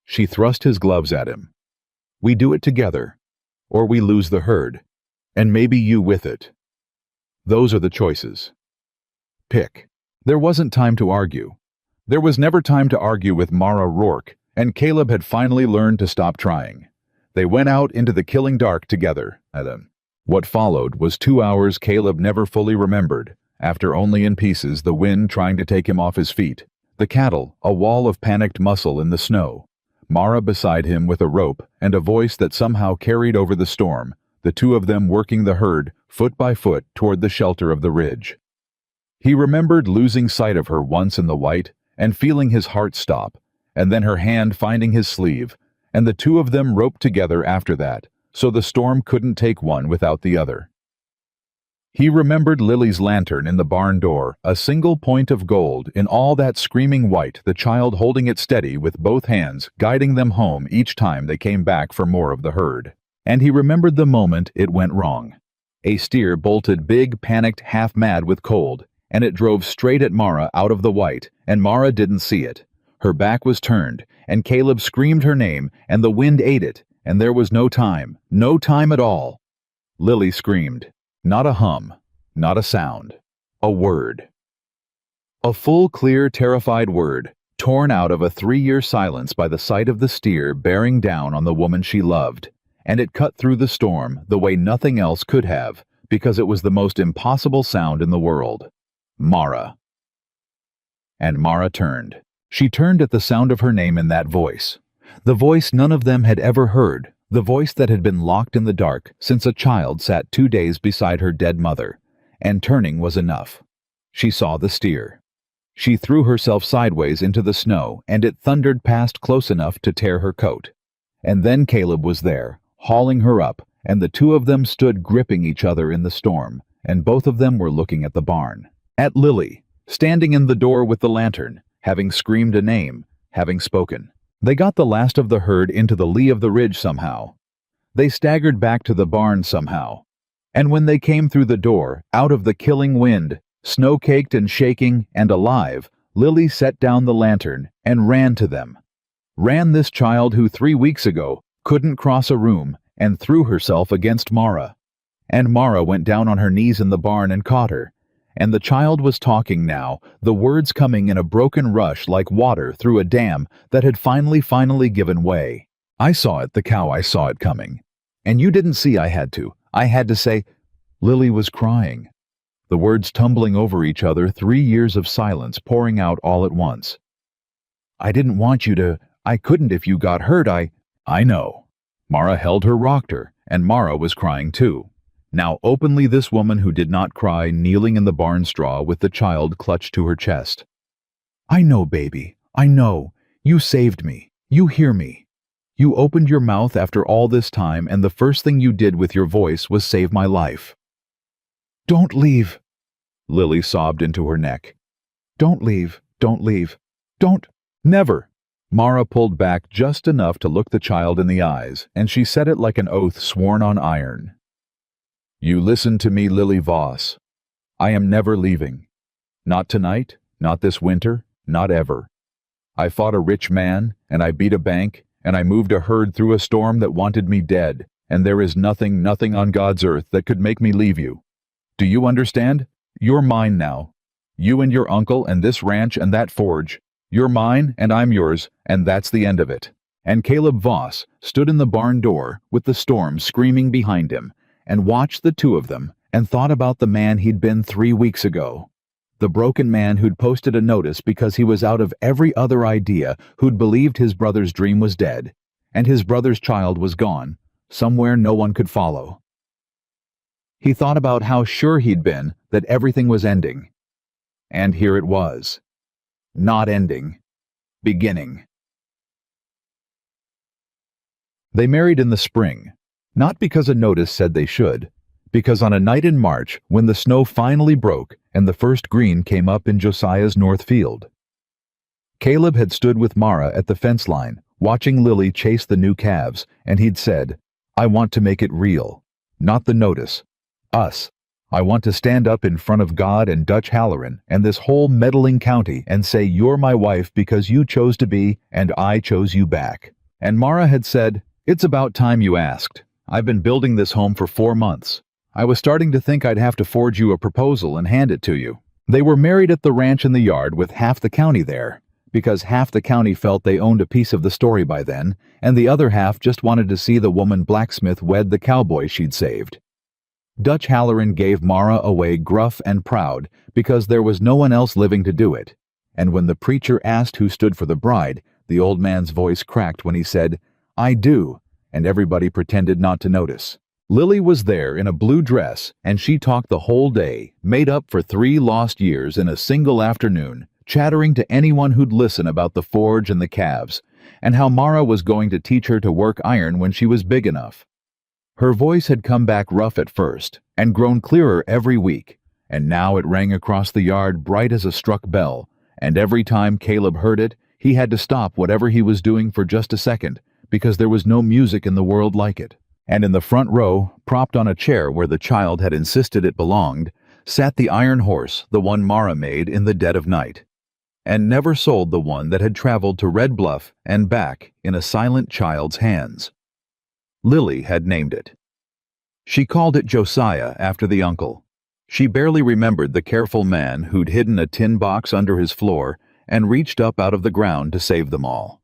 S1: She thrust his gloves at him. We do it together, or we lose the herd, and maybe you with it. Those are the choices. Pick. There wasn't time to argue. There was never time to argue with Mara Rourke, and Caleb had finally learned to stop trying. They went out into the killing dark together. What followed was 2 hours Caleb never fully remembered, after only in pieces, the wind trying to take him off his feet, the cattle, a wall of panicked muscle in the snow, Mara beside him with a rope and a voice that somehow carried over the storm, the two of them working the herd, foot by foot, toward the shelter of the ridge. He remembered losing sight of her once in the white, and feeling his heart stop, and then her hand finding his sleeve, and the two of them roped together after that, so the storm couldn't take one without the other. He remembered Lily's lantern in the barn door, a single point of gold in all that screaming white, the child holding it steady with both hands, guiding them home each time they came back for more of the herd. And he remembered the moment it went wrong. A steer bolted big, panicked, half-mad with cold, and it drove straight at Mara out of the white, and Mara didn't see it. Her back was turned, and Caleb screamed her name, and the wind ate it, and there was no time at all. Lily screamed. Not a hum, not a sound, a word. A full, clear, terrified word, torn out of a 3-year silence by the sight of the steer bearing down on the woman she loved, and it cut through the storm the way nothing else could have, because it was the most impossible sound in the world. Mara. And Mara turned. She turned at the sound of her name in that voice. The voice none of them had ever heard, the voice that had been locked in the dark since a child sat 2 days beside her dead mother, and turning was enough. She saw the steer. She threw herself sideways into the snow, and it thundered past close enough to tear her coat. And then Caleb was there, hauling her up, and the two of them stood gripping each other in the storm, and both of them were looking at the barn. At Lily, standing in the door with the lantern, having screamed a name, having spoken. They got the last of the herd into the lee of the ridge somehow. They staggered back to the barn somehow. And when they came through the door, out of the killing wind, snow-caked and shaking and alive, Lily set down the lantern and ran to them. Ran this child who 3 weeks ago couldn't cross a room, and threw herself against Mara. And Mara went down on her knees in the barn and caught her. And the child was talking now, the words coming in a broken rush like water through a dam that had finally given way. I saw it, the cow, I saw it coming. And you didn't see I had to. I had to say, Lily was crying. The words tumbling over each other, 3 years of silence pouring out all at once. I didn't want you to, I couldn't if you got hurt, I know. Mara held her, rocked her, and Mara was crying too. Now openly this woman who did not cry, kneeling in the barn straw with the child clutched to her chest. I know, baby, I know. You saved me. You hear me. You opened your mouth after all this time, and the first thing you did with your voice was save my life. Don't leave, Lily sobbed into her neck. Don't leave, don't leave, don't, never. Mara pulled back just enough to look the child in the eyes, and she said it like an oath sworn on iron. You listen to me, Lily Voss. I am never leaving. Not tonight, not this winter, not ever. I fought a rich man, and I beat a bank, and I moved a herd through a storm that wanted me dead, and there is nothing on God's earth that could make me leave you. Do you understand? You're mine now. You and your uncle and this ranch and that forge. You're mine and I'm yours, and that's the end of it." And Caleb Voss stood in the barn door with the storm screaming behind him and watched the two of them and thought about the man he'd been 3 weeks ago. The broken man who'd posted a notice because he was out of every other idea, who'd believed his brother's dream was dead, and his brother's child was gone, somewhere no one could follow. He thought about how sure he'd been that everything was ending. And here it was. Not ending. Beginning. They married in the spring, not because a notice said they should, because on a night in March when the snow finally broke and the first green came up in Josiah's north field. Caleb had stood with Mara at the fence line, watching Lily chase the new calves, and he'd said, "I want to make it real. Not the notice. Us. I want to stand up in front of God and Dutch Halloran and this whole meddling county and say you're my wife because you chose to be and I chose you back." And Mara had said, "It's about time you asked. I've been building this home for 4 months. I was starting to think I'd have to forge you a proposal and hand it to you." They were married at the ranch in the yard with half the county there, because half the county felt they owned a piece of the story by then, and the other half just wanted to see the woman Blacksmith wed the cowboy she'd saved. Dutch Halloran gave Mara away gruff and proud because there was no one else living to do it, and when the preacher asked who stood for the bride, the old man's voice cracked when he said, "I do," and everybody pretended not to notice. Lily was there in a blue dress, and she talked the whole day, made up for 3 lost years in a single afternoon, chattering to anyone who'd listen about the forge and the calves, and how Mara was going to teach her to work iron when she was big enough. Her voice had come back rough at first, and grown clearer every week, and now it rang across the yard bright as a struck bell, and every time Caleb heard it, he had to stop whatever he was doing for just a second, because there was no music in the world like it. And in the front row, propped on a chair where the child had insisted it belonged, sat the iron horse the one Mara made in the dead of night, and never sold the one that had traveled to Red Bluff and back in a silent child's hands. Lily had named it. She called it Josiah after the uncle. She barely remembered the careful man who'd hidden a tin box under his floor and reached up out of the ground to save them all.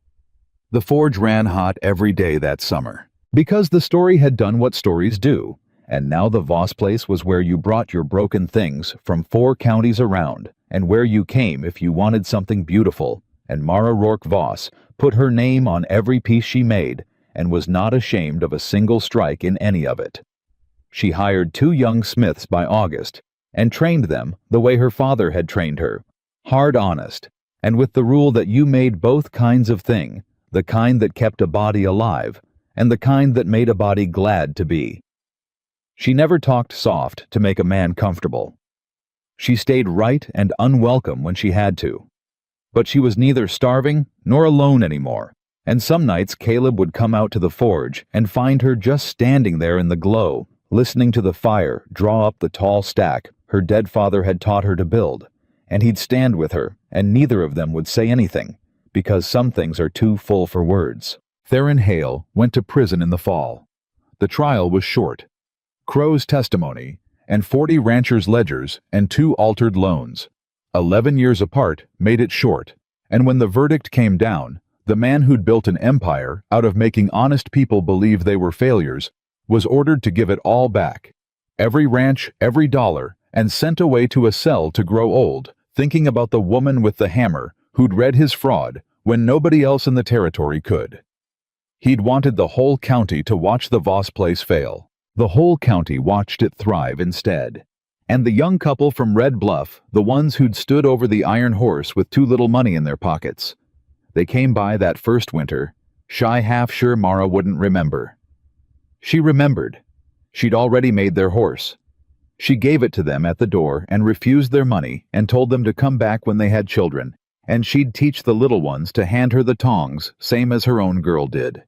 S1: The forge ran hot every day that summer, because the story had done what stories do, and now the Voss place was where you brought your broken things from 4 counties around, and where you came if you wanted something beautiful, and Mara Rourke Voss put her name on every piece she made, and was not ashamed of a single strike in any of it. She hired 2 young smiths by August, and trained them the way her father had trained her, hard honest, and with the rule that you made both kinds of thing, the kind that kept a body alive, and the kind that made a body glad to be. She never talked soft to make a man comfortable. She stayed right and unwelcome when she had to. But she was neither starving nor alone anymore, and some nights Caleb would come out to the forge and find her just standing there in the glow, listening to the fire draw up the tall stack her dead father had taught her to build, and he'd stand with her, and neither of them would say anything, because some things are too full for words. Theron Hale went to prison in the fall. The trial was short. Crow's testimony, and 40 ranchers' ledgers and 2 altered loans, 11 years apart, made it short, and when the verdict came down, the man who'd built an empire out of making honest people believe they were failures was ordered to give it all back, every ranch, every dollar, and sent away to a cell to grow old, thinking about the woman with the hammer who'd read his fraud when nobody else in the territory could. He'd wanted the whole county to watch the Voss place fail. The whole county watched it thrive instead. And the young couple from Red Bluff, the ones who'd stood over the iron horse with too little money in their pockets. They came by that first winter, shy half sure Mara wouldn't remember. She remembered. She'd already made their horse. She gave it to them at the door and refused their money and told them to come back when they had children, and she'd teach the little ones to hand her the tongs, same as her own girl did.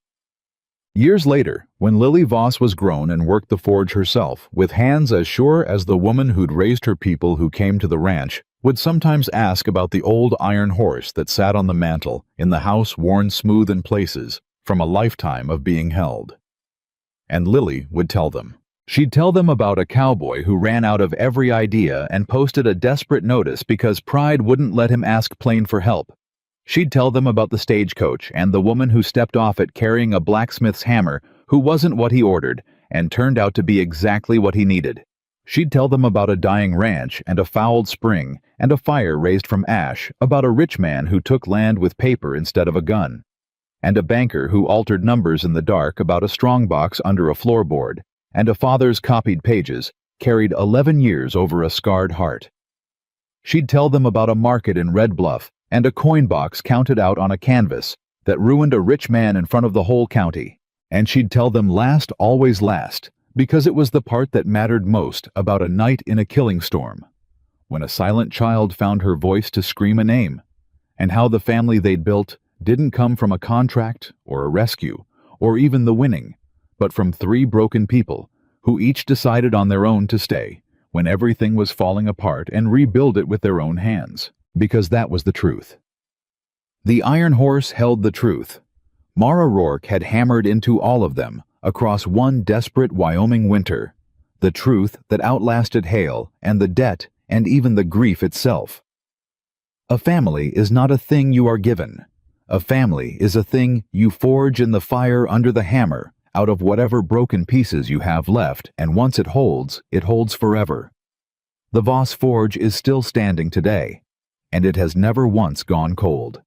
S1: Years later, when Lily Voss was grown and worked the forge herself, with hands as sure as the woman who'd raised her people who came to the ranch, would sometimes ask about the old iron horse that sat on the mantel in the house worn smooth in places from a lifetime of being held. And Lily would tell them. She'd tell them about a cowboy who ran out of every idea and posted a desperate notice because pride wouldn't let him ask Plain for help. She'd tell them about the stagecoach and the woman who stepped off it carrying a blacksmith's hammer who wasn't what he ordered and turned out to be exactly what he needed. She'd tell them about a dying ranch and a fouled spring and a fire raised from ash, about a rich man who took land with paper instead of a gun, and a banker who altered numbers in the dark, about a strongbox under a floorboard, and a father's copied pages carried 11 years over a scarred heart. She'd tell them about a market in Red Bluff and a coin box counted out on a canvas that ruined a rich man in front of the whole county. And she'd tell them last always last, because it was the part that mattered most, about a night in a killing storm, when a silent child found her voice to scream a name, and how the family they'd built didn't come from a contract or a rescue or even the winning, but from 3 broken people who each decided on their own to stay when everything was falling apart and rebuild it with their own hands, because that was the truth. The Iron Horse held the truth. Mara Rourke had hammered into all of them across one desperate Wyoming winter, the truth that outlasted hail and the debt and even the grief itself. A family is not a thing you are given. A family is a thing you forge in the fire under the hammer, out of whatever broken pieces you have left, and once it holds forever. The Voss Forge is still standing today, and it has never once gone cold.